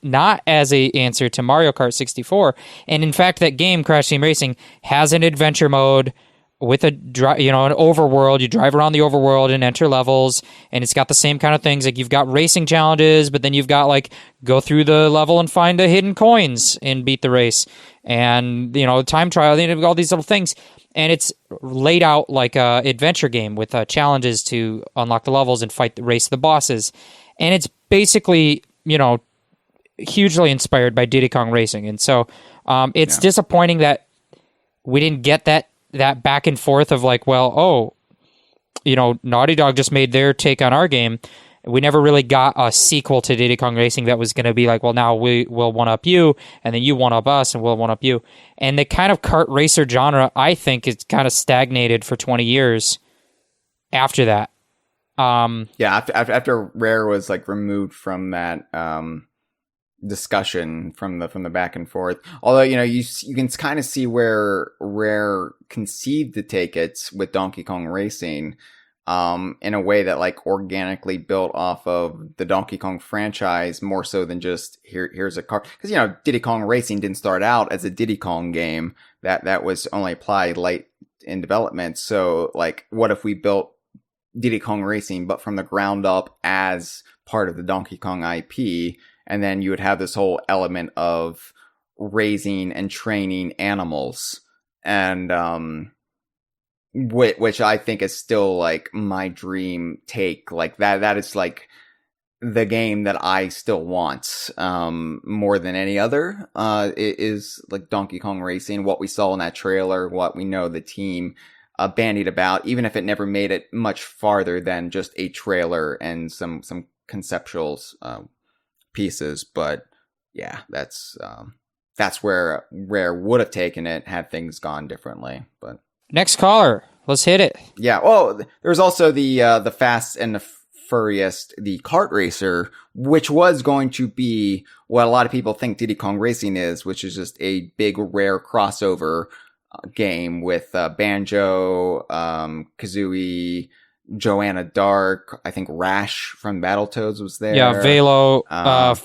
as a answer to Mario Kart 64. And in fact, that game, Crash Team Racing, has an adventure mode with an overworld. You drive around the overworld and enter levels, and it's got the same kind of things. Like, you've got racing challenges, but then you've got go through the level and find the hidden coins and beat the race, and time trial, all these little things. And it's laid out like a adventure game with challenges to unlock the levels and race the bosses. And it's basically hugely inspired by Diddy Kong Racing. And so it's disappointing that we didn't get that back and forth of Naughty Dog just made their take on our game. We never really got a sequel to Diddy Kong Racing that was going to be now we'll one-up you, and then you one-up us, and we'll one-up you. And the kind of kart racer genre, I think, is kind of stagnated for 20 years after that.
After Rare was removed from that discussion from the back and forth. Although you can kind of see where Rare conceived to take it with Donkey Kong Racing, in a way that organically built off of the Donkey Kong franchise more so than just here's a car. Because Diddy Kong Racing didn't start out as a Diddy Kong game that was only applied late in development. So what if we built Diddy Kong Racing but from the ground up as part of the Donkey Kong IP? And then you would have this whole element of raising and training animals, and which I think is still my dream take. That is the game that I still want more than any other. It is Donkey Kong Racing. What we saw in that trailer, what we know the team bandied about, even if it never made it much farther than just a trailer and some conceptual pieces. But yeah, that's where Rare would have taken it had things gone differently. But
next caller, let's hit it.
Yeah, well, there's also the Fast and the Furious, the kart racer, which was going to be what a lot of people think Diddy Kong Racing is, which is just a big Rare crossover game with Banjo, Kazooie, Joanna Dark, I think Rash from Battletoads was there.
Yeah, Velo, and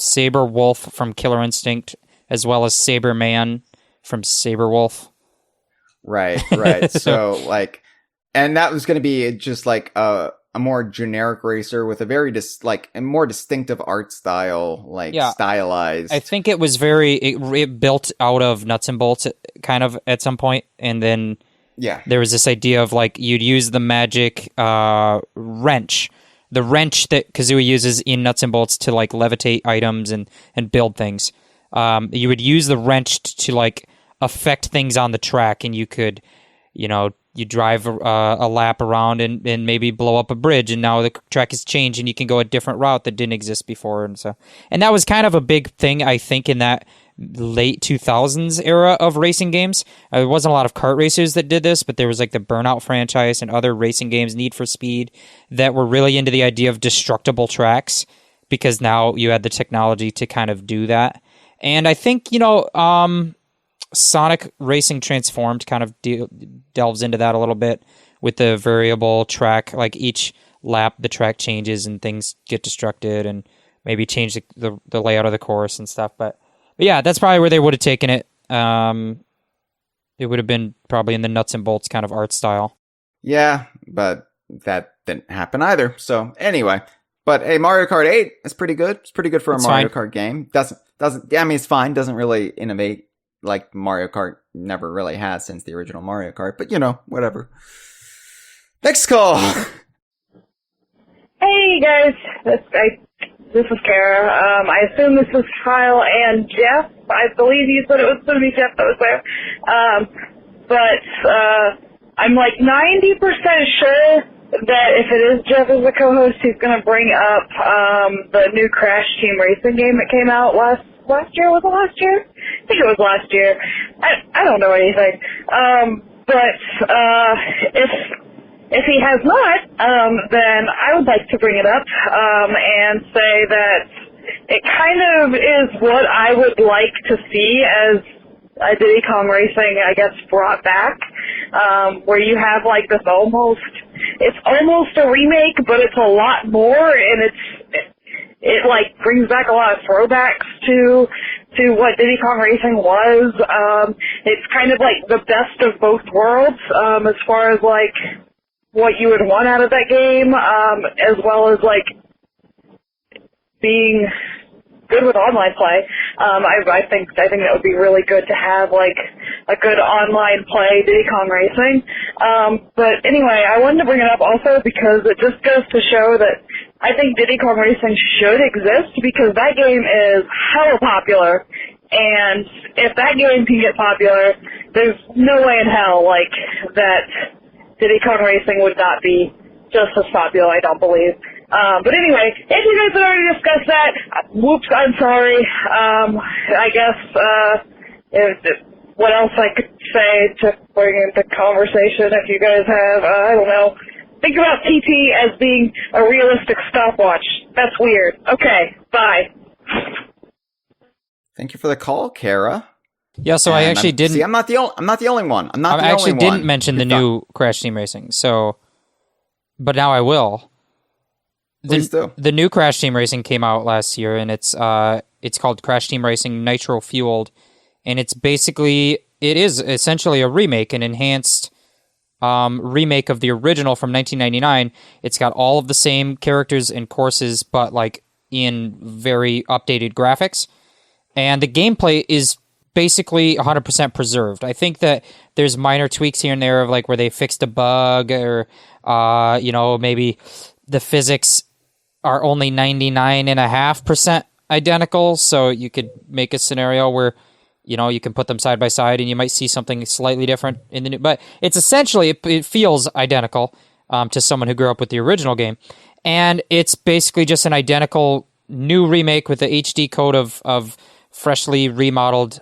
Saber Wolf from Killer Instinct, as well as Saber Man from Saber Wolf.
Right. So and that was going to be just a more generic racer with a very a more distinctive art style, stylized.
I think it was it built out of nuts and bolts kind of at some point, and then there was this idea of you'd use the magic wrench the wrench that Kazooie uses in Nuts and Bolts to like levitate items and build things. You would use the wrench to like affect things on the track, and you could, you drive a lap around and maybe blow up a bridge, and now the track has changed and you can go a different route that didn't exist before. And that was kind of a big thing, I think, in that late 2000s era of racing games. There wasn't a lot of kart racers that did this, but there was like the Burnout franchise and other racing games, Need for Speed, that were really into the idea of destructible tracks, because now you had the technology to kind of do that. And I think, Sonic Racing Transformed kind of delves into that a little bit with the variable track. Like each lap, the track changes and things get destructed, and maybe change the layout of the course and stuff. But yeah, that's probably where they would have taken it. It would have been probably in the Nuts and Bolts kind of art style.
Yeah, but that didn't happen either. So anyway, but hey, Mario Kart 8 is pretty good. It's pretty good for a Mario Kart game. Doesn't. I mean, it's fine. Doesn't really innovate like Mario Kart never really has since the original Mario Kart, but whatever. Next call.
Hey guys, this is Kara. I assume this is Hyle and Jeff. I believe you said it was going to be Jeff that was there. But I'm like 90% sure that if it is Jeff as the co-host, he's going to bring up the new Crash Team Racing game that came out last year. Was it last year? I think it was last year. I don't know anything. But if he has not, then I would like to bring it up and say that it kind of is what I would like to see as a Diddy Kong Racing, I guess, brought back, where you have like this it's almost a remake, but it's a lot more, and it like brings back a lot of throwbacks to what Diddy Kong Racing was. It's kind of like the best of both worlds, as far as like what you would want out of that game, as well as like being good with online play. I think that would be really good to have like a good online play Diddy Kong Racing. But anyway, I wanted to bring it up also because it just goes to show that I think Diddy Kong Racing should exist, because that game is hella popular. And if that game can get popular, there's no way in hell like that Diddy Kong Racing would not be just as popular, I don't believe. But anyway, if you guys had already discussed that, whoops, I'm sorry. I guess, what else I could say to bring into conversation if you guys have, I don't know. Think about TT as being a realistic stopwatch. That's weird. Okay, bye.
Thank you for the call, Kara.
Yeah, so I actually didn't.
See, I'm not the only one. I
actually didn't mention the new Crash Team Racing. So, but now I will.
Please do.
The new Crash Team Racing came out last year, and it's called Crash Team Racing Nitro Fueled, and it is essentially a remake, an enhanced remake of the original from 1999. It's got all of the same characters and courses, but like in very updated graphics, and the gameplay is basically 100% preserved. I think that there's minor tweaks here and there of like where they fixed a bug, or maybe the physics are only 99.5% identical, so you could make a scenario where you can put them side by side and you might see something slightly different in the new, but it's essentially, it feels identical to someone who grew up with the original game. And it's basically just an identical new remake with the HD code of freshly remodeled.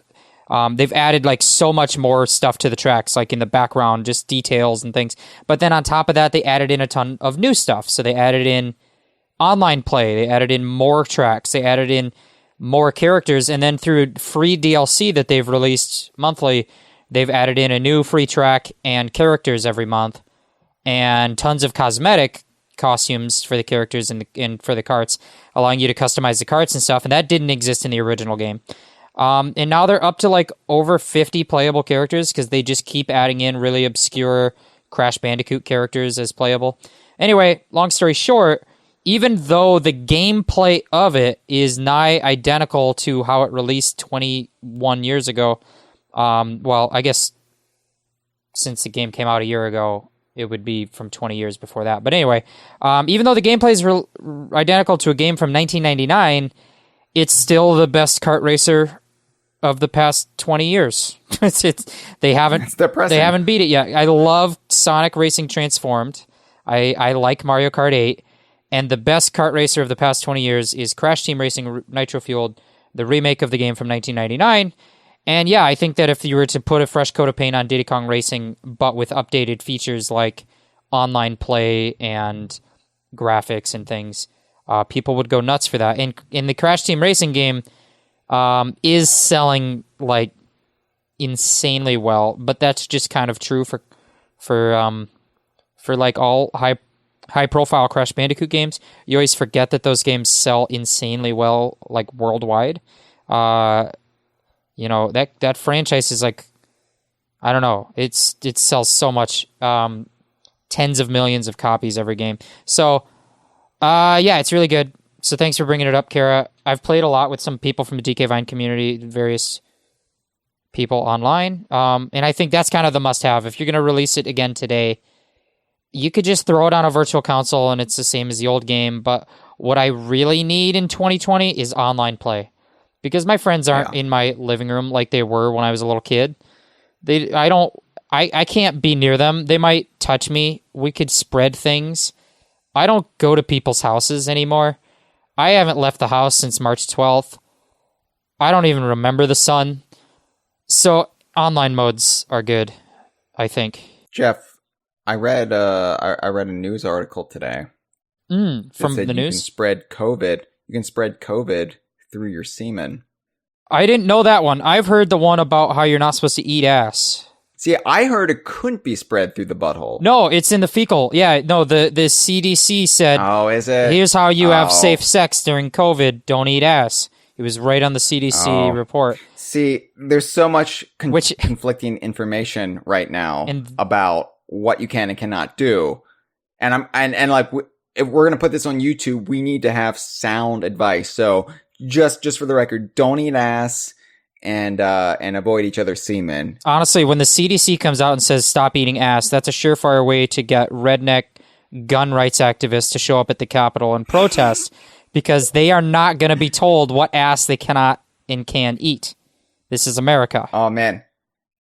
They've added like so much more stuff to the tracks, like in the background, just details and things. But then on top of that, they added in a ton of new stuff. So they added in online play, they added in more tracks, they added in more characters, and then through free DLC that they've released monthly, they've added in a new free track and characters every month, and tons of cosmetic costumes for the characters and for the carts, allowing you to customize the carts and stuff, and that didn't exist in the original game. And now they're up to like over 50 playable characters, because they just keep adding in really obscure Crash Bandicoot characters as playable. Anyway, long story short, even though the gameplay of it is nigh identical to how it released 21 years ago, well, I guess since the game came out a year ago, it would be from 20 years before that. But anyway, even though the gameplay is identical to a game from 1999, it's still the best kart racer of the past 20 years. They haven't beat it yet. I love Sonic Racing Transformed. I like Mario Kart 8, and the best kart racer of the past 20 years is Crash Team Racing Nitro Fueled, the remake of the game from 1999. And yeah, I think that if you were to put a fresh coat of paint on Diddy Kong Racing, but with updated features like online play and graphics and things, people would go nuts for that. And in the Crash Team Racing game is selling like insanely well, but that's just kind of true for like all high profile Crash Bandicoot games. You always forget that those games sell insanely well, like worldwide. You know, that franchise is like, I don't know, it sells so much, tens of millions of copies every game. So, yeah, it's really good. So thanks for bringing it up, Kara. I've played a lot with some people from the DK Vine community, various people online, and I think that's kind of the must-have. If you're going to release it again today, you could just throw it on a virtual console and it's the same as the old game. But what I really need in 2020 is online play. Because my friends aren't in my living room like they were when I was a little kid. I can't be near them. They might touch me. We could spread things. I don't go to people's houses anymore. I haven't left the house since March 12th. I don't even remember the sun. So online modes are good, I think.
Jeff, I read a news article today.
From the news?
You can spread COVID through your semen.
I didn't know that one. I've heard the one about how you're not supposed to eat ass.
See, I heard it couldn't be spread through the butthole.
No, it's in the fecal. Yeah, no, the CDC said,
oh, is it?
Here's how you have safe sex during COVID. Don't eat ass. It was right on the CDC report.
See, there's so much conflicting information right now about what you can and cannot do. And if we're going to put this on YouTube, we need to have sound advice. So just for the record, don't eat ass and avoid each other's semen.
Honestly, when the CDC comes out and says stop eating ass, that's a surefire way to get redneck gun rights activists to show up at the Capitol and protest because they are not going to be told what ass they cannot and can eat. This is America.
Oh man.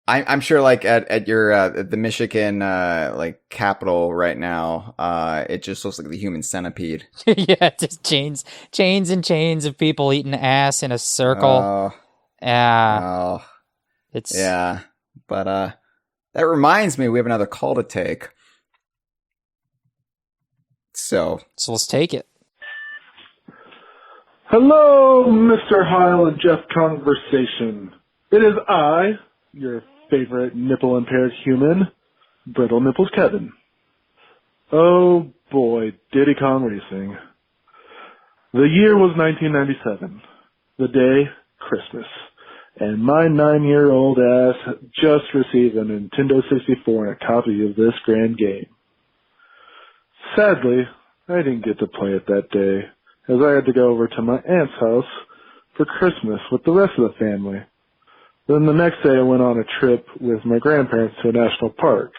I'm sure, like at your the Michigan like Capitol right now, it just looks like the human centipede.
Yeah, just chains and chains of people eating ass in a circle. It's
but that reminds me, we have another call to take. So
let's take it.
Hello, Mr. Hyle and Jeff Kongversation. It is I, your favorite nipple-impaired human, Brittle Nipples Kevin. Oh boy, Diddy Kong Racing. The year was 1997. The day, Christmas. And my 9-year-old ass just received a Nintendo 64 and a copy of this grand game. Sadly, I didn't get to play it that day, as I had to go over to my aunt's house for Christmas with the rest of the family. Then the next day I went on a trip with my grandparents to a national park,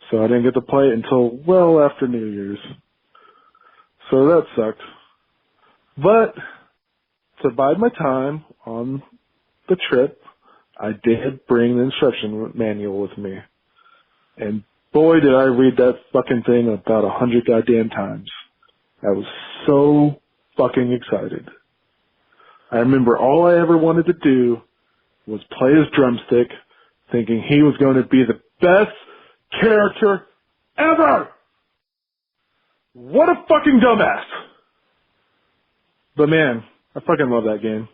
so I didn't get to play it until well after New Year's. So that sucked. But to bide my time on the trip, I did bring the instruction manual with me. And boy, did I read that fucking thing about 100 goddamn times. I was so fucking excited. I remember all I ever wanted to do was play his drumstick, thinking he was going to be the best character ever! What a fucking dumbass! But man, I fucking love that game.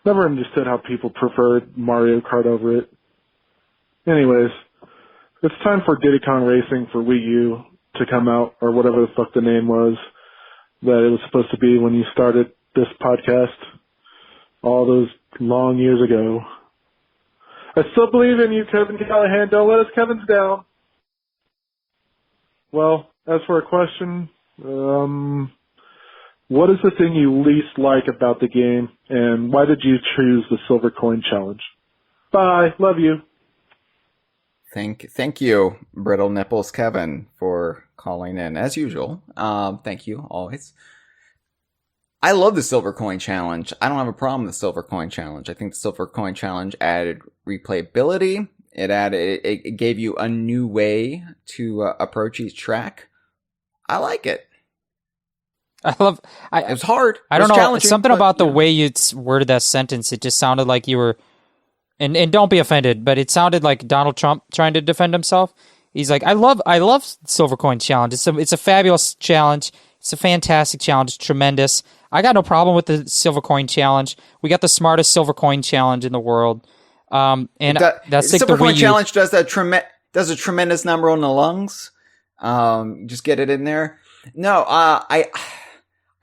Never understood how people preferred Mario Kart over it. Anyways, it's time for Diddy Kong Racing for Wii U to come out, or whatever the fuck the name was that it was supposed to be when you started this podcast all those long years ago. I still believe in you, Kevin Callahan. Don't let us Kevin's down. Well, as for a question, what is the thing you least like about the game, and why did you choose the Silver Coin Challenge? Bye. Love you.
Thank you, Brittle Nipples Kevin, for calling in as usual. Thank you always. I love the Silver Coin Challenge. I don't have a problem with the Silver Coin Challenge. I think the Silver Coin Challenge added replayability. It gave you a new way to approach each track. I like it. It was hard.
I don't know. Something about the way you worded that sentence. It just sounded like you were, and don't be offended, but it sounded like Donald Trump trying to defend himself. He's like, I love Silver Coin Challenge. It's a fabulous challenge. It's a fantastic challenge. It's tremendous. I got no problem with the Silver Coin Challenge. We got the smartest Silver Coin Challenge in the world. And that's like
Silver
the
Coin Challenge does a tremendous number on the lungs. Just get it in there. No, I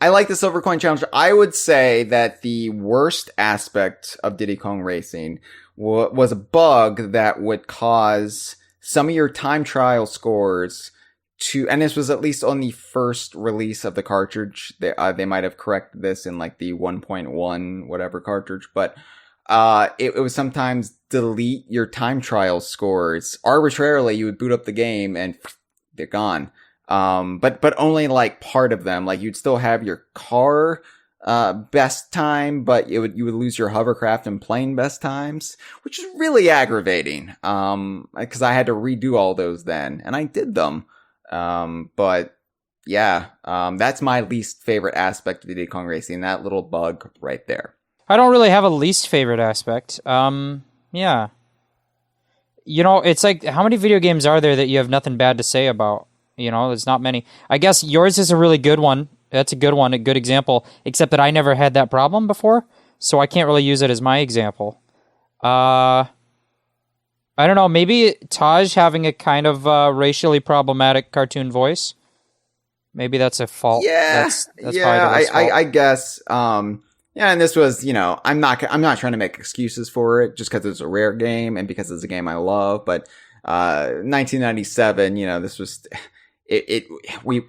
like the Silver Coin Challenge. I would say that the worst aspect of Diddy Kong Racing was a bug that would cause some of your time trial scores to, and this was at least on the first release of the cartridge. They might have corrected this in like the 1.1 whatever cartridge, but it would sometimes delete your time trial scores arbitrarily. You would boot up the game and they're gone. But only like part of them. Like you'd still have your car best time, but you would lose your hovercraft and plane best times, which is really aggravating. Because I had to redo all those then, and I did them. But yeah, that's my least favorite aspect of Diddy Kong Racing. That little bug right there.
I don't really have a least favorite aspect. Yeah. You know, it's like, how many video games are there that you have nothing bad to say about? You know, there's not many. I guess yours is a really good one. That's a good one, a good example, except that I never had that problem before, so I can't really use it as my example. I don't know, maybe Taj having a kind of racially problematic cartoon voice. Maybe that's a fault.
Yeah,
that's
I guess. Yeah, and this was, you know, I'm not trying to make excuses for it just because it's a rare game and because it's a game I love, but 1997, you know, this was we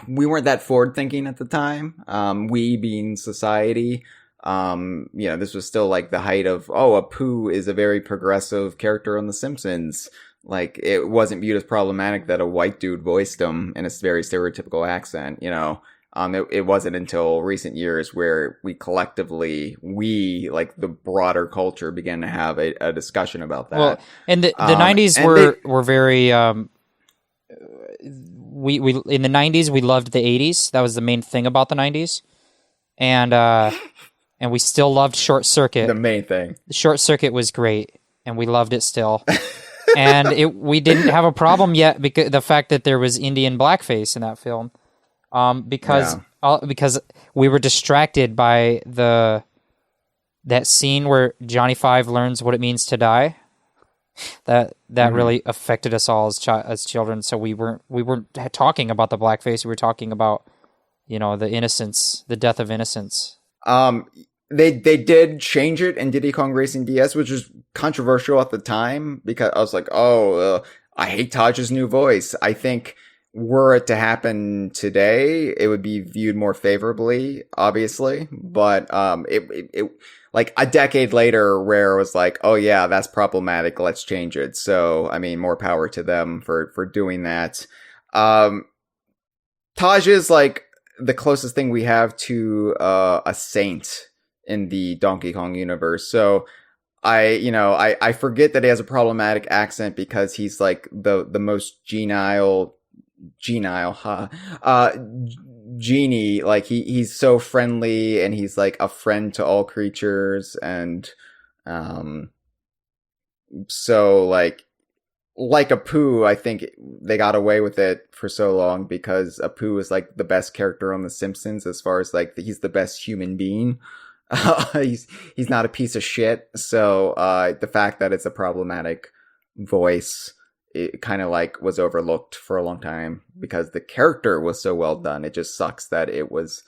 weren't that forward thinking at the time. We being society, you know, this was still like the height of, Apu is a very progressive character on The Simpsons. Like, it wasn't viewed as problematic that a white dude voiced him in a very stereotypical accent, you know. It wasn't until recent years where we collectively, like the broader culture, began to have a discussion about that. Well,
and the 90s were very, we in the 90s, we loved the 80s. That was the main thing about the 90s. And we still loved Short Circuit.
The main thing.
Short Circuit was great, and we loved it still. And we didn't have a problem yet because the fact that there was Indian blackface in that film. Because we were distracted by that scene where Johnny Five learns what it means to die. That really affected us all as children. So we weren't talking about the blackface. We were talking about, you know, the innocence, the death of innocence.
They did change it in Diddy Kong Racing DS, which was controversial at the time because I was like, I hate Taj's new voice. I think, were it to happen today, it would be viewed more favorably, obviously. But it like a decade later, Rare was like, "Oh yeah, that's problematic. Let's change it." So I mean, more power to them for doing that. Taj is like the closest thing we have to a saint in the Donkey Kong universe. So I forget that he has a problematic accent because he's like the most genie, like he's so friendly and he's like a friend to all creatures, and so like Apu, I think they got away with it for so long because Apu is like the best character on The Simpsons as far as like he's the best human being. He's not a piece of shit. So the fact that it's a problematic voice, it kind of like was overlooked for a long time because the character was so well done. It just sucks that it was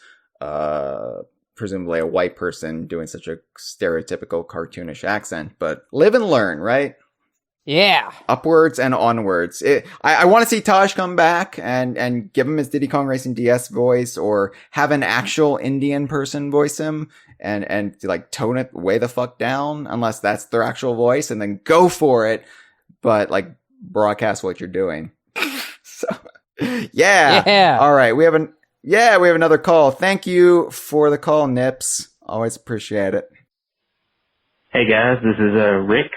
presumably a white person doing such a stereotypical cartoonish accent, but live and learn, right?
Yeah.
Upwards and onwards. I want to see Taj come back and give him his Diddy Kong Racing DS voice, or have an actual Indian person voice him and like tone it way the fuck down, unless that's their actual voice, and then go for it. But like broadcast what you're doing. So, yeah.
Yeah.
All right. We have another call. Thank you for the call, Nips. Always appreciate it.
Hey guys, this is Rick.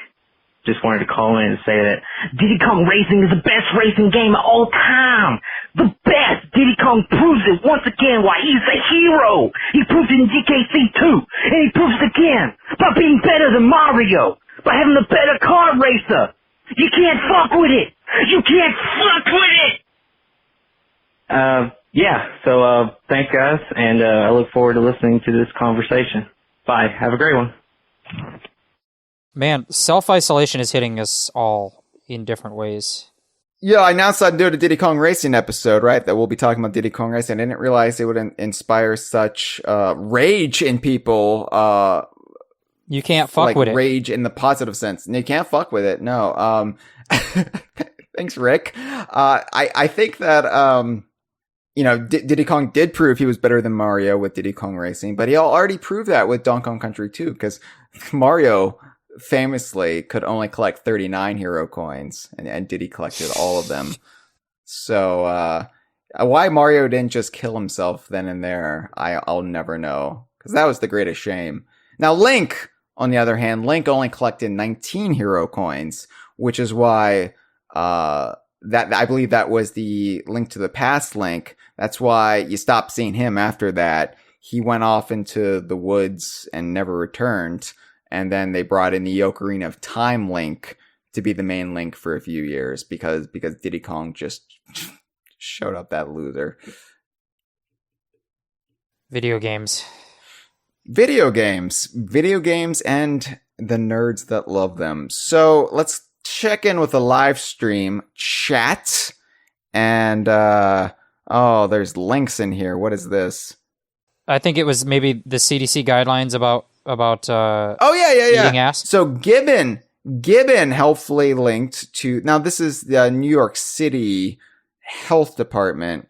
Just wanted to call in and say that Diddy Kong Racing is the best racing game of all time. The best! Diddy Kong proves it once again why he's a hero. He proved it in DKC 2, and he proves it again by being better than Mario, by having a better kart racer. You can't fuck with it. You can't fuck with it. So thanks guys, and I look forward to listening to this conversation. Bye. Have a great one.
Man, self-isolation is hitting us all in different ways.
Yeah, I announced I'd do a Diddy Kong Racing episode, right? That we'll be talking about Diddy Kong Racing. I didn't realize it would inspire such rage in people.
You can't fuck with it.
Rage in the positive sense. And you can't fuck with it. No. Thanks, Rick. I think that Diddy Kong did prove he was better than Mario with Diddy Kong Racing, but he already proved that with Donkey Kong Country 2, because Mario famously could only collect 39 hero coins, and Diddy collected all of them. So why Mario didn't just kill himself then and there, I'll never know, because that was the greatest shame. Now Link, on the other hand, Link only collected 19 hero coins, which is why that I believe that was the Link to the Past Link. That's why you stopped seeing him after that. He went off into the woods and never returned. And then they brought in the Ocarina of Time Link to be the main Link for a few years because Diddy Kong just showed up that loser.
Video games,
and the nerds that love them. So let's check in with the live stream chat. And, there's links in here. What is this?
I think it was maybe the CDC guidelines about
eating
ass.
So Gibbon helpfully linked to, now this is the New York City Health Department.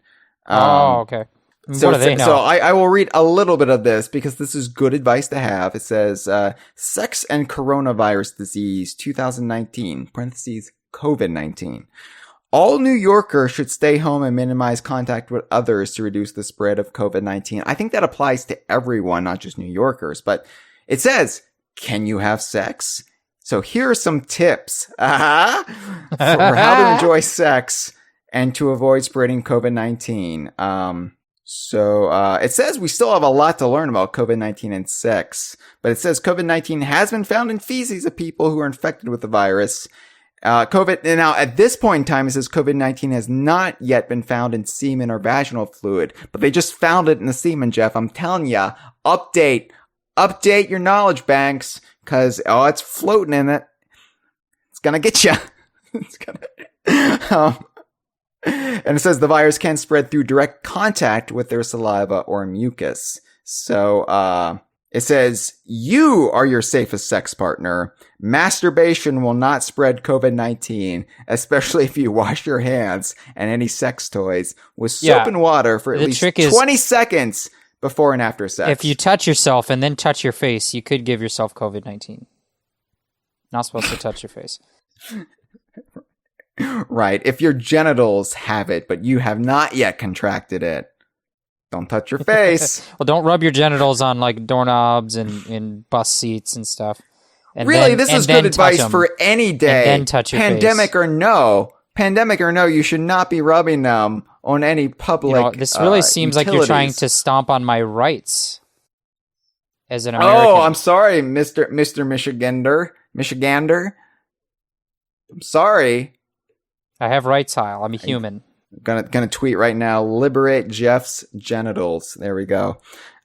Okay.
So,
what do they know?
So I will read a little bit of this because this is good advice to have. It says, sex and coronavirus disease 2019, parentheses, COVID-19. All New Yorkers should stay home and minimize contact with others to reduce the spread of COVID-19. I think that applies to everyone, not just New Yorkers. But it says, can you have sex? So here are some tips for how to enjoy sex and to avoid spreading COVID-19. It says we still have a lot to learn about COVID-19 and sex. But it says COVID-19 has been found in feces of people who are infected with the virus. Now at this point in time, it says COVID-19 has not yet been found in semen or vaginal fluid, but they just found it in the semen, Jeff. I'm telling ya, update your knowledge banks, cause, it's floating in it. It's gonna get you. And it says the virus can spread through direct contact with their saliva or mucus. So, it says, you are your safest sex partner. Masturbation will not spread COVID-19, especially if you wash your hands and any sex toys with soap and water for at least 20 seconds before and after sex.
If you touch yourself and then touch your face, you could give yourself COVID-19. Not supposed to touch your face.
Right. If your genitals have it, but you have not yet contracted it, don't touch your face.
Well, don't rub your genitals on like doorknobs and bus seats and stuff. And
really, this is good advice for any day.
And then touch your
pandemic
face.
Pandemic or no, you should not be rubbing them on any public.
This really seems like you're trying to stomp on my rights as an American.
Oh, I'm sorry, Mr. Michigander. I'm sorry.
I have rights, Hyle. I'm a human.
I'm gonna tweet right now. Liberate Jeff's genitals. There we go.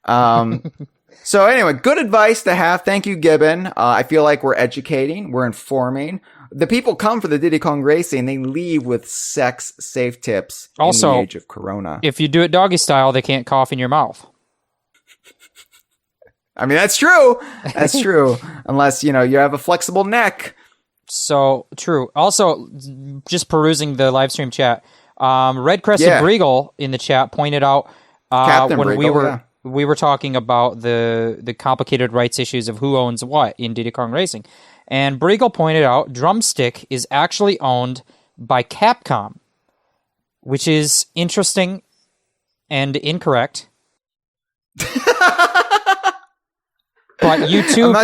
So anyway, good advice to have. Thank you, Gibbon. I feel like we're educating, we're informing. The people come for the Diddy Kong Racing. They leave with sex-safe tips
also,
in the age of Corona.
If you do it doggy style, they can't cough in your mouth.
I mean, that's true. That's true. Unless, you have a flexible neck.
So, true. Also, just perusing the live stream chat, Red Crested Breagle in the chat pointed out when Breagle, we were talking about the complicated rights issues of who owns what in Diddy Kong Racing. And Breagle pointed out Drumstick is actually owned by Capcom, which is interesting and incorrect. But you too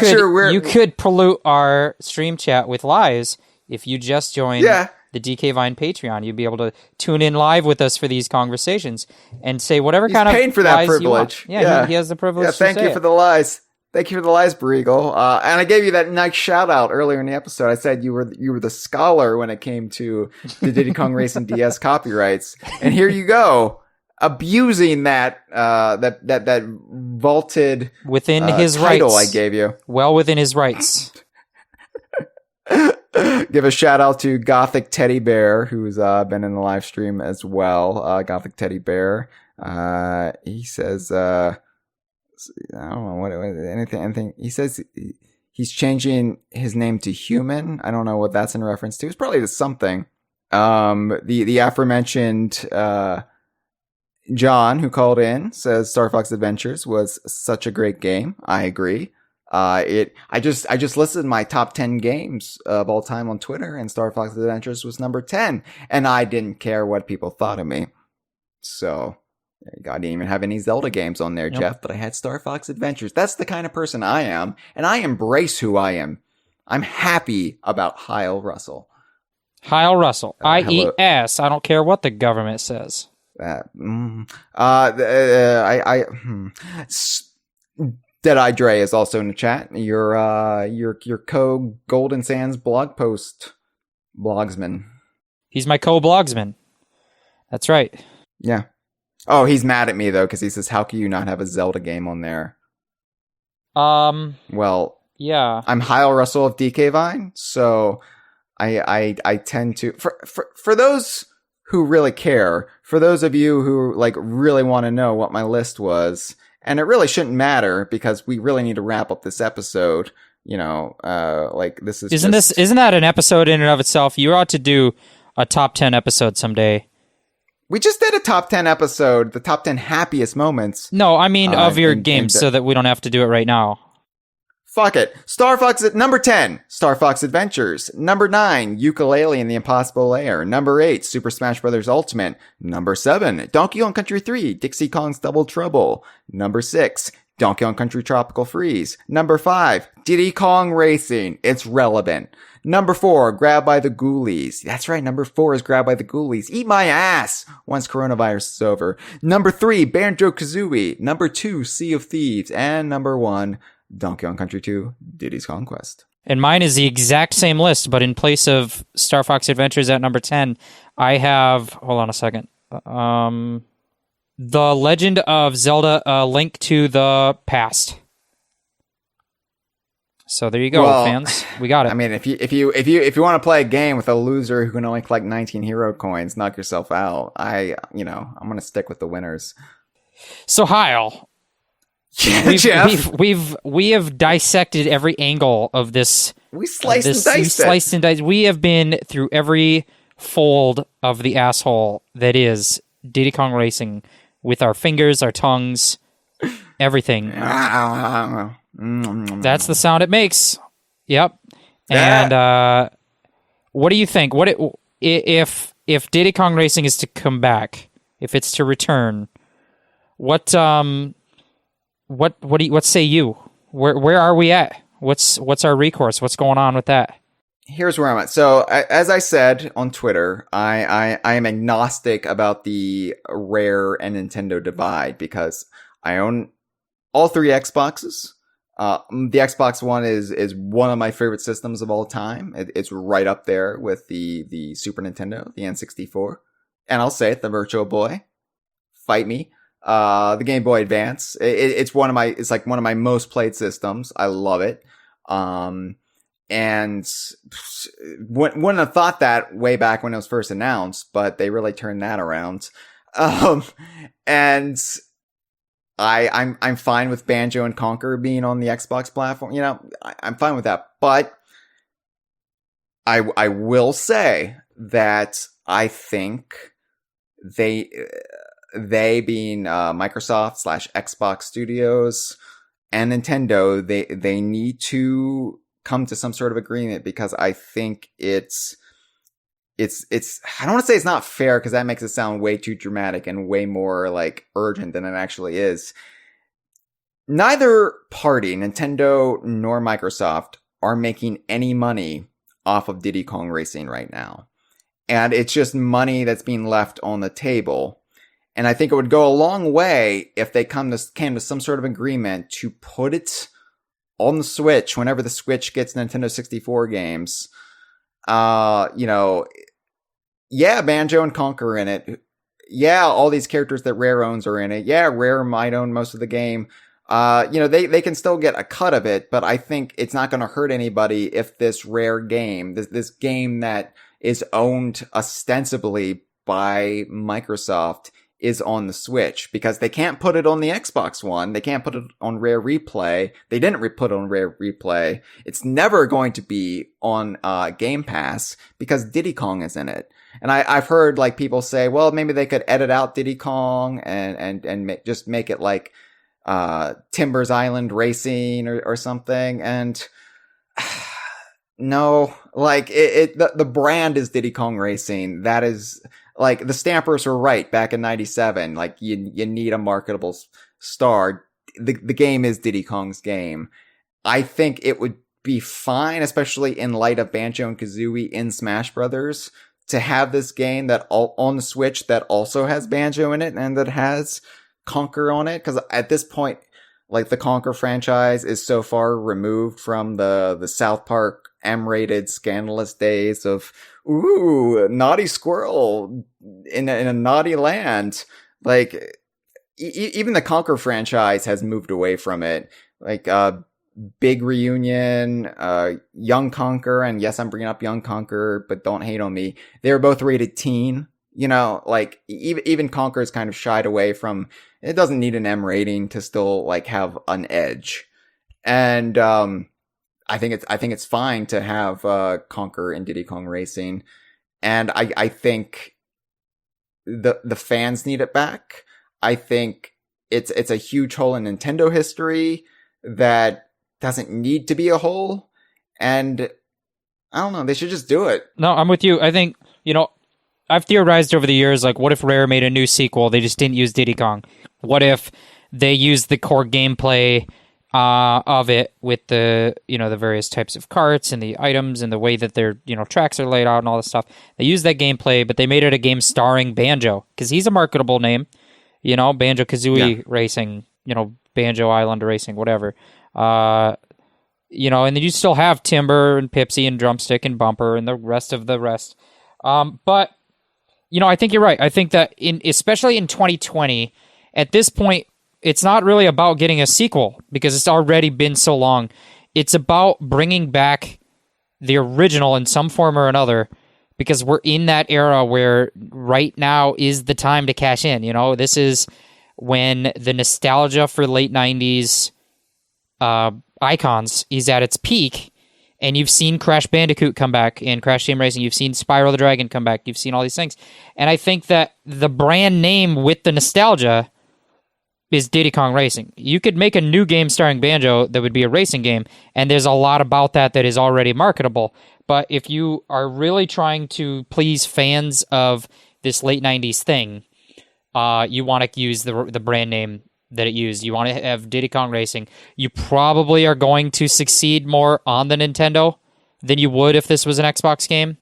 you could pollute our stream chat with lies if you just join the DK Vine Patreon. You'd be able to tune in live with us for these conversations and say whatever kind of
paying for that
lies
privilege.
You want. Yeah, he has the privilege.
Yeah, thank you for the lies. Thank you for the lies, Briegel. And I gave you that nice shout out earlier in the episode. I said you were the scholar when it came to the Diddy Kong Racing DS copyrights, and here you go, abusing that vaulted
within his
title
rights.
I gave you.
Well within his rights.
Give a shout out to Gothic Teddy Bear, who's been in the live stream as well. Gothic Teddy Bear. He says, I don't know what anything. He says he's changing his name to Human. I don't know what that's in reference to. It's probably to something. The aforementioned John, who called in, says Starfox Adventures was such a great game. I agree. I just listed my top 10 games of all time on Twitter, and Starfox Adventures was number 10, and I didn't care what people thought of me. So there you go. I didn't even have any Zelda games on there, Jeff, but I had Starfox Adventures. That's the kind of person I am, and I embrace who I am. I'm happy about Hyle Russell.
Hyle Russell. IES. I don't care what the government says.
Deadeye Dre is also in the chat. Your co-Golden Sands blog post blogsman.
He's my co-blogsman. That's right.
Yeah. Oh, he's mad at me though because he says, "How can you not have a Zelda game on there?" Well,
yeah.
I'm Hyle Russell of DK Vine, so I tend to for those who really care, for those of you who like really want to know what my list was, and it really shouldn't matter because we really need to wrap up this episode. You know, like this is
isn't that an episode in and of itself? You ought to do a top 10 episode someday.
We just did a top 10 episode, the top 10 happiest moments.
No, I mean of your games, so that we don't have to do it right now.
Fuck it. Starfox at number 10, Starfox Adventures. Number 9, Yooka-Laylee and the Impossible Lair. Number 8, Super Smash Bros. Ultimate. Number 7, Donkey Kong Country 3, Dixie Kong's Double Trouble. Number 6, Donkey Kong Country Tropical Freeze. Number 5, Diddy Kong Racing. It's relevant. Number 4, Grabbed by the Ghoulies. That's right, number 4 is Grabbed by the Ghoulies. Eat my ass once coronavirus is over. Number 3, Banjo Kazooie. Number 2, Sea of Thieves. And number 1, Donkey Kong Country 2, Diddy's Conquest.
And mine is the exact same list, but in place of Starfox Adventures at number 10, I have, hold on a second, The Legend of Zelda: A Link to the Past. So there you go, fans. We got it.
I mean, if you want to play a game with a loser who can only collect 19 hero coins, knock yourself out. I'm going to stick with the winners.
So Hyle, we have dissected every angle of this.
We sliced and diced.
We have been through every fold of the asshole that is Diddy Kong Racing with our fingers, our tongues, everything. That's the sound it makes. Yep. And what do you think? If Diddy Kong Racing is to come back, if it's to return, what say you? Where are we at? What's our recourse? What's going on with that?
Here's where I'm at. So, as I said on Twitter, I am agnostic about the Rare and Nintendo divide because I own all 3 Xboxes. The Xbox One is one of my favorite systems of all time. It's right up there with the Super Nintendo, the N64, and I'll say it, the Virtual Boy. Fight me. The Game Boy Advance. It's one of my most played systems. I love it. And wouldn't have thought that way back when it was first announced, but they really turned that around. And I'm fine with Banjo and Conquer being on the Xbox platform. You know, I'm fine with that. But I will say that I think they being Microsoft / Xbox Studios and Nintendo, they need to come to some sort of agreement because I think it's I don't want to say it's not fair because that makes it sound way too dramatic and way more like urgent than it actually is. Neither party, Nintendo nor Microsoft, are making any money off of Diddy Kong Racing right now. And it's just money that's being left on the table. And I think it would go a long way if they came to some sort of agreement to put it on the Switch whenever the Switch gets Nintendo 64 games. Yeah, Banjo and Conker in it. Yeah, all these characters that Rare owns are in it. Yeah, Rare might own most of the game. They can still get a cut of it, but I think it's not going to hurt anybody if this Rare game, this game that is owned ostensibly by Microsoft, is on the Switch, because they can't put it on the Xbox One. They can't put it on Rare Replay. They didn't put it on Rare Replay. It's never going to be on Game Pass because Diddy Kong is in it. And I've heard like people say, well, maybe they could edit out Diddy Kong and just make it like Timber's Island Racing or something. And no, like the brand is Diddy Kong Racing. That is, like, the Stampers were right back in 97. Like, you need a marketable star. The game is Diddy Kong's game. I think it would be fine, especially in light of Banjo and Kazooie in Smash Brothers, to have this game that on the Switch that also has Banjo in it and that has Conker on it. Because at this point, like, the Conker franchise is so far removed from the South Park M-rated scandalous days of, ooh, naughty squirrel in a naughty land. Like, even the Conker franchise has moved away from it. Like, Big Reunion, Young Conker, and yes, I'm bringing up Young Conker, but don't hate on me. They were both rated teen. Like, even Conker's kind of shied away from, it doesn't need an M rating to still, like, have an edge. And, I think it's fine to have, Conker in Diddy Kong Racing. And I think the fans need it back. I think it's a huge hole in Nintendo history that doesn't need to be a hole. And I don't know, they should just do it.
No, I'm with you. I think, I've theorized over the years, like, what if Rare made a new sequel? They just didn't use Diddy Kong. What if they used the core gameplay of it with the, the various types of carts and the items and the way that their, tracks are laid out and all this stuff. They used that gameplay, but they made it a game starring Banjo, because he's a marketable name, Banjo Kazooie Racing, Banjo Island Racing, whatever. And then you still have Timber and Pipsy and Drumstick and Bumper and the rest of the rest. But, I think you're right. I think that especially in 2020, at this point, it's not really about getting a sequel because it's already been so long. It's about bringing back the original in some form or another, because we're in that era where right now is the time to cash in. This is when the nostalgia for late 90s icons is at its peak, and you've seen Crash Bandicoot come back in Crash Team Racing. You've seen Spyro the Dragon come back. You've seen all these things. And I think that the brand name with the nostalgia is Diddy Kong Racing. You could make a new game starring Banjo that would be a racing game, and there's a lot about that is already marketable. But if you are really trying to please fans of this late 90s thing, you want to use the brand name that it used. You want to have Diddy Kong Racing. You probably are going to succeed more on the Nintendo than you would if this was an Xbox game.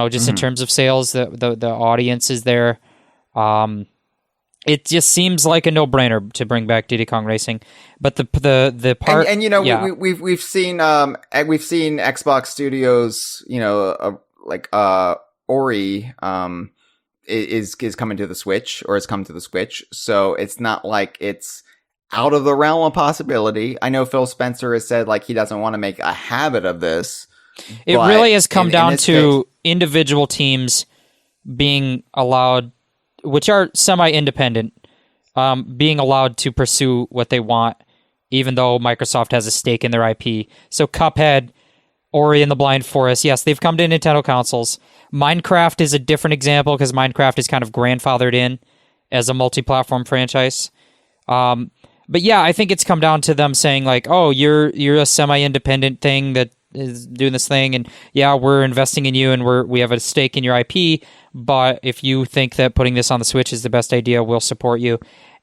Just in terms of sales, the audience is there. It just seems like a no-brainer to bring back Diddy Kong Racing, but the part
we've seen Xbox Studios, Ori is coming to the Switch, or has come to the Switch, so it's not like it's out of the realm of possibility. I know Phil Spencer has said like he doesn't want to make a habit of this.
It really has come down to individual teams being allowed, which are semi-independent, being allowed to pursue what they want, even though Microsoft has a stake in their IP. So Cuphead, Ori and the Blind Forest, yes, they've come to Nintendo consoles. Minecraft is a different example because Minecraft is kind of grandfathered in as a multi-platform franchise. But yeah, I think it's come down to them saying like, oh, you're a semi-independent thing that is doing this thing, and yeah, we're investing in you, and we have a stake in your IP. But if you think that putting this on the Switch is the best idea, we'll support you.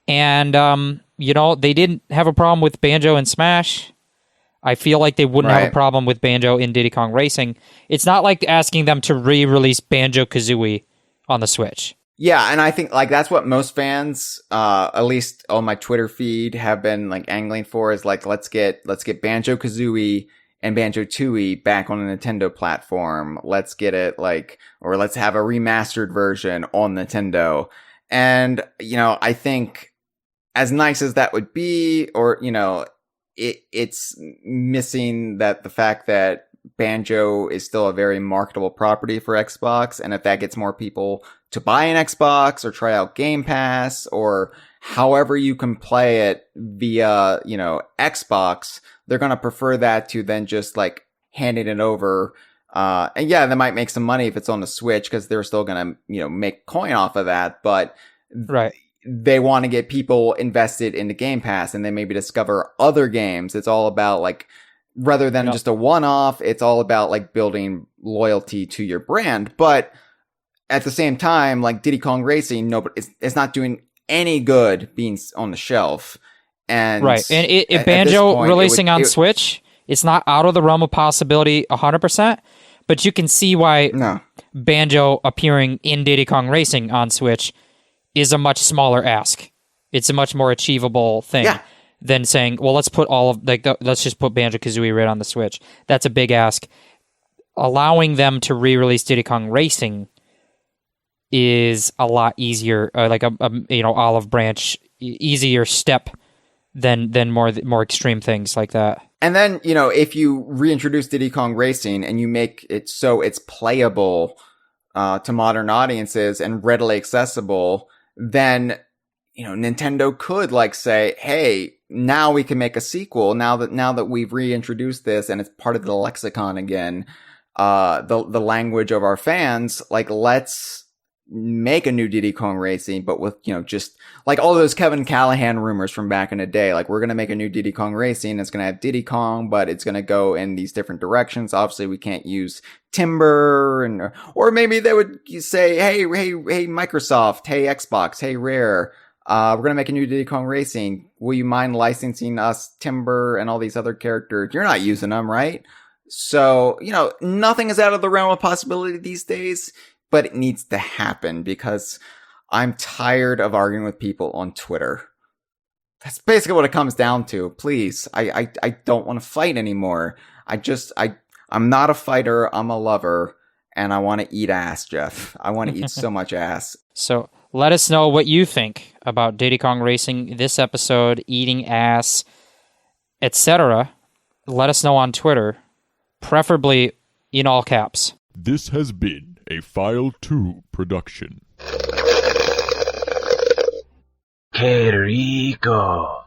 And they didn't have a problem with Banjo and Smash. I feel like they wouldn't have a problem with Banjo in Diddy Kong Racing. It's not like asking them to re-release Banjo Kazooie on the Switch.
Yeah, and I think like that's what most fans, at least on my Twitter feed, have been like angling for is like let's get Banjo Kazooie and Banjo Tooie back on a Nintendo platform. Let's get it or let's have a remastered version on Nintendo. And I think as nice as that would be, or it's missing that the fact that Banjo is still a very marketable property for Xbox, and if that gets more people to buy an Xbox or try out Game Pass or however you can play it via, Xbox, they're going to prefer that to then just like handing it over. And yeah, they might make some money if it's on the Switch because they're still going to, make coin off of that, but
right.
They want to get people invested in the Game Pass and they maybe discover other games. It's all about like, rather than just a one-off, it's all about like building loyalty to your brand. But at the same time, like Diddy Kong Racing, it's not doing any good being on the shelf. And
right. And if Banjo releasing on Switch, it's not out of the realm of possibility 100%, but you can see why Banjo appearing in Diddy Kong Racing on Switch is a much smaller ask. It's a much more achievable thing than saying, well, let's just put Banjo-Kazooie right on the Switch. That's a big ask. Allowing them to re-release Diddy Kong Racing is a lot easier, like a olive branch, easier step than more extreme things like that.
And then, if you reintroduce Diddy Kong Racing and you make it so it's playable to modern audiences and readily accessible, then Nintendo could like say, hey, now we can make a sequel now that we've reintroduced this and it's part of the lexicon again, the language of our fans, like let's make a new Diddy Kong Racing, but with just like all those Kevin Callahan rumors from back in the day, like we're gonna make a new Diddy Kong Racing, it's gonna have Diddy Kong, but it's gonna go in these different directions. Obviously we can't use Timber, or maybe they would say, hey Microsoft, hey Xbox, hey Rare, we're gonna make a new Diddy Kong Racing, will you mind licensing us Timber and all these other characters? You're not using them, right? So nothing is out of the realm of possibility these days, but it needs to happen because I'm tired of arguing with people on Twitter. That's basically what it comes down to. Please, I don't want to fight anymore. I'm not a fighter. I'm a lover, and I want to eat ass, Jeff. I want to eat so much ass.
So let us know what you think about Diddy Kong Racing, this episode, eating ass, etc. Let us know on Twitter, preferably in all caps.
This has been a File 2 production.
Que rico.